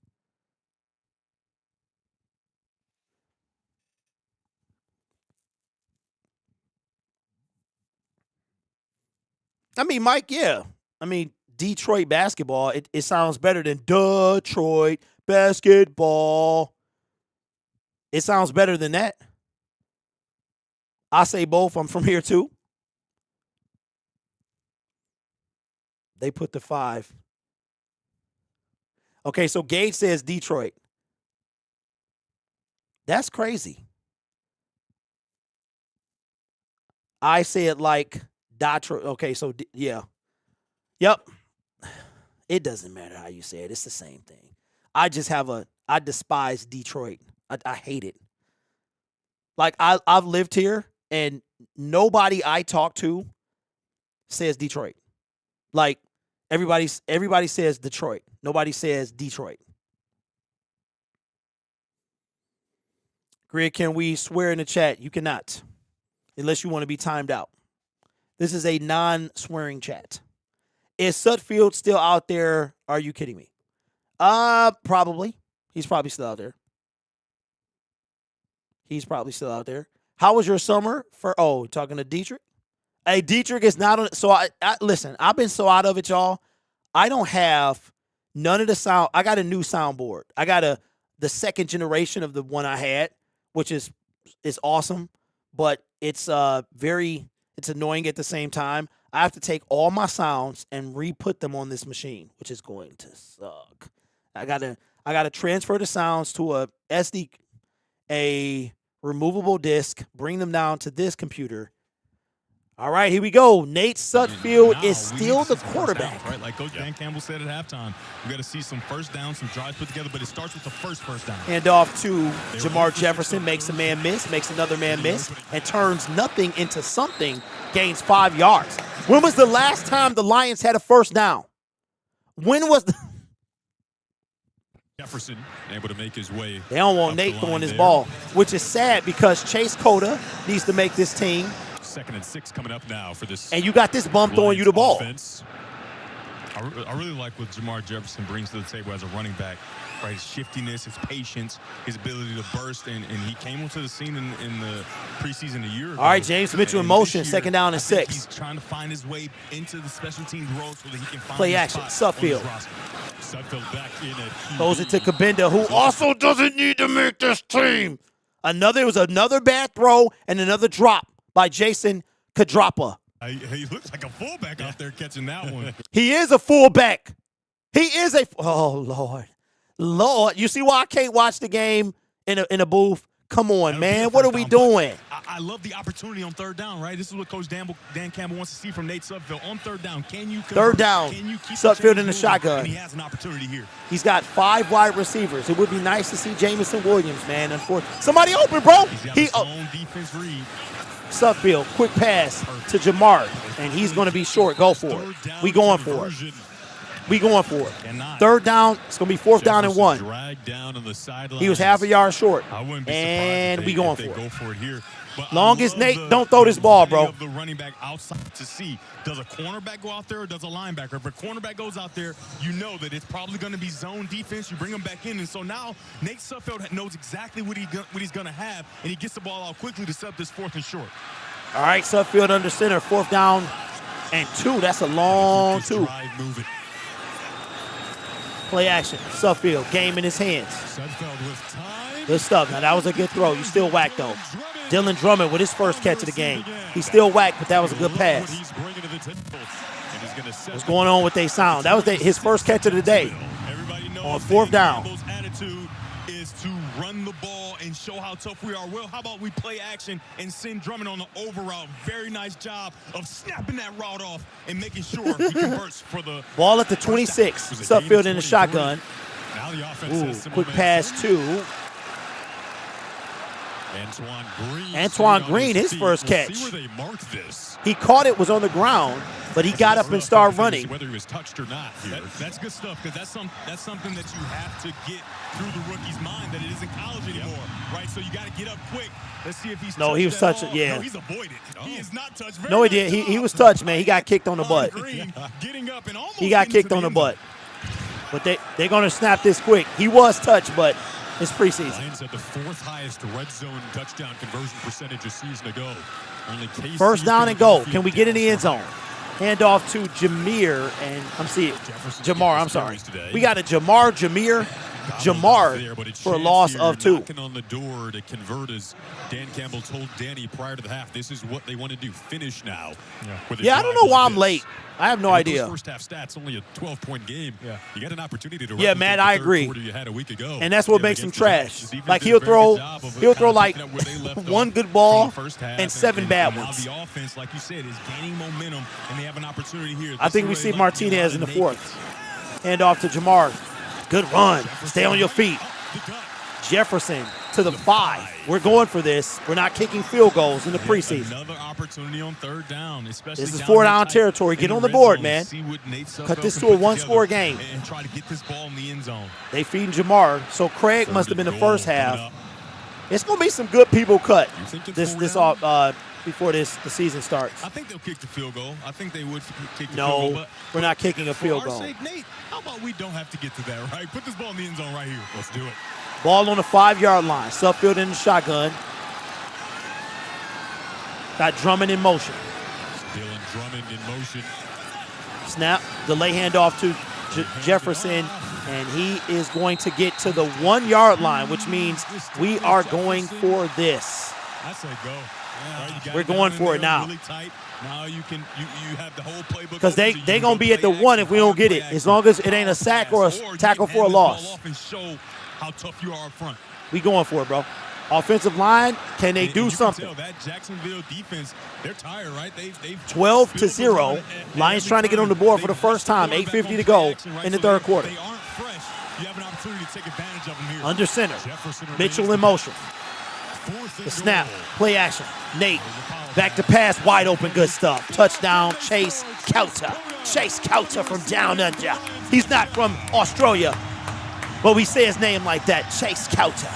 S1: I mean, Mike, yeah. I mean, Detroit basketball, it sounds better than Detroit basketball. It sounds better than that. I say both. I'm from here too. They put the 5. Okay, so Gage says Detroit. That's crazy. I say it like Detroit. Okay, so yeah. Yep. It doesn't matter how you say it. It's the same thing. I despise Detroit. I hate it. Like, I've lived here, and nobody I talk to says Detroit. Like, everybody says Detroit. Nobody says Detroit. Grid, can we swear in the chat? You cannot, unless you want to be timed out. This is a non-swearing chat. Is Sudfeld still out there? Are you kidding me? Probably. He's probably still out there. He's probably still out there. How was your summer? Talking to Dietrich? Hey, Dietrich is not on. So I listen, I've been so out of it, y'all. I don't have none of the sound. I got a new soundboard. I got the 2nd generation of the one I had, which is awesome, but it's it's annoying at the same time. I have to take all my sounds and re-put them on this machine, which is going to suck. I gotta transfer the sounds to a removable disk, bring them down to this computer. All right, here we go. Nate Sudfeld
S7: Now,
S1: is
S7: we
S1: still
S7: need to
S1: the
S7: see some first
S1: quarterback.
S7: downs, right? Like Coach Dan Campbell said at halftime, we got to see some first downs, some drives put together, but it starts with the first down.
S1: Hand off to Jamar Jefferson, makes a man miss, makes another man miss, and turns nothing into something, gains 5 yards. When was the last time the Lions had a first down? When was the...
S7: Jefferson able to make his way.
S1: They don't want
S7: up
S1: Nate
S7: the
S1: throwing
S7: line
S1: his
S7: there.
S1: ball, which is sad because Chase Cota needs to make this team,
S7: 2nd and 6 coming up now for this.
S1: and you got this bum throwing you the ball.
S7: Offense. I really like what Jamar Jefferson brings to the table as a running back. Right, his shiftiness, his patience, his ability to burst, and he came onto the scene in the preseason a year ago.
S1: All right, James Mitchell in
S7: And
S1: motion,
S7: this year,
S1: 2nd down and
S7: I think
S1: 6.
S7: He's trying to find his way into the special teams role so that he can find
S1: Play
S7: his
S1: action,
S7: spot on his
S1: Sudfeld.
S7: roster. Sudfeld back in at QB.
S1: Throws it to Kabinda, who also doesn't need to make this team. It was another bad throw and another drop by Jason Kadrapa.
S7: He looks like a fullback out there catching that one.
S1: He is a fullback. He is a. Oh Lord, Lord! You see why I can't watch the game in a booth? Come on,
S7: That'll be
S1: man.
S7: a
S1: What are
S7: first
S1: we
S7: down, but
S1: doing?
S7: I love the opportunity on 3rd down, right? This is what Coach Dan Campbell wants to see from Nate Sudfeld. On 3rd down, can you convert?
S1: 3rd down.
S7: Can you keep
S1: Sudfeld
S7: chains
S1: in the
S7: moving?
S1: shotgun.
S7: And he has an opportunity here.
S1: He's got 5 wide receivers. It would be nice to see Jamison Williams, man. Unfortunately, somebody open, bro.
S7: He's got
S1: He
S7: his own defense read.
S1: Sudfeld, quick pass to Jamar, and he's going to be short. Go for it. We going for it. We going for it. 3rd down. It's going to be 4th down and 1.
S7: Dragged down on the sideline.
S1: He was half a yard short,
S7: I wouldn't be surprised
S1: and
S7: if
S1: we
S7: they
S1: going
S7: go
S1: for it.
S7: for it here. But
S1: Long
S7: I
S1: as
S7: love
S1: Nate don't throw this ball, bro.
S7: of the running back outside to see, does a cornerback go out there or does a linebacker? If a cornerback goes out there, you know that it's probably going to be zone defense. You bring him back in, and so now Nate Sudfeld knows exactly what he's going to have, and he gets the ball out quickly to set up this 4th and short.
S1: All right, Sudfeld under center, 4th down and 2. That's a long
S7: Keep this
S1: 2.
S7: drive moving.
S1: Play action. Sudfeld, game in his hands.
S7: Sudfeld with time.
S1: Good stuff. Now, that was a good throw. You still whacked, though. Dylan Drummond with his first catch of the game. He still whacked, but that was a good pass. What's going on with they sound? That was his first catch of the day. On 4th down.
S7: Attitude is to run the ball and show how tough we are. Well, how about we play action and send Drummond on the over route? Very nice job of snapping that route off and making sure he converts for the
S1: Ball at the 26. Sudfeld in the shotgun.
S7: Now the offense has some
S1: Quick
S7: momentum.
S1: pass to
S7: Antoine
S1: Green, his first catch.
S7: See where they marked this.
S1: He caught it, was on the ground, but he got up and started running.
S7: Whether he was touched or not here. That's good stuff, because that's something that you have to get through the rookie's mind, that it isn't college anymore, right? So you got to get up quick. Let's see if he's
S1: No,
S7: touched
S1: he was
S7: that
S1: touched,
S7: ball.
S1: yeah.
S7: No, he's avoided. He is not touched. Very
S1: No, he
S7: nice
S1: did. He
S7: job.
S1: was touched, man. He got kicked on the butt.
S7: Green getting up and almost
S1: He got
S7: into
S1: kicked on the butt. But they're going to snap this quick. He was touched, but it's preseason.
S7: Lions had the 4th highest red zone touchdown conversion percentage a season ago. Only KC
S1: 1st down and goal. Can we get in the end
S7: zone?
S1: zone? Hand off to Jamar, and Jamar, I'm sorry. We got a Jamar for a loss of 2.
S7: Knocking on the door to convert, as Dan Campbell told Danny prior to the half. This is what they want to do. Finish now.
S1: Yeah, I don't know why I'm late. I have no idea.
S7: First half stats, only a 12-point game. Yeah. You got an opportunity to
S1: Yeah, Matt, I agree.
S7: you had a week ago.
S1: And that's what makes him trash. Like he'll throw like one good ball and 7 bad ones.
S7: Now the offense, like you said, is gaining momentum, and they have an opportunity here.
S1: I think we see Martinez in the 4th. Hand off to Jamar. Good run. Stay on your feet. Jefferson to the 5. We're going for this. We're not kicking field goals in the preseason.
S7: Another opportunity on 3rd down, especially
S1: this is 4-down territory. Get on the board, man. Cut this to a 1-score game.
S7: And try to get this ball in the end zone.
S1: They feeding Jamar. So Craig must have been the first half. It's going to be some good people cut before the season starts.
S7: I think they'll kick the field goal. I think they would kick the field goal.
S1: No, we're not kicking a field goal.
S7: For our sake, Nate, how about we don't have to get to that, right? Put this ball in the end zone right here. Let's do it.
S1: Ball on the 5-yard line. Sudfeld in the shotgun. Got Drummond in motion.
S7: Dylan Drummond in motion.
S1: Snap. Delay handoff to Jefferson. And he is going to get to the 1-yard line, which means we are going for this.
S7: I say go. Yeah,
S1: we're going for it now.
S7: Really tight. Now you have the whole playbook.
S1: Because they going to be at the 1 if we don't get it. As long as it ain't a sack or a tackle for a loss.
S7: And show how tough you are up front.
S1: We going for it, bro. Offensive line, can they do something?
S7: Tell that Jacksonville defense, they're tired, right? They've
S1: 12-0. Lions trying to get on the board for the first time. 8:50 to go in the third quarter.
S7: They aren't fresh. You have an opportunity to take advantage of them here.
S1: Under center. Mitchell in motion. The snap. Play action. Nate. Back to pass. Wide open. Good stuff. Touchdown. Chase Kauta. Chase Kauta from down under. He's not from Australia, but we say his name like that. Chase Kauta.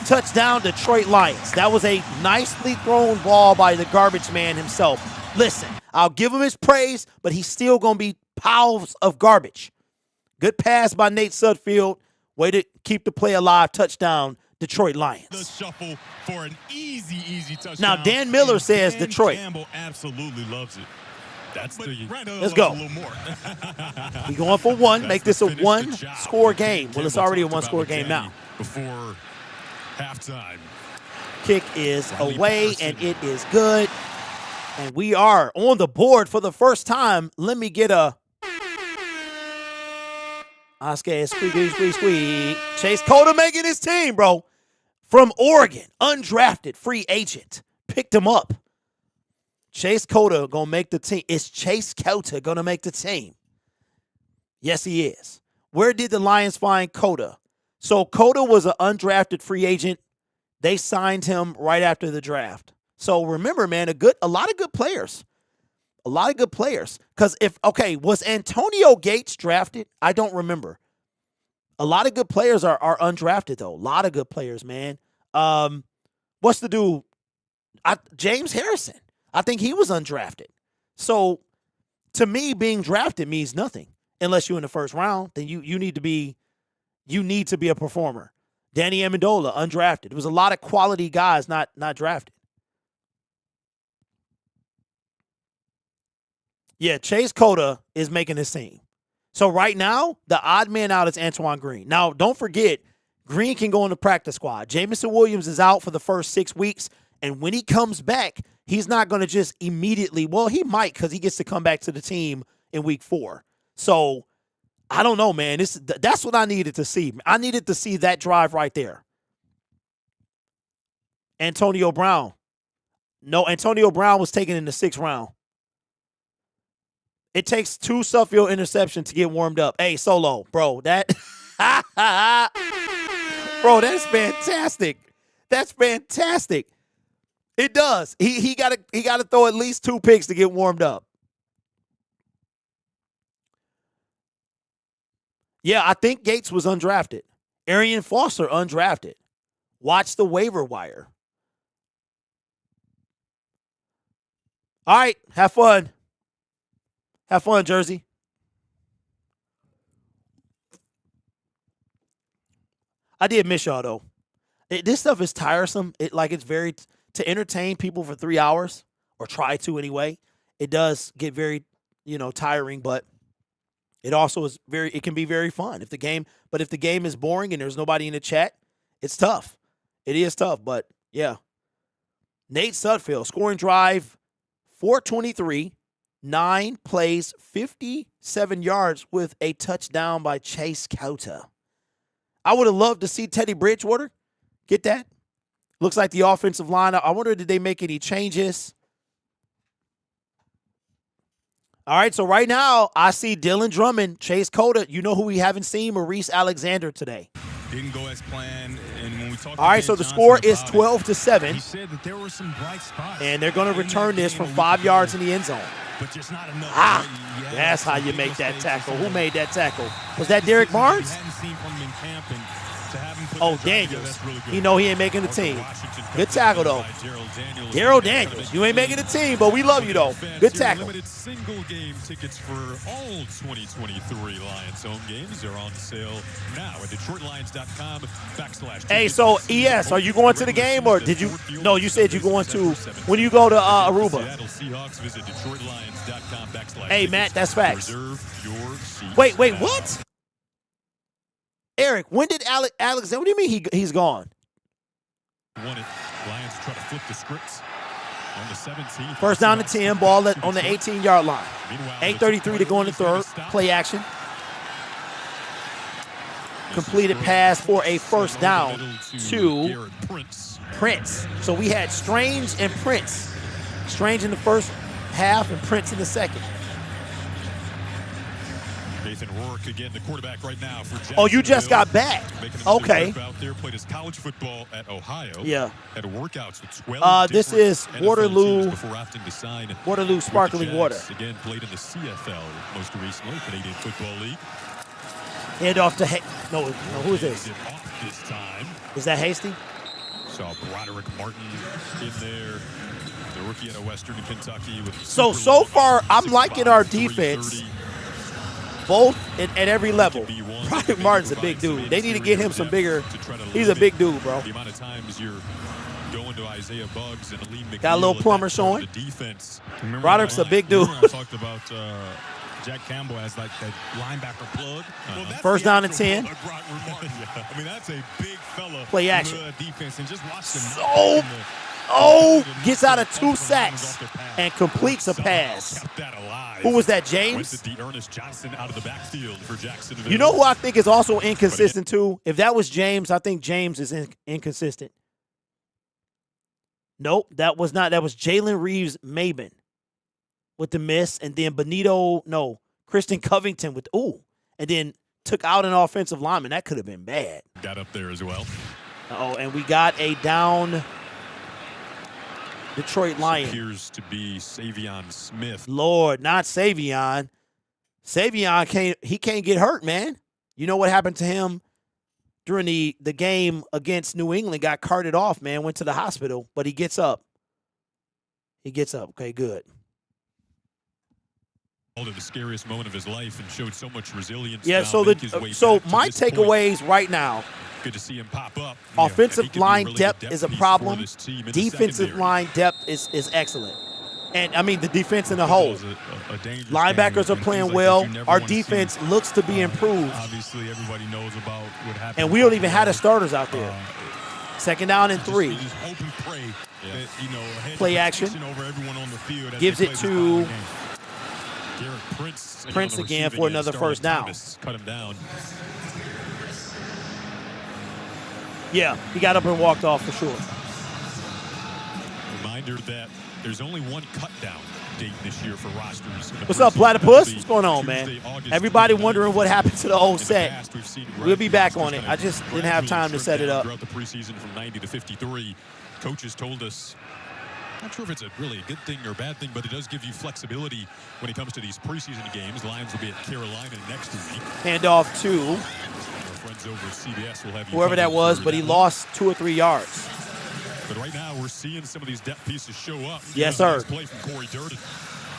S1: Touchdown, Detroit Lions. That was a nicely thrown ball by the garbage man himself. Listen, I'll give him his praise, but he's still going to be piles of garbage. Good pass by Nate Sudfeld. Way to keep the play alive. Touchdown, Detroit Lions.
S7: The shuffle for an easy touchdown.
S1: Now, Dan Miller says
S7: Dan
S1: Detroit.
S7: Campbell absolutely loves it. That's
S1: Let's go.
S7: A little more.
S1: We're going for one. Make this a one-score game. Well, it's already a one-score game now.
S7: Before halftime.
S1: Kick is away, and it is good. And we are on the board for the first time. Let me get a Oscar squeak. Chase Kauta making his team, bro. From Oregon, undrafted free agent. Picked him up. Chase Kauta gonna make the team. Is Chase Kauta gonna make the team? Yes, he is. Where did the Lions find Kauta? So Kauta was an undrafted free agent. They signed him right after the draft. So remember, man, a lot of good players. A lot of good players. Because was Antonio Gates drafted? I don't remember. A lot of good players are undrafted, though. A lot of good players, man. What's the dude? James Harrison. I think he was undrafted. So to me, being drafted means nothing. Unless you're in the first round, then you need to be a performer. Danny Amendola, undrafted. There was a lot of quality guys not drafted. Yeah, Chase Kauta is making his team. So right now, the odd man out is Antoine Green. Now, don't forget, Green can go on the practice squad. Jamison Williams is out for the first 6 weeks, and when he comes back, he's not going to just immediately, well, he might because he gets to come back to the team in week 4. So I don't know, man. That's what I needed to see. I needed to see that drive right there. Antonio Brown. No, Antonio Brown was taken in the 6th round. It takes 2 Sudfeld interceptions to get warmed up. Hey, Solo, bro, that's fantastic. That's fantastic. It does. He got to throw at least 2 picks to get warmed up. Yeah, I think Gates was undrafted. Arian Foster, undrafted. Watch the waiver wire. All right, have fun. Have fun, Jersey. I did miss y'all, though. This stuff is tiresome. It's very to entertain people for 3 hours, or try to anyway. It does get very, tiring, but it also is it can be very fun. If the game is boring and there's nobody in the chat, it's tough. It is tough, but yeah. Nate Sudfeld, scoring drive, 423, 9 plays, 57 yards with a touchdown by Chase Kauta. I would have loved to see Teddy Bridgewater get that. Looks like the offensive line. I wonder, did they make any changes? All right, so right now, I see Dylan Drummond, Chase Kauta. You know who we haven't seen? Maurice Alexander today.
S7: Didn't go as planned. And when we talked
S1: all right, so the score is 12-7.
S7: He said that there were some bright spots.
S1: And they're going to return this from 5 yards in the end zone.
S7: But just not enough.
S1: That's how you make that tackle. Who made that tackle? Was that Derek Barnes? Oh, Daniels. He ain't making the team. Good tackle, though. Daryl Daniels. You ain't making the team, but we love you, though. Good tackle.
S4: Limited single game tickets for all 2023 Lions home games are on sale now at DetroitLions.com/.
S1: Hey, so ES, are you going to the game, or did you? No, you said you're going to. When you go to Aruba.
S4: Seattle Seahawks, visit DetroitLions.com/.
S1: Hey, Matt, that's facts.
S4: Reserve your seats.
S1: Wait, what? Eric, when did Alexander? What do you mean he's gone?
S4: Lions try to flip the scripts on the 17th.
S1: First down to 10, ball on the 18-yard line. 8:33 to go in the third. Play action. completed pass for a first down to Prince. So we had Strange and Prince. Strange in the first half and Prince in the second.
S4: Nathan Rourke again, the quarterback right now for
S1: Oh, you just got back. Okay.
S4: Out there, played his college football at Ohio.
S1: Yeah.
S4: Had workouts with 12
S1: this is
S4: NFL
S1: Waterloo.
S4: teams before opting to sign
S1: Waterloo Sparkling Water.
S4: Again, played in the CFL most recently, Canadian Football League.
S1: Hand off to no, who is this?
S4: Off this time.
S1: Is that Hasty?
S4: Saw Broderick Martin in there. The rookie out of Western Kentucky. With
S1: So far, I'm liking our defense. Both at every level. Broderick Martin's a big dude. They need to get him some bigger. He's a big dude, bro.
S4: The amount of times you're going to Isaiah Buggs and Lee McNeil.
S1: Got a little plumber showing.
S4: The defense.
S1: Broderick's a big dude.
S7: I talked about Jack Campbell as like that linebacker plug. Well,
S1: first down and 10.
S7: I mean, that's a big fella.
S1: Play action.
S7: Defense and just watch them.
S1: Gets out of 2 sacks and completes a pass. Who was that, James?
S4: Out of the backfield for Jacksonville.
S1: You know who I think is also inconsistent too? If that was James, I think James is inconsistent. Nope, that was not. That was Jalen Reeves-Maben with the miss, and then Christian Covington with and then took out an offensive lineman. That could have been bad.
S4: Got up there as well.
S1: And we got a down Detroit Lion.
S4: Appears to be Savion Smith.
S1: Lord, not Savion. Savion can't get hurt, man. You know what happened to him during the game against New England? Got carted off, man. Went to the hospital, but he gets up. Okay, good.
S4: The scariest moment of his life and showed so much resilience.
S1: Yeah, so my takeaways right now.
S4: Good to see him pop up.
S1: Offensive line depth is a problem. Defensive line depth is excellent. And, I mean, the defense in the whole. Linebackers are playing well. Our defense looks to be improved.
S7: Obviously, everybody knows about what happened.
S1: And we don't even have the starters out there. Second down and 3. Play action. Gives it to Prince again for another first down.
S4: Cut him down.
S1: Yeah, he got up and walked off for sure.
S4: Reminder that there's only one cut down date this year for rosters.
S1: What's up, Platypus? What's going on, man? Everybody wondering what happened to the old set. We'll be back on it. I just didn't have time to set it up.
S4: Throughout the preseason from 90 to 53, coaches told us, not sure if it's a really good thing or a bad thing, but it does give you flexibility when it comes to these preseason games. Lions will be at Carolina next week.
S1: Handoff to
S4: friends over at CBS will have
S1: whoever that was, but he lost 2 or 3 yards.
S4: But right now, we're seeing some of these depth pieces show up.
S1: Yes, sir.
S4: Nice play from Corey Durden.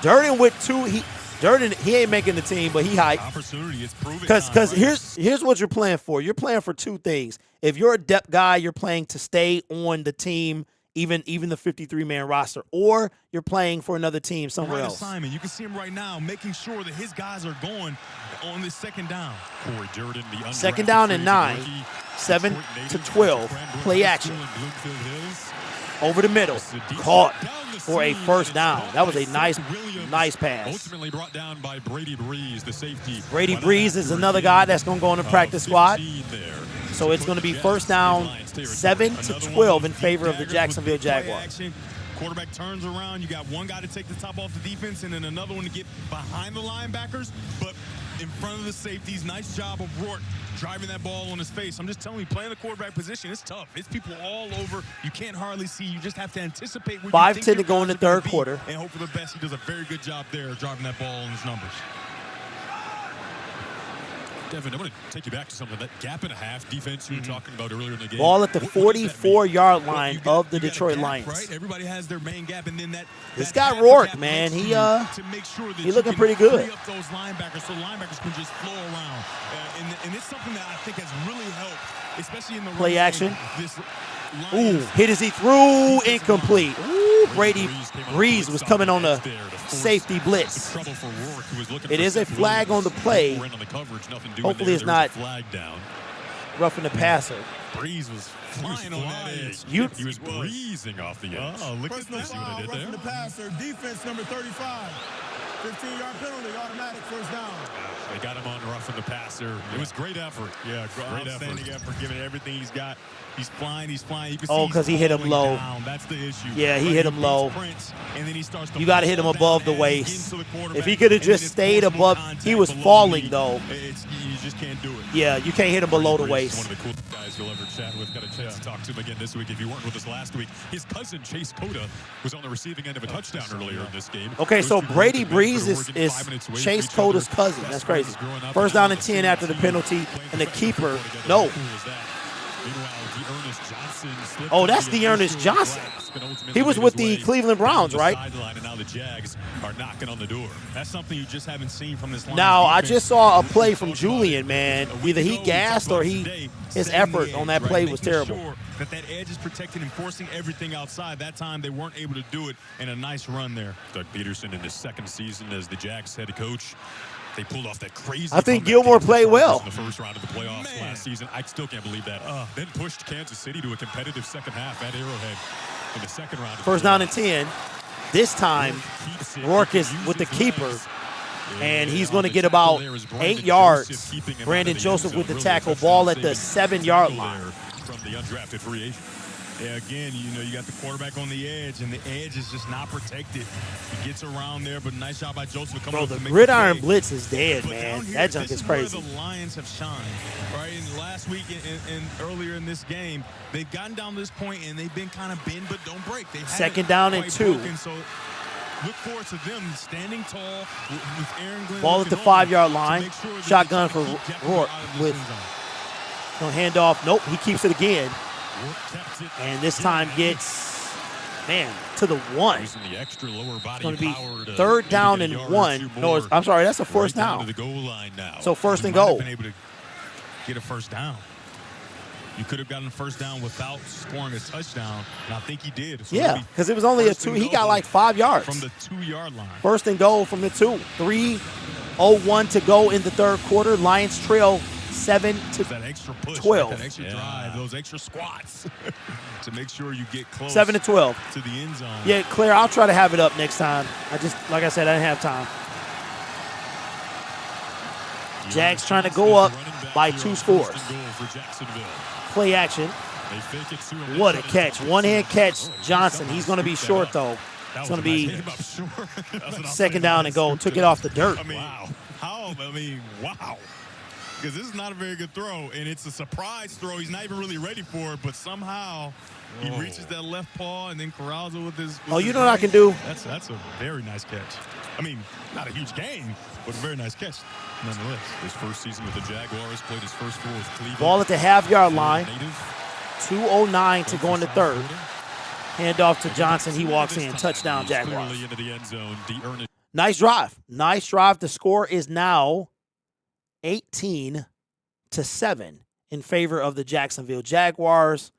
S1: Durden with 2. Durden, he ain't making the team, but he hyped.
S4: Opportunity, it's proven.
S1: Because here's what you're playing for. You're playing for 2 things. If you're a depth guy, you're playing to stay on the team, even the 53-man roster, or you're playing for another team somewhere else.
S7: Assignment. You can see him right now making sure that his guys are going on this second down.
S4: Corey Durden, the
S1: second down and 9, 7 to 12. Play action. Over the middle. Caught for a first down. That was a nice pass.
S4: Ultimately brought down by Brady Breeze, the safety.
S1: Brady Breeze is another guy that's going to go on the practice squad. So it's going to be first down, 7 to 12 in favor of the Jacksonville Jaguars.
S7: Quarterback turns around. You got one guy to take the top off the defense and then another one to get behind the linebackers, but in front of the safeties. Nice job of Rourke driving that ball on his face. I'm just telling you, playing the quarterback position, it's tough. It's people all over. You can't hardly see. You just have to anticipate where
S1: 5-10 to go in the third quarter.
S7: And hope for the best. He does a very good job there driving that ball on his numbers.
S4: Devin, I'm going to take you back to something. That gap and a half defense you were talking about earlier in the game.
S1: Ball at the 44-yard line of the Detroit Lions.
S7: Right? Everybody has their main gap, and then
S1: this guy Rourke, man, he looking pretty good.
S7: Free up those linebackers so linebackers can just flow around, and it's something that I think has really helped, especially in the
S1: play action. Hit as he threw, incomplete. Ooh, Brady Breeze was coming on the safety blitz. It is a flag on the play. Hopefully it's not roughing the passer.
S7: Breeze was flying on that edge.
S4: He was breezing off the edge.
S7: Oh, look at this.
S6: Roughing the passer, defense number 35. 15-yard penalty, automatic first down.
S4: They got him on roughing the passer. It was great effort. Yeah, great outstanding effort, giving everything he's got. He's flying. You can see
S1: because he hit him low.
S4: Down. That's the issue.
S1: Yeah, he hit him low.
S4: Prince, and then he starts to
S1: you got to hit him above the waist. If he could have just stayed above, he was falling though.
S4: You just can't do it.
S1: Yeah, you can't hit him below the waist.
S4: One of the coolest guys you'll ever chat with. Got a chance to talk to him again this week. If you weren't with us last week, his cousin Chase Cota was on the receiving end of a touchdown earlier in this game.
S1: Okay, so Brady Breeze is Chase Cota's cousin. That's crazy. First down and 10 after the penalty, and the keeper, no. Oh, that's Dearness Johnson. He was with the Cleveland Browns, right?
S4: And now the Jags are knocking on the door. That's something you just haven't seen from this line.
S1: Now, I just saw a play from Julian, man. Either he gassed or his effort on that play was terrible.
S4: That edge is protected and forcing everything outside. That time they weren't able to do it, and a nice run there. Doug Peterson in his second season as the Jags head coach. They pulled off that crazy.
S1: I think Gilmore played well
S4: in the first round of the playoffs last season. I still can't believe that. Then pushed Kansas City to a competitive second half at Arrowhead in the second round.
S1: First down and 10. This time, Rourke is with the keeper, and he's going to get about 8 yards. Brandon Joseph with the tackle, ball at the 7-yard line.
S4: From the undrafted free agent. Yeah, again, you got the quarterback on the edge, and the edge is just not protected. He gets around there, but nice job by Joseph coming up to make the
S1: gridiron
S4: play.
S1: blitz is dead, man. That junk is crazy.
S4: Where the Lions have shined, right? And last week and earlier in this game, they've gotten down to this point, and they've been kind of bend but don't break.
S1: Second down and 2.
S4: Broken, so look forward to them standing tall with Aaron Glenn.
S1: Ball at the 5-yard line. Sure shotgun for Rourke with no handoff. Nope, he keeps it again. And this time gets, to the 1. It's going to be third down and 1. No, I'm sorry, that's a first down. So first and goal.
S4: Been able to get a first down. You could have gotten a first down without scoring a touchdown, and I think he did. So
S1: yeah, because it was only a 2. He got like 5 yards.
S4: From the 2-yard line.
S1: First and goal from the 2. 3:01 to go in the third quarter. Lions trail 7-12.
S4: That extra push, that extra drive, those extra squats to make sure you get close
S1: 7-12
S4: to the end zone.
S1: Yeah, Claire, I'll try to have it up next time. Like I said, I didn't have time. Jags trying to go up by 2 scores. Play action. What a catch. One-hand catch, Johnson. He's going to be short, though. It's going to be second down and goal. Took it off the dirt.
S4: Wow. Wow. Because this is not a very good throw, and it's a surprise throw. He's not even really ready for it, but somehow he reaches that left paw and then corrals it with his
S1: you know what I can do?
S4: That's a very nice catch. I mean, not a huge game, but a very nice catch nonetheless. His first season with the Jaguars, played his first 4 with Cleveland.
S1: Ball at the half-yard line. 2:09 to go in the third. Hand off to Johnson. He walks in. Touchdown, Jaguars.
S4: Into the end zone.
S1: Nice drive. Nice drive. The score is now 18-7 in favor of the Jacksonville Jaguars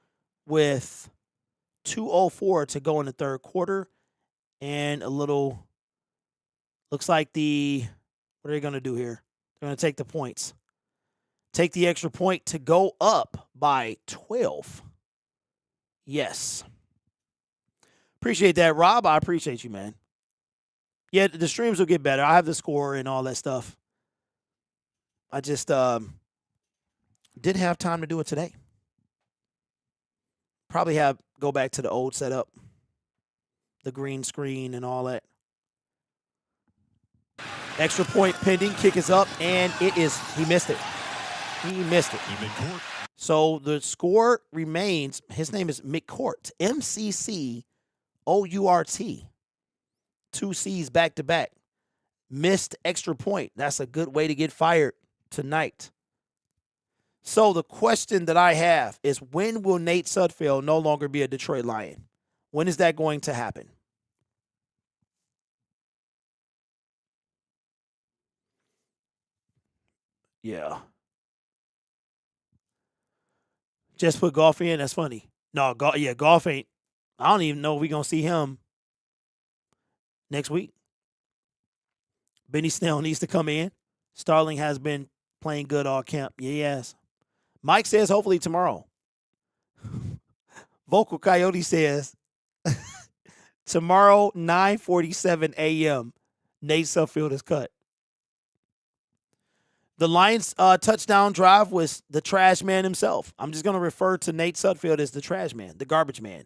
S1: with 2:04 to go in the third quarter. And looks like what are they going to do here? They're going to take the points. Take the extra point to go up by 12. Yes. Appreciate that, Rob. I appreciate you, man. Yeah, the streams will get better. I have the score and all that stuff. I just didn't have time to do it today. Probably go back to the old setup. The green screen and all that. Extra point pending. Kick is up, and he missed it. He missed it. So the score remains, his name is McCourt. MCCOURT. 2 C's back to back. Missed extra point. That's a good way to get fired tonight. So the question that I have is, when will Nate Sudfeld no longer be a Detroit Lion? When is that going to happen? Yeah. Just put Golf in. That's funny. No, Golf ain't. I don't even know if we're going to see him next week. Benny Snell needs to come in. Starling has been playing good all camp. Yes. Mike says hopefully tomorrow. Vocal Coyote says tomorrow, 9:47 a.m. Nate Sudfeld is cut. The Lions' touchdown drive was the trash man himself. I'm just going to refer to Nate Sudfeld as the trash man, the garbage man.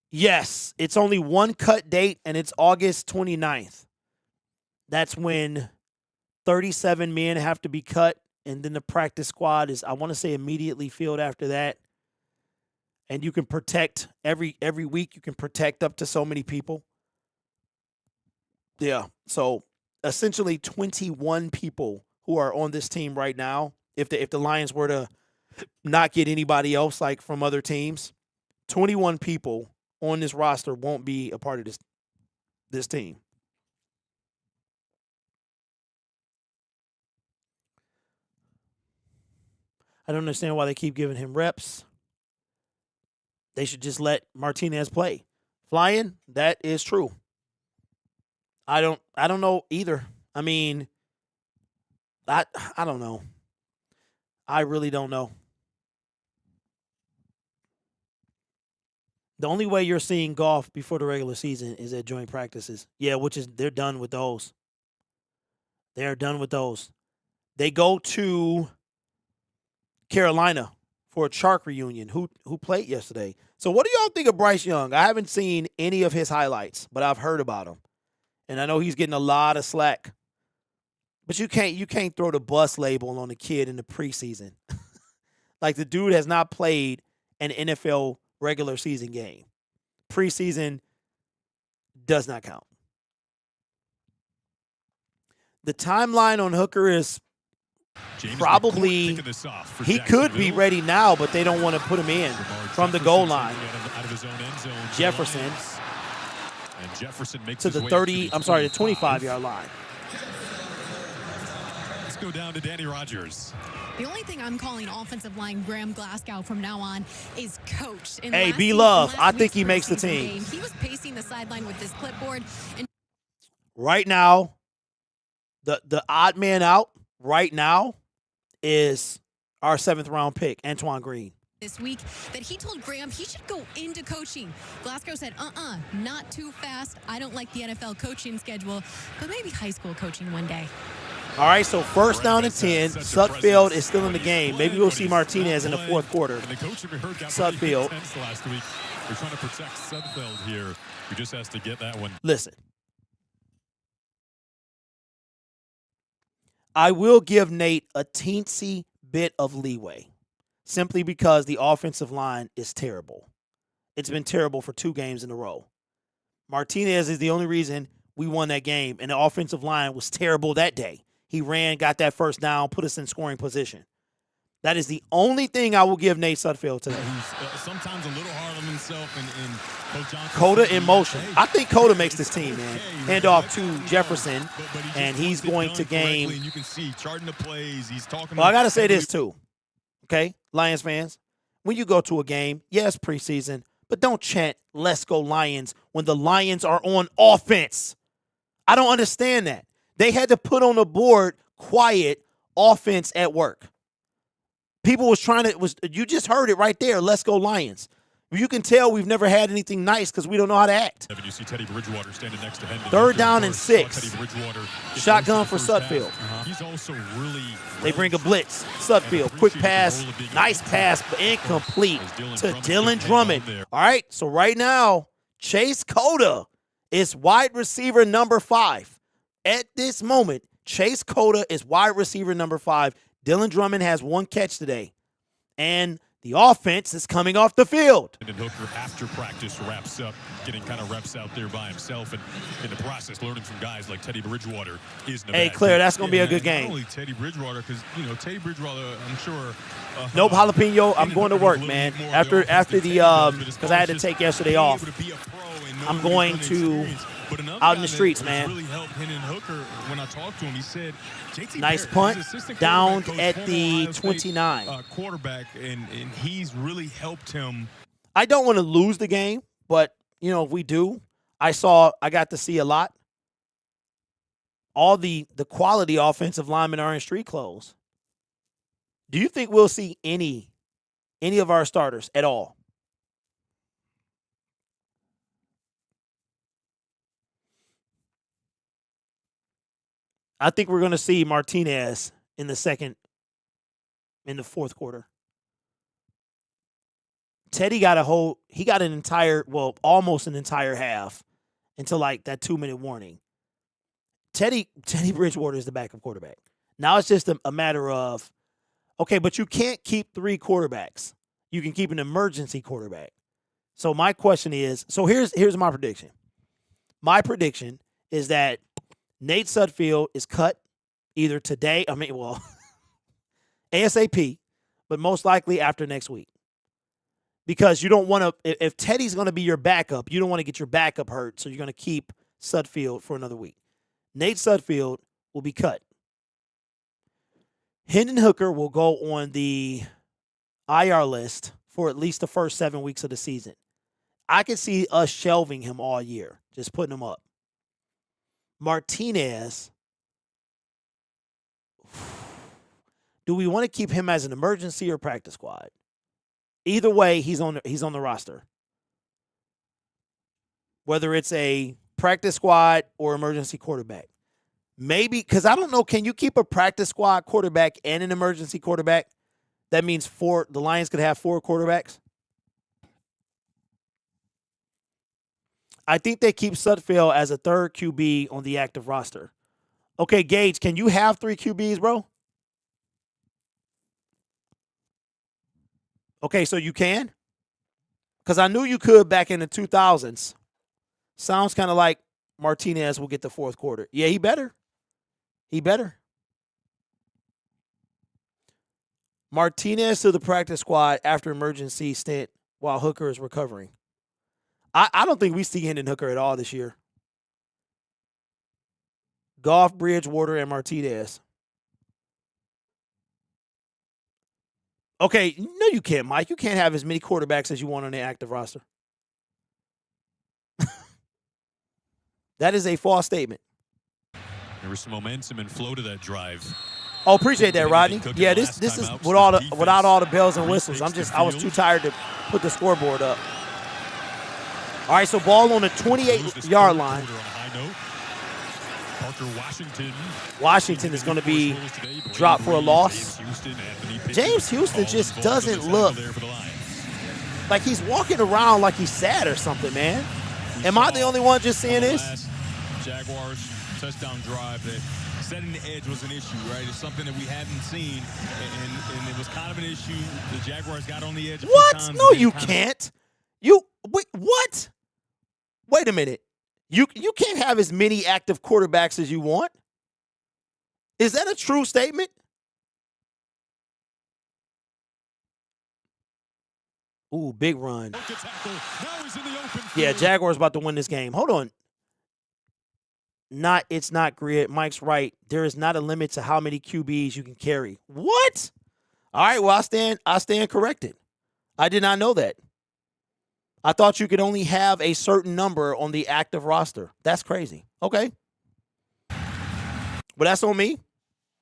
S1: Yes, it's only one cut date, and it's August 29th. That's when 37 men have to be cut, and then the practice squad is, I want to say, immediately filled after that. And you can protect every week. You can protect up to so many people. Yeah, so essentially 21 people who are on this team right now. If the Lions were to not get anybody else like from other teams, 21 people on this roster won't be a part of this team. I don't understand why they keep giving him reps. They should just let Martinez play. Flying, that is true. I don't know either. I mean, I don't know. I really don't know. The only way you're seeing golf before the regular season is at joint practices. Yeah, which is they're done with those. They're done with those. They go to Carolina for a Chark reunion. Who played yesterday? So what do y'all think of Bryce Young? I haven't seen any of his highlights, but I've heard about him. And I know he's getting a lot of slack. But you can't throw the bus label on the kid in the preseason. Like, the dude has not played an NFL regular season game. Preseason does not count. The timeline on Hooker is probably, he could be ready now, but they don't want to put him in from the goal line. Jefferson to the 25-yard line.
S4: Let's go down to Danny Rogers.
S5: The only thing I'm calling offensive line Graham Glasgow from now on is coach.
S1: Hey, B-Love, I think he makes the team.
S5: He was pacing the sideline with this clipboard. And
S1: right now, the odd man out right now is our 7th-round pick, Antoine Green.
S5: This week that he told Graham he should go into coaching. Glasgow said, not too fast. I don't like the NFL coaching schedule, but maybe high school coaching one day.
S1: All right, so first down and 10. Sudfeld is still in the game. Maybe we'll see Martinez in the fourth quarter. Sudfeld.
S4: Last week. We're trying to protect Sudfeld here. He just has to get that one.
S1: Listen. I will give Nate a teensy bit of leeway simply because the offensive line is terrible. It's been terrible for 2 games in a row. Martinez is the only reason we won that game, and the offensive line was terrible that day. He ran, got that first down, put us in scoring position. That is the only thing I will give Nate Sudfeld today.
S7: He's sometimes a little hard on himself, and Coach Johnson.
S1: Coda in motion. I think Coda makes this team, man. Hand off to Jefferson, and he's going to game.
S7: You can see charting the plays. He's talking.
S1: Well, I got to say this too, okay, Lions fans. When you go to a game, yes, preseason, but don't chant "Let's go Lions" when the Lions are on offense. I don't understand that. They had to put on the board quiet offense at work. People was trying to, you just heard it right there, let's go Lions. You can tell we've never had anything nice because we don't know how to act.
S4: You see Teddy Bridgewater standing next to Hendon.
S1: 3rd down and 6. Shotgun for Sudfeld.
S4: He's also really.
S1: They bring a blitz. Sudfeld, quick pass, nice pass, but incomplete to Dylan Drummond. All right, so right now, Chase Coda is wide receiver number 5. At this moment, Chase Coda is wide receiver number 5. Dylan Drummond has 1 catch today. And the offense is coming off the field.
S4: And Hooker, after practice, wraps up, getting kind of reps out there by himself. And in the process, learning from guys like Teddy Bridgewater is in the
S1: Hey, Claire, that's going to be a good game.
S4: Not only Teddy Bridgewater, because, Teddy Bridgewater, I'm sure.
S1: Nope, jalapeno, I'm going to work, man. After the, because I had to take yesterday off. I'm going to out in the streets, man.
S4: Really helped Hendon Hooker when I talked to him. He said,
S1: nice punt, down at the 29.
S4: Quarterback, and he's really helped him.
S1: I don't want to lose the game, but, if we do, I got to see a lot. All the quality offensive linemen are in street clothes. Do you think we'll see any of our starters at all? I think we're going to see Martinez in the fourth quarter. Teddy got almost an entire half until like that 2-minute warning. Teddy Bridgewater is the backup quarterback. Now it's just a matter of, okay, but you can't keep 3 quarterbacks. You can keep an emergency quarterback. So my question is, here's my prediction. My prediction is that Nate Sudfeld is cut either today, ASAP, but most likely after next week. Because you don't want to, if Teddy's going to be your backup, you don't want to get your backup hurt, so you're going to keep Sudfeld for another week. Nate Sudfeld will be cut. Hendon Hooker will go on the IR list for at least the first 7 weeks of the season. I can see us shelving him all year, just putting him up. Martinez, do we want to keep him as an emergency or practice squad? Either way, he's on the roster. Whether it's a practice squad or emergency quarterback. Maybe, because I don't know, can you keep a practice squad quarterback and an emergency quarterback? That means the Lions could have 4 quarterbacks. I think they keep Sudfeld as a 3rd QB on the active roster. Okay, Gage, can you have 3 QBs, bro? Okay, so you can? Because I knew you could back in the 2000s. Sounds kind of like Martinez will get the 4th quarter. Yeah, he better. He better. Martinez to the practice squad after emergency stint while Hooker is recovering. I don't think we see Hendon Hooker at all this year. Goff, Bridgewater, and Martinez. Okay, no, you can't, Mike. You can't have as many quarterbacks as you want on the active roster. That is a false statement.
S4: There was some momentum and flow to that drive.
S1: Oh, appreciate that, Rodney. Yeah, this is without all the bells and whistles. I was too tired to put the scoreboard up. All right, so ball on the 28-yard line. Washington is going to be dropped for a loss. James Houston just doesn't look like he's walking around like he's sad or something, man. Am I the only one just seeing this?
S7: Jaguars touchdown drive that setting the edge was an issue, right? It's something that we hadn't seen, and it was kind of an issue. The Jaguars got on the edge a few times.
S1: No, you can't. What? Wait a minute. You can't have as many active quarterbacks as you want. Is that a true statement? Ooh, big run. Yeah, Jaguars about to win this game. Hold on. It's not grid. Mike's right. There is not a limit to how many QBs you can carry. What? All right, well, I stand corrected. I did not know that. I thought you could only have a certain number on the active roster. That's crazy. Okay. But that's on me.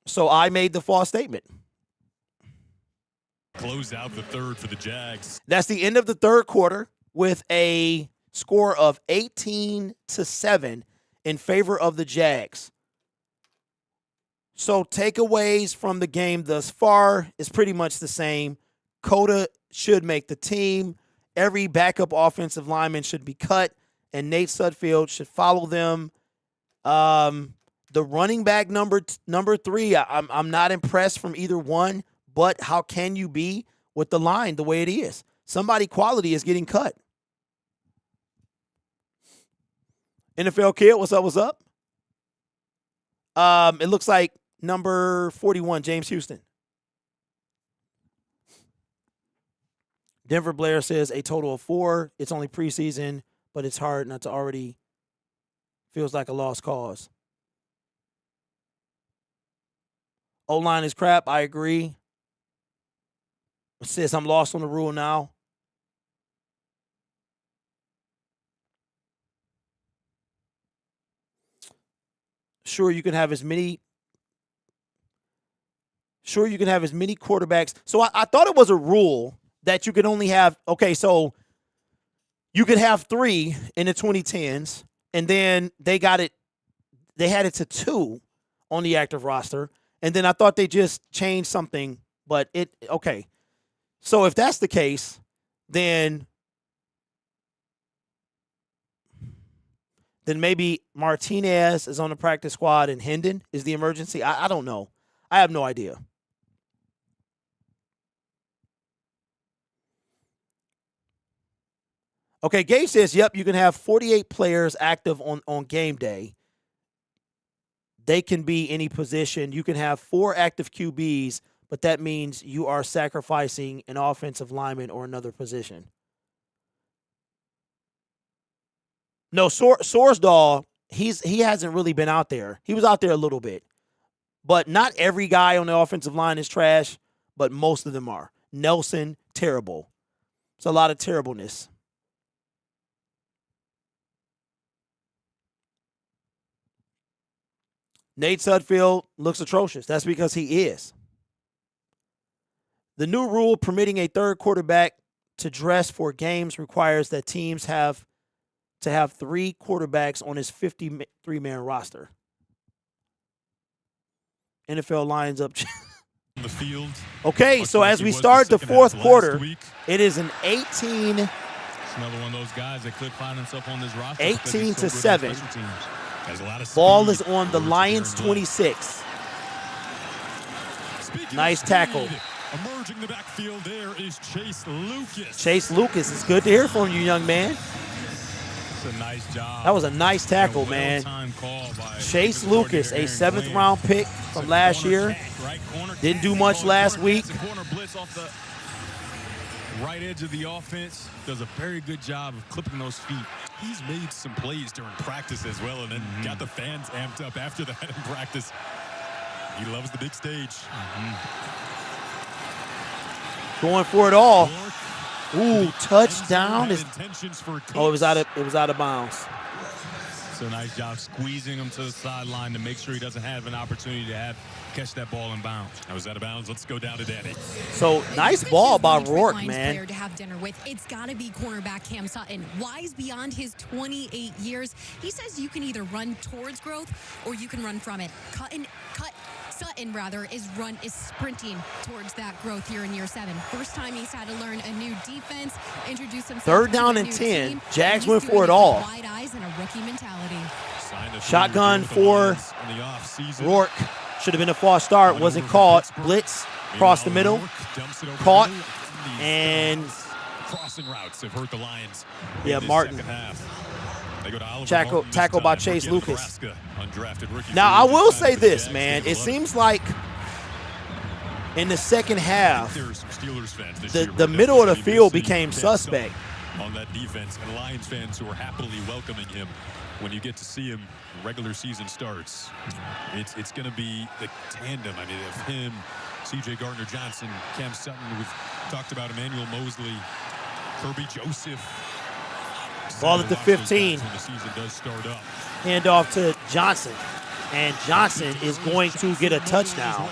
S1: So I made the false statement.
S4: Close out the third for the Jags.
S1: That's the end of the third quarter with a score of 18-7 in favor of the Jags. So takeaways from the game thus far is pretty much the same. Coda should make the team. Every backup offensive lineman should be cut, and Nate Sudfeld should follow them. The running back number 3, I'm not impressed from either one, but how can you be with the line the way it is? Somebody quality is getting cut. NFL Kid, what's up? It looks like number 41, James Houston. Denver Blair says a total of 4. It's only preseason, but it's hard not to already feels like a lost cause. O-line is crap. I agree. It says I'm lost on the rule now. Sure, you can have as many quarterbacks. So I thought it was a rule that you could only have, okay, so you could have 3 in the 2010s, and then they had it to 2 on the active roster. And then I thought they just changed something, but okay. So if that's the case, then maybe Martinez is on the practice squad and Hendon is the emergency. I don't know. I have no idea. Okay, Gabe says, yep, you can have 48 players active on game day. They can be any position. You can have 4 active QBs, but that means you are sacrificing an offensive lineman or another position. No, Sorsdahl, he hasn't really been out there. He was out there a little bit. But not every guy on the offensive line is trash, but most of them are. Nelson, terrible. It's a lot of terribleness. Nate Sudfeld looks atrocious. That's because he is. The new rule permitting a third quarterback to dress for games requires that teams have to have 3 quarterbacks on his 53-man roster. NFL lines up.
S4: The field.
S1: Okay, so as we start the fourth quarter, it is an 18.
S7: It's another one of those guys that could find himself on this roster.
S1: 18-7.
S4: Speed,
S1: Ball is on the Lions 26. Nice tackle.
S4: Emerging the backfield there is Chase Lucas.
S1: Chase Lucas, it's good to hear from you, young man.
S7: That's a nice job.
S1: That was a nice tackle, man. Chase Lucas, a 7th-round pick from last year. Didn't do much last week.
S7: Right edge of the offense, does a very good job of clipping those feet.
S4: He's made some plays during practice as well, and then got the fans amped up after that in practice. He loves the big stage.
S1: Going for it all. Ooh, touchdown. It was out of bounds.
S7: It's a nice job squeezing him to the sideline to make sure he doesn't have an opportunity to catch that ball in bounds.
S4: I was out of bounds. Let's go down to Danny.
S1: So nice ball by Rourke, man.
S5: Player to have dinner with. It's got to be cornerback Cam Sutton. Wise beyond his 28 years. He says you can either run towards growth or you can run from it. Sutton is sprinting towards that growth here in year 7. First time he's had to learn a new defense, introduce himself.
S1: 3rd down and 10. Jags went for it all.
S5: Wide eyes and a rookie mentality.
S1: Shotgun for Rourke. Should have been a false start. Wasn't caught. Blitz across the middle. Caught. And
S4: crossing routes have hurt the Lions.
S1: Yeah, Martin. Tackle by Chase Lucas. Now, I will say this, man. It seems like in the second half, the middle of the field became suspect.
S4: On that defense, and Lions fans who are happily welcoming him when you get to see him regular season starts. It's going to be the tandem, I mean, of him, C.J. Gardner-Johnson, Cam Sutton. We've talked about Emmanuel Mosley, Kirby Joseph.
S1: Ball at the 15.
S4: When the season does start up.
S1: Hand off to Johnson. And Johnson is going to get a touchdown.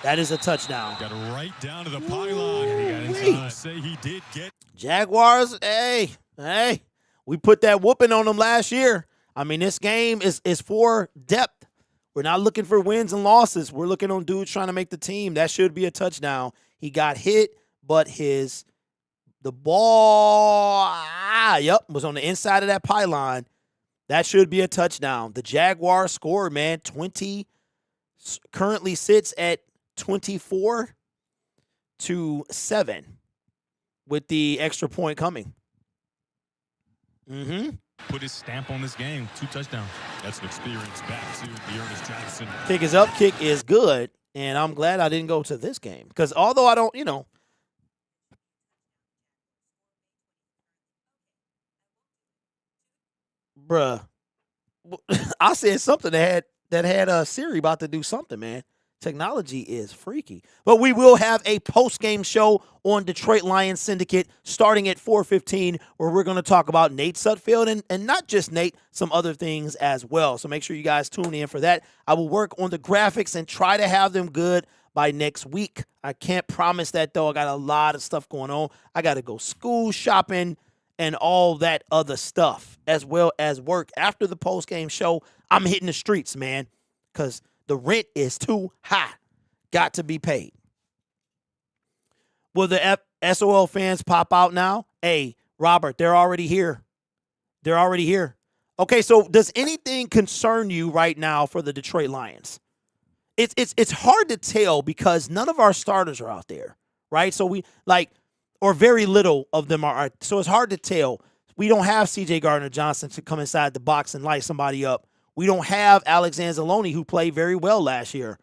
S1: That is a touchdown.
S4: Got it right down to the pylon. Say he did get.
S1: Jaguars, hey, we put that whooping on them last year. I mean, this game is for depth. We're not looking for wins and losses. We're looking on dudes trying to make the team. That should be a touchdown. He got hit, but the ball, was on the inside of that pylon. That should be a touchdown. The Jaguars scored, man. 20 currently sits at 24-7 with the extra point coming.
S7: Put his stamp on this game. 2 touchdowns.
S4: That's an experience back to Dearness Johnson.
S1: Kick is up. Kick is good. And I'm glad I didn't go to this game. Because although I don't, bruh, I said something that had Siri about to do something, man. Technology is freaky. But we will have a post-game show on Detroit Lions Syndicate starting at 4:15, where we're going to talk about Nate Sudfeld and not just Nate, some other things as well. So make sure you guys tune in for that. I will work on the graphics and try to have them good by next week. I can't promise that, though. I got a lot of stuff going on. I got to go school shopping and all that other stuff, as well as work. After the post-game show, I'm hitting the streets, man. because the rent is too high. Got to be paid. Will the SOL fans pop out now? Hey, Robert, they're already here. They're already here. Okay, so does anything concern you right now for the Detroit Lions? It's hard to tell because none of our starters are out there, right? So we or very little of them are. So it's hard to tell. We don't have C.J. Gardner-Johnson to come inside the box and light somebody up. We don't have Alex Anzalone, who played very well last year.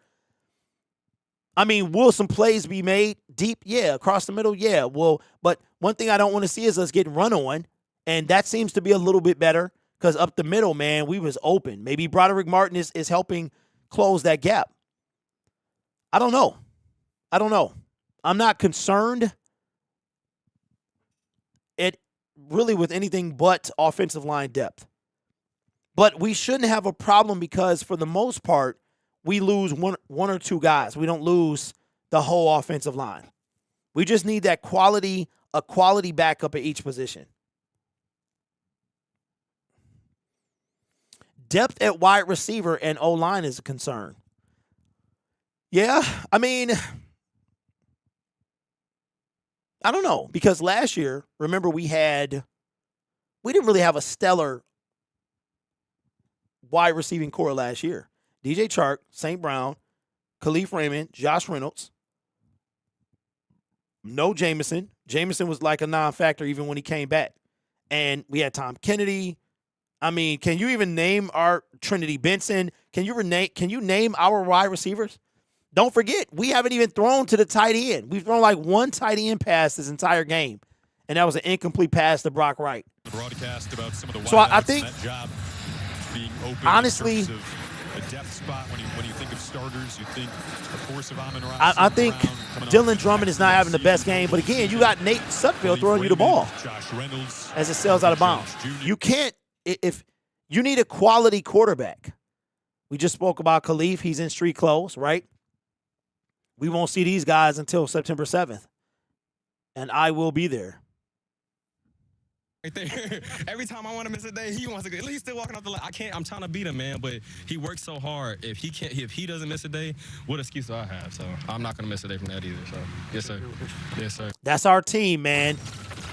S1: I mean, will some plays be made deep? Yeah. Across the middle? Yeah. Well, but one thing I don't want to see is us getting run on, and that seems to be a little bit better because up the middle, man, we was open. Maybe Broderick Martin is helping close that gap. I don't know. I'm not concerned really with anything but offensive line depth. But we shouldn't have a problem because for the most part, we lose one or two guys. We don't lose the whole offensive line. We just need a quality backup at each position. Depth at wide receiver and O-line is a concern. Yeah, I mean, I don't know. Because last year, remember, we didn't really have a stellar wide receiving core last year. DJ Chark, St. Brown, Khalif Raymond, Josh Reynolds. No Jameson. Jameson was like a non-factor even when he came back. And we had Tom Kennedy. I mean, can you even name our Trinity Benson? Can you name our wide receivers? Don't forget, we haven't even thrown to the tight end. We've thrown like one tight end pass this entire game, and that was an incomplete pass to Brock Wright.
S4: Broadcast about some of the
S1: so I think,
S4: that job being open
S1: honestly,
S4: in terms of a depth spot. When you think of starters, you think, of course, of Amon-Ra.
S1: I think Dylan Drummond is not having the best game, but again, you got Nate Sudfeld throwing you the ball as it sails out of bounds. You can't if you need a quality quarterback. We just spoke about Khalif. He's in street clothes, right? We won't see these guys until September 7th, and I will be there.
S8: Right there. Every time I want to miss a day, he wants to go. At least still walking off the line. I can't. I'm trying to beat him, man. But he works so hard. If he doesn't miss a day, what excuse do I have? So I'm not gonna miss a day from that either. So yes, sir. Yes, sir.
S1: That's our team, man.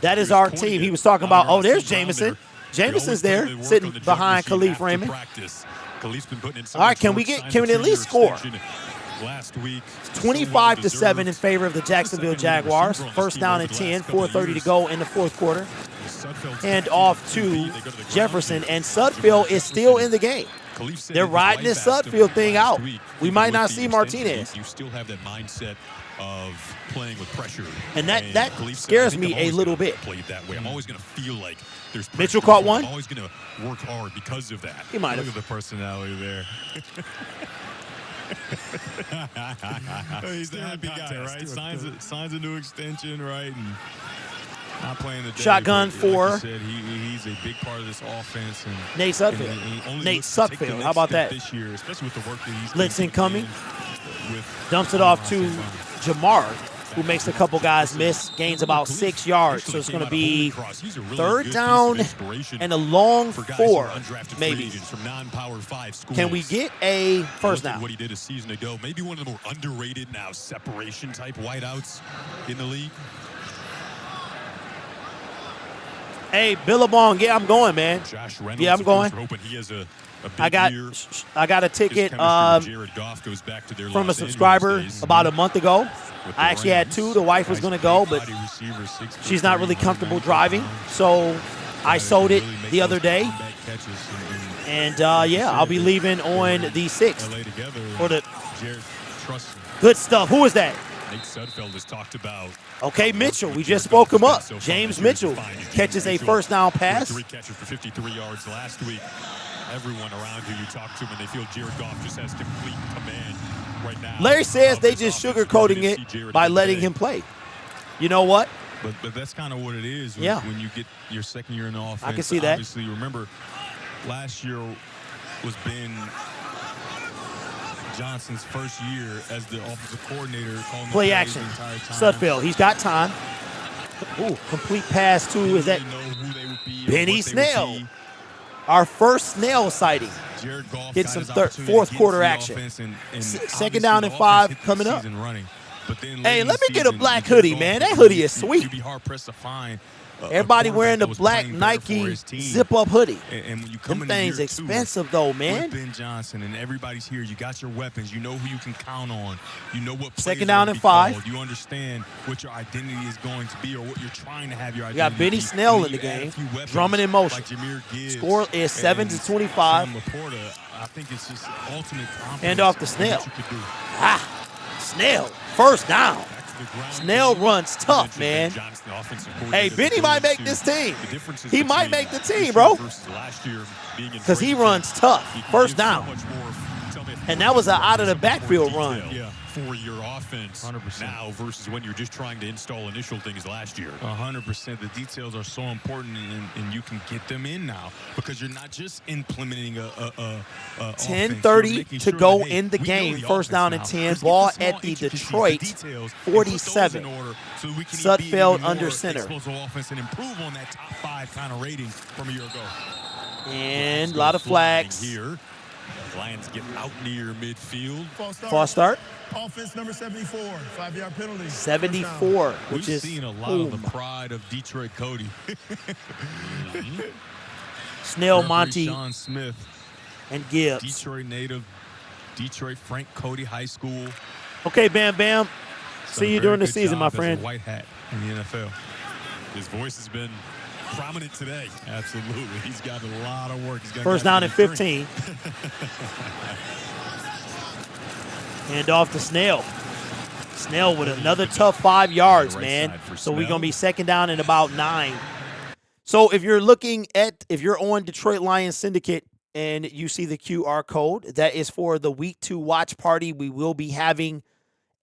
S1: That is our team. He was talking about. Oh, there's Jameson. Jameson's there, sitting behind Khalif Raymond. All right, can we at least score?
S4: Last week,
S1: 25-7 in favor of the Jacksonville Jaguars. First down and 10, 4:30 to go in the fourth quarter. Hand off to Jefferson, and Sudfeld is still in the game. They're riding this Sudfeld thing out. We might not see Martinez.
S4: You still have that mindset of playing with pressure,
S1: and that scares me a little bit.
S4: Play it that way. I'm always going to feel like there's pressure.
S1: Mitchell caught one.
S4: I'm always going to work hard because of that.
S1: He might have.
S4: Look at the personality there. He's the happy guy, right? Signs a new extension, right? And not playing the day,
S1: shotgun for.
S4: Like said, he's a big part of this offense. And
S1: Nate Sudfeld. Nate Sudfeld. How about that?
S4: This year, especially with the work that he's
S1: blitz incoming. Dumps it off to Jamar, who makes a couple guys miss. Gains about 6 yards. So it's going to be third down and a long 4, maybe. Can we get a first down?
S4: What he did a season ago. Maybe one of the more underrated now separation type wideouts in the league.
S1: Hey, Billabong, yeah, I'm going, man. Yeah, I'm going. I got a ticket from a subscriber about a month ago. I actually had 2. The wife was going to go, but she's not really comfortable driving, so I sold it the other day. And, yeah, I'll be leaving on the 6th. For the good stuff. Who is that?
S4: Nate Sudfeld has talked about.
S1: Okay, Mitchell. We just spoke him up. James Mitchell catches a first down pass.
S4: 3 catches for 53 yards last week. Everyone around who you talk to, and they feel Jared Goff just has complete command right now.
S1: Larry says they just sugarcoating it by letting him play. You know what?
S7: But that's kind of what it is when you get your second year in the offense.
S1: I can see that.
S7: Obviously, remember, last year was Ben Johnson's first year as the offensive coordinator.
S1: Play action. Sudfeld, he's got time. Ooh, complete pass to, is that Benny Snell? Our first Snell sighting.
S7: Jared Goff
S1: Get
S7: got
S1: some
S7: his opportunity
S1: fourth
S7: to get
S1: quarter
S7: into the
S1: action.
S7: offense and
S1: Second
S7: obviously
S1: down
S7: the
S1: and
S7: offense
S1: 5
S7: hit the
S1: coming up.
S7: season running. But then
S1: Hey,
S7: late in
S1: let
S7: the
S1: me get a
S7: season,
S1: black
S7: Jared
S1: hoodie,
S7: Goff,
S1: man. That hoodie is sweet.
S7: You'd be hard pressed to find
S1: Everybody
S7: a
S1: wearing the
S7: quarterback that was
S1: black
S7: playing better for
S1: Nike
S7: his team.
S1: zip-up hoodie.
S7: And when you come
S1: Them
S7: into
S1: things
S7: year
S1: expensive,
S7: 2
S1: though, man.
S7: with Ben Johnson and everybody's here, you got your weapons. You know who you can count on. You know what plays
S1: Second
S7: are
S1: down
S7: gonna
S1: and
S7: be
S1: 5.
S7: called. You understand what your identity is going to be or what you're trying to have your
S1: We
S7: identity
S1: got Benny
S7: be.
S1: Snell
S7: And
S1: in the
S7: you add a
S1: game.
S7: few weapons
S1: Drumming in motion.
S7: like Jahmyr Gibbs
S1: Score is 7 to
S7: and
S1: 25.
S7: Sam Laporta. I think it's just ultimate confidence.
S1: Hand off to
S7: in
S1: Snell.
S7: what you could do.
S1: Snell, first down.
S7: Back to the ground
S1: Snell
S7: game.
S1: runs
S7: You
S1: tough,
S7: mentioned
S1: man.
S7: Ben Johnson, the offensive
S1: Hey,
S7: coordinator,
S1: Benny might
S7: going
S1: make this
S7: to
S1: team.
S7: the differences
S1: He might
S7: between
S1: make the
S7: this
S1: team,
S7: year
S1: bro.
S7: versus last year being in
S1: Because he
S7: Bradenton.
S1: runs tough.
S7: He can
S1: First
S7: give so
S1: down.
S7: much more. Tell me if
S1: And that was an out of the backfield
S4: More
S1: run.
S4: detail
S7: Yeah.
S4: for your offense
S7: 100%.
S4: now versus when you're just trying to install initial things last year.
S7: 100%. The details are so important, and you can get them in now because you're not just implementing a
S1: 10:30 to go in the game. First down and 10. Ball at the Detroit 47. Sudfeld under center.
S7: Explosive offense and improve on that top 5 kind of rating from a year ago.
S1: And a lot of flags.
S4: Here, Lions get out near midfield.
S1: False start.
S6: Offense number 74, 5-yard penalty.
S1: 74, which
S7: We've
S1: is
S7: seen a lot of the pride of Detroit Cody.
S1: Snell,
S7: Referee
S1: Monty,
S7: Sean Smith,
S1: and Gibbs.
S7: Detroit native, Detroit Frank Cody High School.
S1: Okay, Bam Bam.
S7: Done
S1: See
S7: a
S1: you
S7: very
S1: during the
S7: good
S1: season,
S7: job
S1: my
S7: as a
S1: friend.
S7: white hat in the NFL.
S4: His voice has been prominent today.
S7: Absolutely. He's got a lot of work. He's got
S1: First down and 15. Hand off to Snell. Snell with another tough 5 yards,
S4: Right
S1: man.
S4: side for
S1: So we're
S4: Snell.
S1: going to be second down and about 9. So if you're on Detroit Lions Syndicate and you see the QR code, that is for the Week 2 watch party we will be having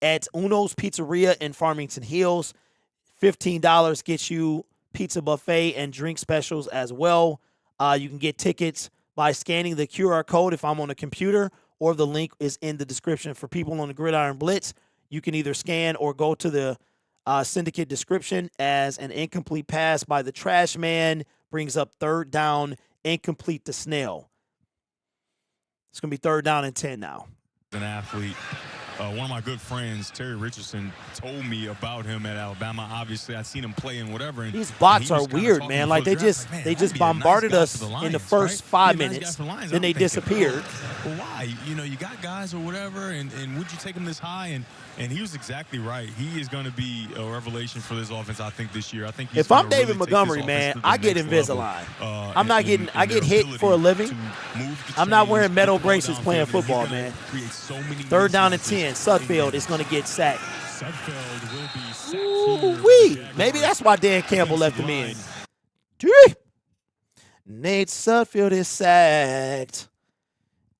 S1: at Uno's Pizzeria in Farmington Hills. $15 gets you pizza buffet and drink specials as well. You can get tickets by scanning the QR code if I'm on a computer, or the link is in the description. For people on the Gridiron Blitz, you can either scan or go to the Syndicate description as an incomplete pass by the trash man brings up third down, incomplete to Snell. It's going to be third down and 10 now.
S7: An athlete. One of my good friends, Terry Richardson, told me about him at Alabama. Obviously, I'd seen him play and whatever. And
S1: These bots
S7: he was
S1: are
S7: kinda
S1: weird,
S7: talking
S1: man.
S7: before
S1: Like
S7: the
S1: they
S7: draft,
S1: just
S7: like, man,
S1: they
S7: that'd
S1: just
S7: be a nice
S1: bombarded
S7: guy
S1: us
S7: for the
S1: in the
S7: Lions,
S1: first
S7: right?
S1: 5
S7: Be a nice guy
S1: minutes.
S7: for the Lions.
S1: Then
S7: I'm
S1: they
S7: thinking,
S1: disappeared.
S7: well, why? You know, you got guys or whatever, and would you take him this high? And he was exactly right. He is going to be a revelation for this offense, I think, this year. I think he's
S1: If I'm
S7: gonna really
S1: David
S7: take this
S1: Montgomery,
S7: offense
S1: man,
S7: to the
S1: I get
S7: next level,
S1: Invisalign. I'm not getting. I
S7: their
S1: get hit
S7: ability
S1: for a living.
S7: to move the
S1: I'm not
S7: chains,
S1: wearing
S7: get
S1: metal
S7: the ball
S1: braces
S7: downfield,
S1: playing
S7: and he's
S1: football,
S7: gonna
S1: man.
S7: create so many
S1: Third down and
S7: mismatches
S1: 10.
S7: in
S1: Sudfeld
S7: games.
S1: is going to get sacked.
S4: Sudfeld will be sacked here.
S1: Ooh-wee. Maybe that's why Dan Campbell left him in. Gee. Nate Sudfeld is sacked.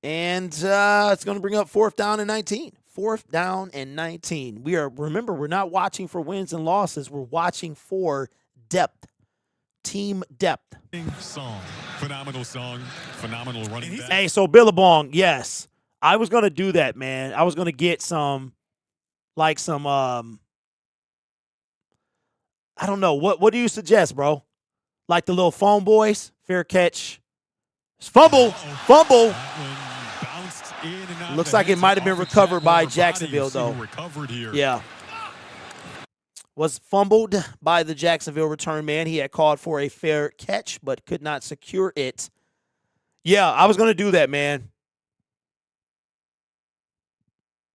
S1: And it's going to bring up fourth down and 19. Fourth down and 19. Remember, we're not watching for wins and losses. We're watching for depth. Team depth.
S4: Song. Phenomenal song. Phenomenal running back.
S1: Hey, so Billabong, yes. I was going to do that, man. I was going to get some, I don't know. What do you suggest, bro? Like the little phone boys? Fair catch. Fumble. Fumble.
S4: That one bounced in and out
S1: Looks
S4: of the
S1: like it
S4: hands
S1: might
S4: of
S1: have been
S4: offensive
S1: recovered by
S4: Jaguar
S1: Jacksonville,
S4: body. You see
S1: though.
S4: who recovered here.
S1: Yeah. Was fumbled by the Jacksonville return man. He had called for a fair catch, but could not secure it. Yeah, I was going to do that, man.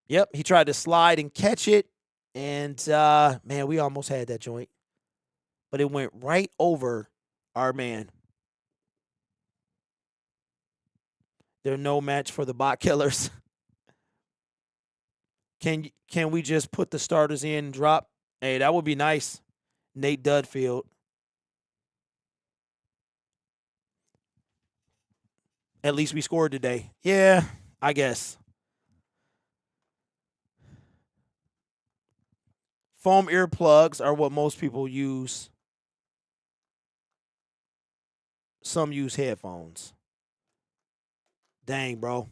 S1: Yep, he tried to slide and catch it. And, man, we almost had that joint. But it went right over our man. They're no match for the bot killers. Can we just put the starters in and drop? Hey, that would be nice. Nate Dudfield. At least we scored today. Yeah, I guess. Foam earplugs are what most people use. Some use headphones. Dang, bro.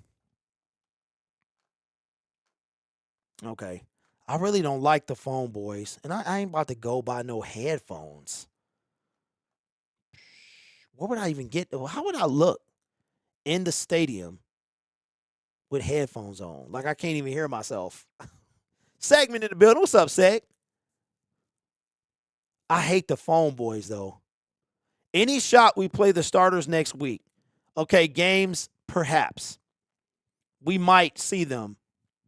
S1: Okay. I really don't like the phone boys. And I ain't about to go buy no headphones. What would I even get? How would I look? in the stadium with headphones on. Like I can't even hear myself. Segment in the building. What's up, Seg? I hate the phone boys, though. Any shot we play the starters next week. Okay, games, perhaps. We might see them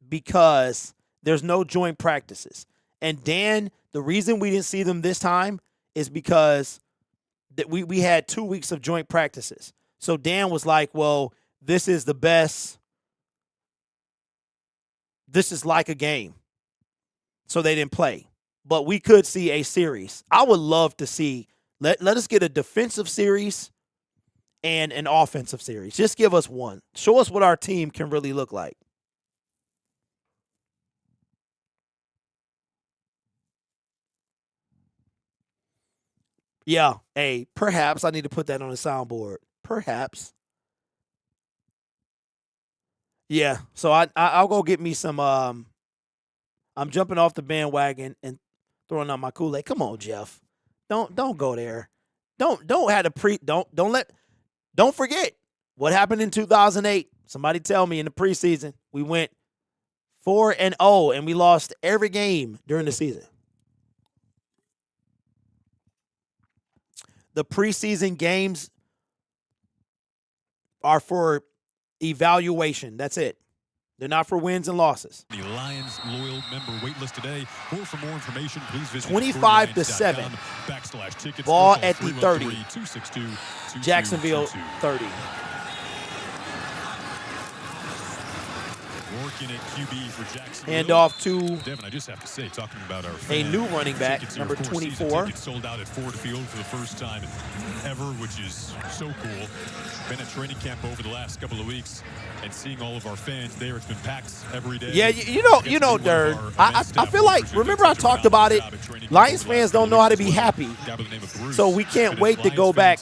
S1: because there's no joint practices. And Dan, the reason we didn't see them this time is because that we had 2 weeks of joint practices. So Dan was like, well, this is the best. This is like a game. So they didn't play. But we could see a series. I would love to see, let us get a defensive series and an offensive series. Just give us one. Show us what our team can really look like. Yeah, hey, perhaps I need to put that on the soundboard. Perhaps. Yeah, so I'll go get me some. I'm jumping off the bandwagon and throwing out my Kool-Aid. Come on, Jeff. Don't go there. Don't forget what happened in 2008. Somebody tell me in the preseason we went 4-0 and we lost every game during the season. The preseason games are for evaluation. That's it. They're not for wins and losses.
S4: The Lions loyal member waitlist today. Or for more information, please visit
S1: 25-7. Ball at the 30. Jacksonville 30.
S4: Working at QB for Jacksonville.
S1: Hand off to
S4: Devin, I just have to say, talking about our
S1: a new running back, number 24.
S4: Sold out at Ford Field for the first time ever, which is so cool. Been at training camp over the last couple of weeks and seeing all of our fans there. It's been packed every day.
S1: Yeah, you know, Derd. I feel like, remember I talked about it. Lions fans don't know how to be happy. So we can't wait to go back.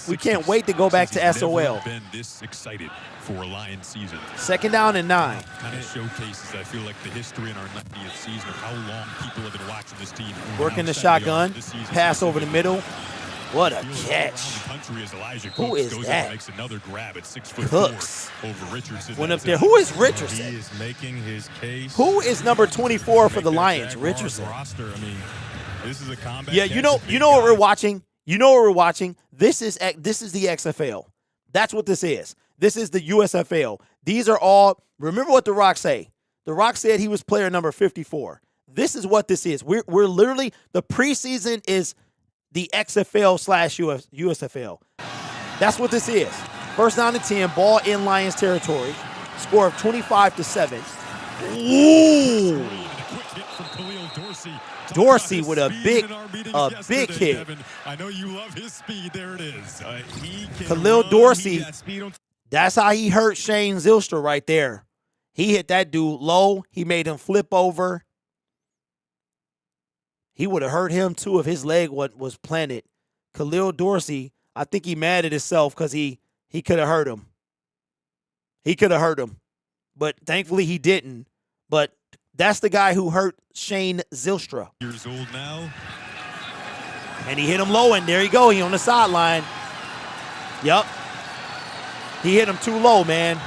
S1: We can't wait to go back to SOL.
S4: Been this excited for a Lions season.
S1: 2nd down and 9.
S4: Kind of showcases, I feel like, the history in our 90th season of how long people have been watching this team.
S1: Working the shotgun, pass over the middle. What a catch. Who is that?
S4: Makes another grab at 6'4"
S1: Cooks.
S4: over Richardson.
S1: Went up there. Who is Richardson?
S4: He is making his case.
S1: Who is number 24 for the Lions? Richardson.
S4: Roster. I mean, this is a combat.
S1: Yeah, you know what we're watching? You know what we're watching? This is the XFL. That's what this is. This is the USFL. These are all, remember what The Rock say. The Rock said he was player number 54. This is what this is. We're literally, the preseason is the XFL/USFL. That's what this is. 1st down and 10, ball in Lions territory. Score of 25-7. Ooh. Dorsey with a big hit.
S4: I know you love his speed. There it is.
S1: Khalil Dorsey. That's how he hurt Shane Zylstra right there. He hit that dude low. He made him flip over. He would have hurt him, too, if his leg was planted. Khalil Dorsey, I think he mad at himself because he could have hurt him. He could have hurt him. But thankfully he didn't. But that's the guy who hurt Shane Zylstra.
S4: Years old now.
S1: And he hit him low, and there you go. He on the sideline. Yep. He hit him too low, man.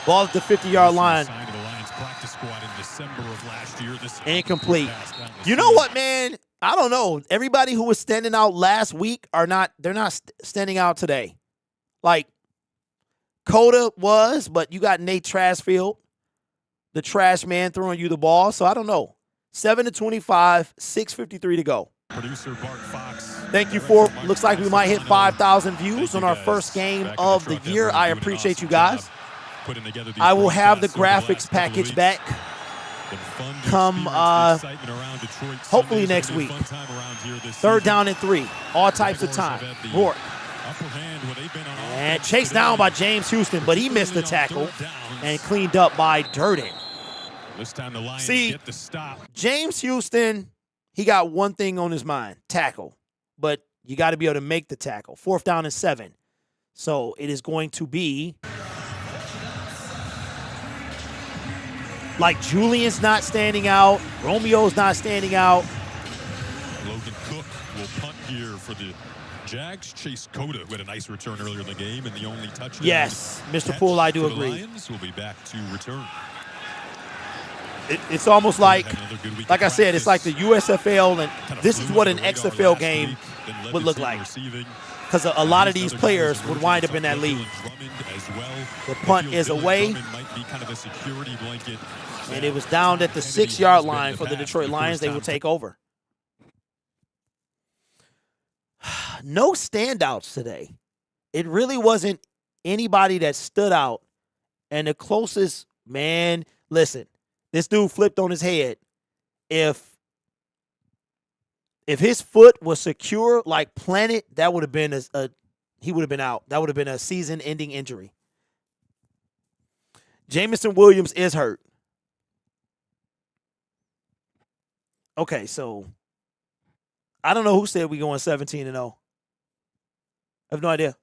S1: Ball at the 50-yard line. Incomplete. You know what, man? I don't know. Everybody who was standing out last week they're not standing out today. Like, Coda was, but you got Nate Trashfield, the trash man, throwing you the ball. So I don't know. 7-25, 6:53 to go.
S4: Producer Bart Fox.
S1: Thank you for, looks like we might hit 5,000 views on our first game of the year. I appreciate you guys. I will have the graphics package back come hopefully next week. 3rd down and 3. All types of time. Rourke. And chased down by James Houston, but he missed the tackle and cleaned up by Durden. See, James Houston, he got one thing on his mind, tackle. But you got to be able to make the tackle. 4th down and 7. So it is going to be like Julian's not standing out. Romeo's not standing out.
S4: Logan Cook will punt here for the Jags, Chase Cota, who had a nice return earlier in the game, and the only touchdown.
S1: Yes, Mr. Poole, I do
S4: for the
S1: agree.
S4: Lions will be back to return.
S1: It's almost like I said, it's like the USFL, and this is what an XFL game would look like. Because a lot of these players would wind up in that league. The punt is away, and it was down at the 6-yard line for the Detroit Lions. They will take over. No standouts today. It really wasn't anybody that stood out. And the closest, man, listen, this dude flipped on his head. If his foot was secure like Planet, that would have been he would have been out. That would have been a season-ending injury. Jamison Williams is hurt. Okay, so I don't know who said we going 17-0. I have no idea.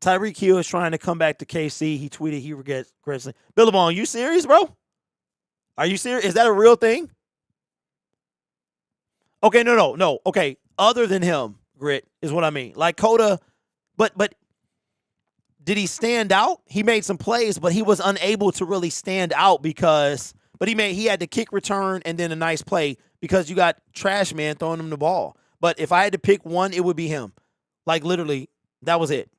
S1: Tyreek Hill is trying to come back to KC. He tweeted he regrets. Billabong, are you serious, bro? Are you serious? Is that a real thing? Okay, no. Okay, other than him, Grit, is what I mean. Like Coda, but did he stand out? He made some plays, but he was unable to really stand out because he had the kick return and then a nice play because you got trash man throwing him the ball. But if I had to pick one, it would be him. Like literally, that was it.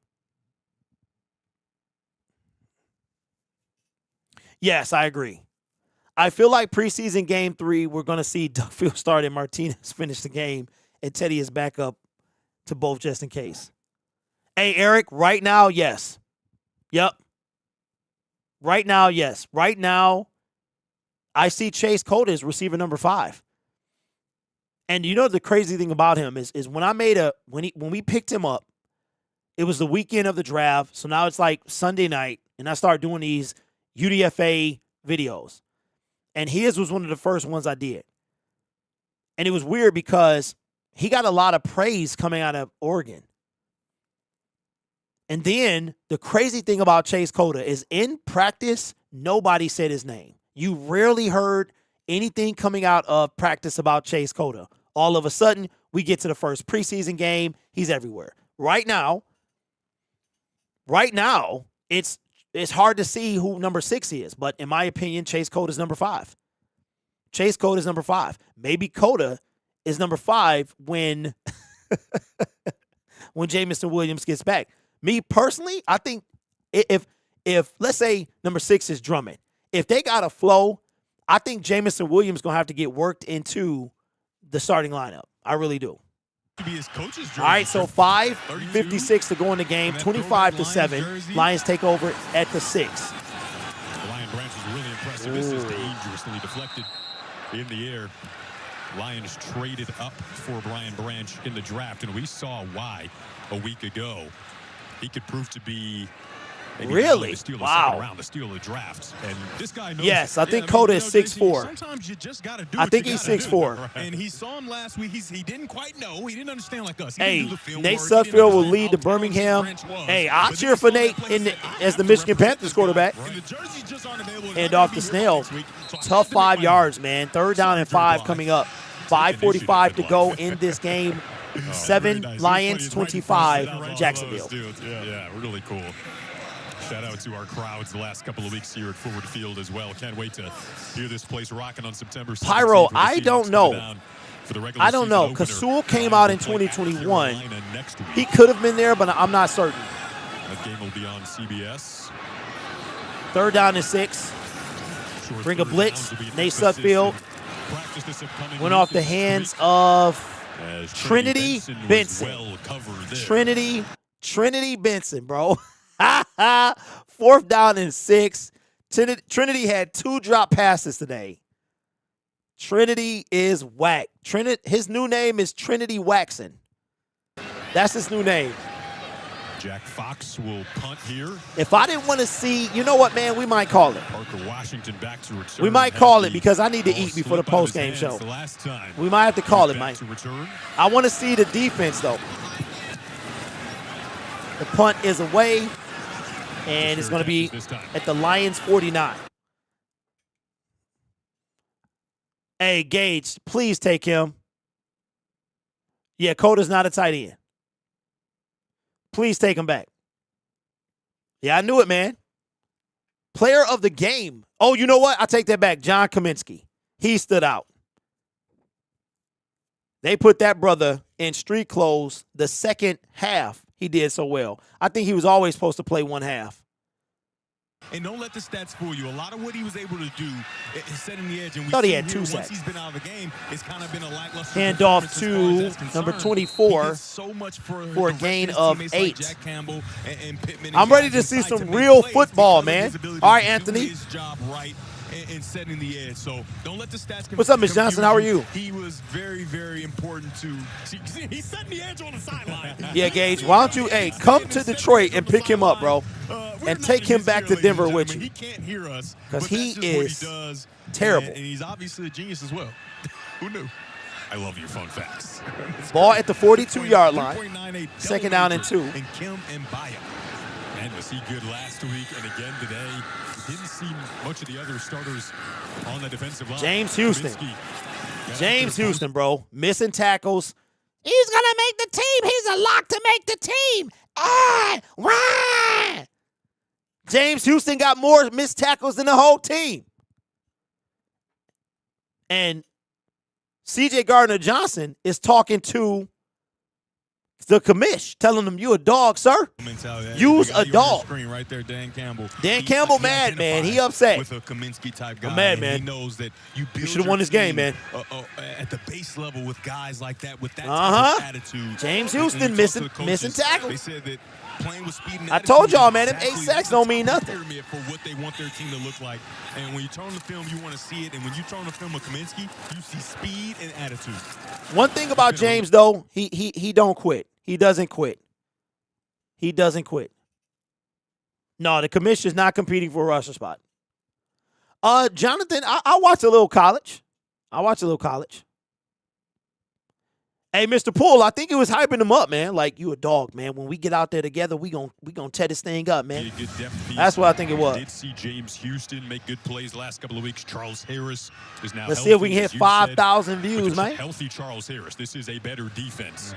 S1: Yes, I agree. I feel like preseason game 3, we're going to see Duckfield start and Martinez finish the game, and Teddy is back up to both just in case. Hey, Eric, right now, yes. Yep. Right now, yes. Right now, I see Chase Cota as receiver number 5. And you know the crazy thing about him is when we picked him up, it was the weekend of the draft. So now it's like Sunday night, and I started doing these UDFA videos. And his was one of the first ones I did. And it was weird because he got a lot of praise coming out of Oregon. And then the crazy thing about Chase Cota is in practice, nobody said his name. You rarely heard anything coming out of practice about Chase Cota. All of a sudden, we get to the first preseason game. He's everywhere. Right now, it's hard to see who number 6 is. But in my opinion, Chase Cota is number 5. Chase Cota is number 5. Maybe Cota is number 5 when Jamison Williams gets back. Me personally, I think if let's say number 6 is Drummond, if they got a flow, I think Jamison Williams going to have to get worked into the starting lineup. I really do. All right, so 5:56 to go in the game, 25-7. Lions take over at the 6.
S4: Lion Branch was really impressive. This is dangerously deflected in the air. Lions traded up for Brian Branch in the draft, and we saw why a week ago. He could prove to be
S1: really? Wow.
S4: Round, the steal of the draft. And this guy knows.
S1: Yes, I think Cota is 6'4".
S4: Sometimes you just got to do
S1: I think he's 6'4".
S4: Right. And he saw him last week. He didn't quite know. He didn't understand like us.
S1: Hey, Nate Sudfeld will lead to Birmingham. Hey, I'll cheer for Nate as the Michigan Panthers quarterback. And off the snail. Tough 5 yards, man. 3rd down and 5 coming up. 5:45 to go in this game. 7 Lions, 25 Jacksonville.
S4: Yeah, really cool. Shout out to our crowds the last couple of weeks here at Forward Field as well. Can't wait to hear this place rocking on September 17th.
S1: Pyro, I don't know. I don't know, because Sewell came out in 2021. He could have been there, but I'm not certain.
S4: That game will be on CBS.
S1: 3rd down and 6. Bring a blitz. Nate Sudfeld went off the hands of Trinity Benson. Trinity Benson, bro. 4th down and 6. Trinity had 2 drop passes today. Trinity is whack. His new name is Trinity Waxon. That's his new name.
S4: Jack Fox will punt here.
S1: If I didn't want to see, you know what, man, we might call it.
S4: Parker Washington back to return.
S1: We might call it because I need to eat before the post-game show. We might have to call it, Mike. I want to see the defense, though. The punt is away, and it's going to be at the Lions 49. Hey, Gage, please take him. Yeah, Coda's not a tight end. Please take him back. Yeah, I knew it, man. Player of the game. Oh, you know what? I take that back. John Kaminsky. He stood out. They put that brother in street clothes the second half. He did so well. I think he was always supposed to play one half.
S7: And don't let the stats fool you. A lot of what he was able to do is setting the edge. And we
S1: thought he
S7: see
S1: had
S7: here,
S1: 2
S7: once
S1: sacks.
S7: he's been out of the game, it's kind of been a lackluster
S1: Handoff
S7: performance as far as
S1: to
S7: that's concerned.
S1: number 24
S7: He did so much for
S1: a
S7: the rest
S1: gain
S7: his
S1: of
S7: teammates
S1: 8.
S7: Like Jack Campbell and Pittman and
S1: I'm ready
S7: guys
S1: to see
S7: inside
S1: some
S7: make
S1: real
S7: plays
S1: football,
S7: because of
S1: man.
S7: his ability
S1: All right,
S7: to do
S1: Anthony.
S7: his job right in setting the edge. So don't let the stats
S1: What's up, Ms. Johnson? How are you?
S7: He was very, very important to. He's setting the edge on the sideline.
S1: Yeah, Gage, why don't you, hey, come to Detroit and pick him up, bro, and take him back to Denver with you.
S7: He can't hear us
S1: because he is
S7: terrible.
S1: terrible.
S7: And he's obviously a genius as well. Who knew? I love your fun facts.
S1: Ball at the 42-yard line. Second down and 2.
S7: And Kim and Baya.
S4: And was he good last week and again today? We didn't see much of the other starters on the defensive line.
S1: James Houston.
S4: Kaminsky.
S1: James Houston, bro. Missing tackles. He's going to make the team. He's a lock to make the team. Why? James Houston got more missed tackles than the whole team. And C.J. Gardner-Johnson is talking to the commish, telling them, you a dog, sir. Use a dog.
S7: Screen right there, Dan Campbell.
S1: Dan Campbell mad, man. He upset.
S7: With a Kaminsky type guy.
S1: I'm mad, man.
S7: He knows that you
S1: should have won this game, man.
S7: At the base level with guys like that, with that
S1: Uh-huh.
S7: type of attitude.
S1: James
S7: And
S1: Houston
S7: you talk
S1: missing
S7: to the coaches,
S1: missing tackles.
S7: They said that playing with speed and
S1: I told
S7: attitude
S1: y'all,
S7: is
S1: man, them 8
S7: exactly
S1: sacks
S7: the
S1: don't mean
S7: top
S1: nothing.
S7: pyramid for what they want their team to look like. And when you turn the film, you want to see it. And when you turn the film of Kaminsky, you see speed and attitude.
S1: One thing about James, though, he don't quit. He doesn't quit. He doesn't quit. No, the commissioner's not competing for a rusher spot. Jonathan, I watched a little college. Hey, Mr. Poole, I think it was hyping him up, man. Like, you a dog, man. When we get out there together, we gonna tear this thing up, man. That's what I think it was.
S4: Did see James Houston make good plays last couple of weeks. Charles Harris is now
S1: Let's see if we can
S4: healthy,
S1: hit
S4: as you said.
S1: 5,000
S4: But
S1: views,
S4: just a
S1: man.
S4: healthy Charles Harris. This is a better defense.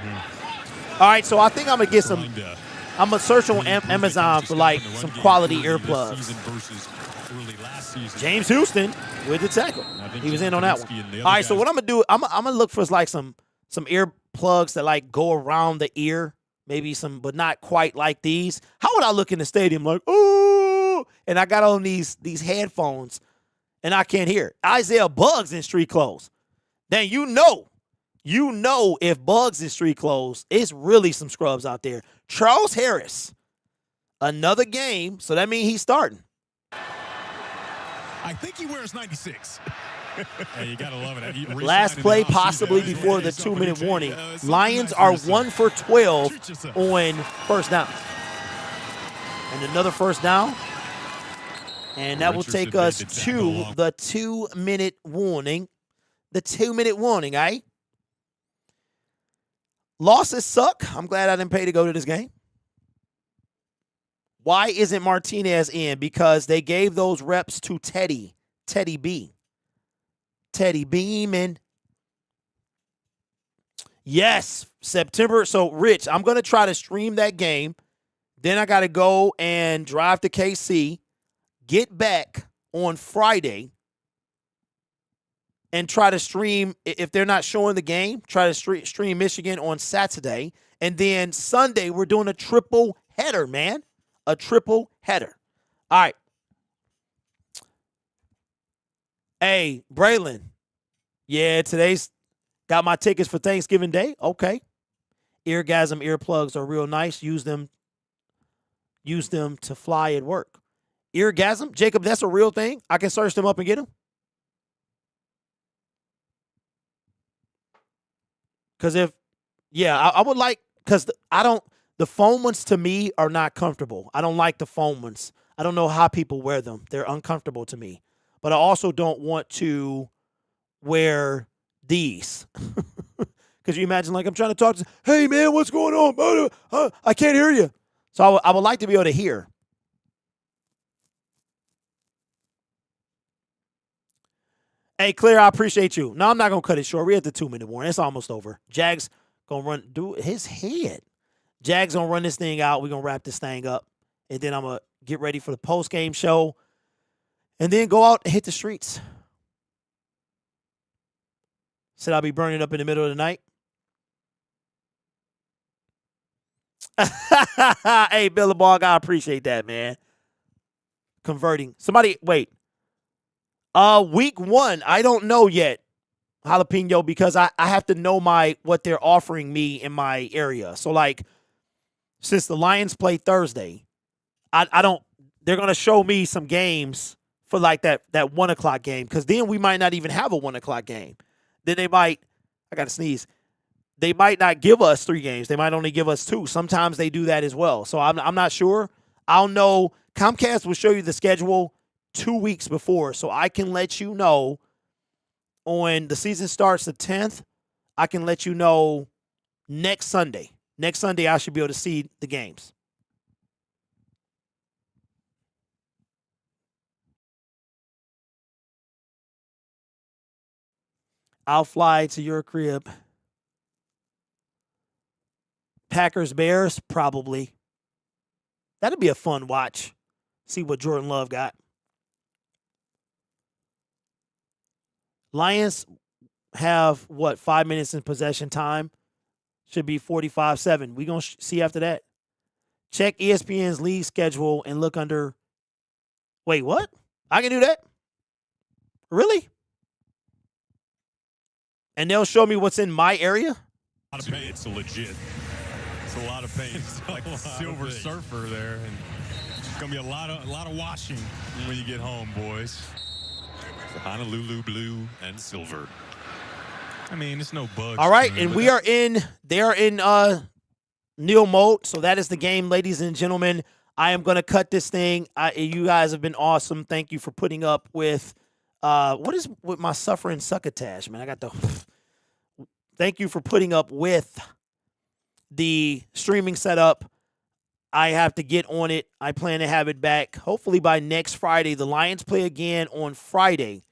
S1: All right, so I think I'm gonna get some.
S4: Trying to
S1: I'm gonna search on
S4: improve the
S1: Amazon
S4: coaches
S1: for like
S4: in the run
S1: some
S4: game
S1: quality
S4: early this
S1: earplugs.
S4: season versus early last season.
S1: James Houston with the tackle.
S4: I think
S1: He was
S4: Jim
S1: in on that
S4: Kaminsky
S1: one.
S4: and the
S1: All
S4: other
S1: right, so
S4: guys-
S1: what I'm gonna do, I'm gonna look for like some earplugs that like go around the ear, maybe some, but not quite like these. How would I look in the stadium like, ooh, and I got on these headphones, and I can't hear. Isaiah Bugs in street clothes. Then you know if Bugs in street clothes, it's really some scrubs out there. Charles Harris, another game, so that means he's starting.
S7: I think he wears 96.
S4: Hey, you gotta love it. He
S1: Last
S4: re-signed in
S1: play
S4: the offseason.
S1: possibly
S4: He's
S1: before
S4: made
S1: the
S4: himself a
S1: 2-minute
S4: new
S1: warning.
S4: something
S1: Lions
S4: nice
S1: are
S4: for himself.
S1: 1 for 12
S7: Treat yourself.
S1: on first down. And another first down. And that will
S4: Richardson
S1: take us
S4: made the tackle
S1: to
S4: long.
S1: the 2-minute warning. The 2-minute warning, eh? Losses suck. I'm glad I didn't pay to go to this game. Why isn't Martinez in? Because they gave those reps to Teddy B. Teddy Beeman. Yes, September. So, Rich, I'm going to try to stream that game. Then I got to go and drive to KC, get back on Friday, and try to stream, if they're not showing the game, try to stream Michigan on Saturday. And then Sunday, we're doing a triple header, man. A triple header. All right. Hey, Braylon. Yeah, today's got my tickets for Thanksgiving Day. Okay. Eargasm earplugs are real nice. Use them to fly at work. Eargasm? Jacob, that's a real thing? I can search them up and get them? Because I would like, because the foam ones to me are not comfortable. I don't like the foam ones. I don't know how people wear them. They're uncomfortable to me. But I also don't want to wear these. Because you imagine, like, I'm trying to talk to, hey, man, what's going on? I can't hear you. So I would like to be able to hear. Hey, Claire, I appreciate you. No, I'm not going to cut it short. We're at the 2-minute warning. It's almost over. Jags going to run, do his head. Jags going to run this thing out. We're going to wrap this thing up. And then I'm going to get ready for the post-game show. And then go out and hit the streets. Said I'll be burning up in the middle of the night. Hey, Billabong, I appreciate that, man. Converting. Somebody, wait. Week 1, I don't know yet, Jalapeno, because I have to know what they're offering me in my area. So, like, since the Lions play Thursday, I don't, they're going to show me some games for, like, that 1 o'clock game, because then we might not even have a 1 o'clock game. Then they might, I got to sneeze, they might not give us 3 games. They might only give us 2. Sometimes they do that as well. So I'm not sure. I'll know. Comcast will show you the schedule 2 weeks before, so I can let you know on the season starts the 10th. I can let you know next Sunday. Next Sunday, I should be able to see the games. I'll fly to your crib. Packers, Bears, probably. That'd be a fun watch. See what Jordan Love got. Lions have, 5 minutes in possession time? Should be 45-7. We're going to see after that. Check ESPN's league schedule and look under. Wait, what? I can do that? Really? And they'll show me what's in my area?
S4: A lot of pain. It's legit. It's a lot of pain. It's like a Silver Surfer there. And it's going to be a lot of washing when you get home, boys. Honolulu blue and silver.
S7: I mean, it's no bugs.
S1: All right, and they are in Neil mode. So that is the game, ladies and gentlemen. I am going to cut this thing. You guys have been awesome. Thank you for putting up with what is with my suffering succotash, man. Thank you for putting up with the streaming setup. I have to get on it. I plan to have it back hopefully by next Friday. The Lions play again on Friday.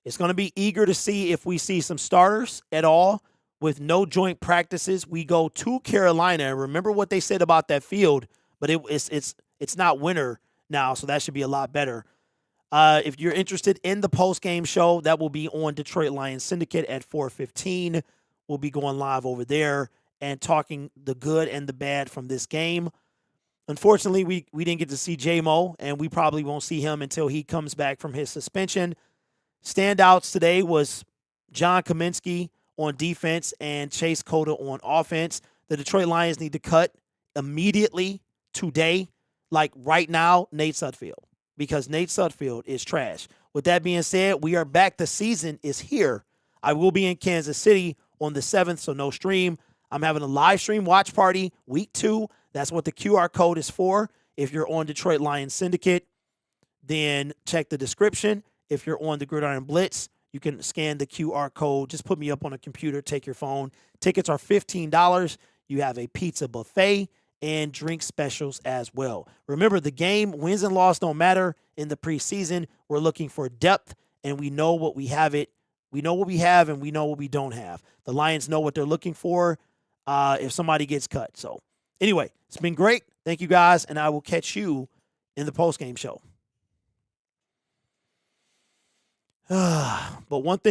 S1: It's going to be eager to see if we see some starters at all with no joint practices. We go to Carolina. Remember what they said about that field, but it's not winter now, so that should be a lot better. If you're interested in the post-game show, that will be on Detroit Lions Syndicate at 4:15. We'll be going live over there and talking the good and the bad from this game. Unfortunately, we didn't get to see J-Mo, and we probably won't see him until he comes back from his suspension. Standouts today was John Kaminsky on defense and Chase Cota on offense. The Detroit Lions need to cut immediately today, like right now, Nate Sudfeld, because Nate Sudfeld is trash. With that being said, we are back. The season is here. I will be in Kansas City on the 7th, so no stream. I'm having a live stream watch party week 2. That's what the QR code is for. If you're on Detroit Lions Syndicate, then check the description. If you're on the Gridiron Blitz, you can scan the QR code. Just put me up on a computer, take your phone. Tickets are $15. You have a pizza buffet and drink specials as well. Remember, the game, wins and losses don't matter in the preseason. We're looking for depth, and we know what we have it. We know what we have, and we know what we don't have. The Lions know what they're looking for if somebody gets cut. So, anyway, it's been great. Thank you, guys, and I will catch you in the postgame show. But one thing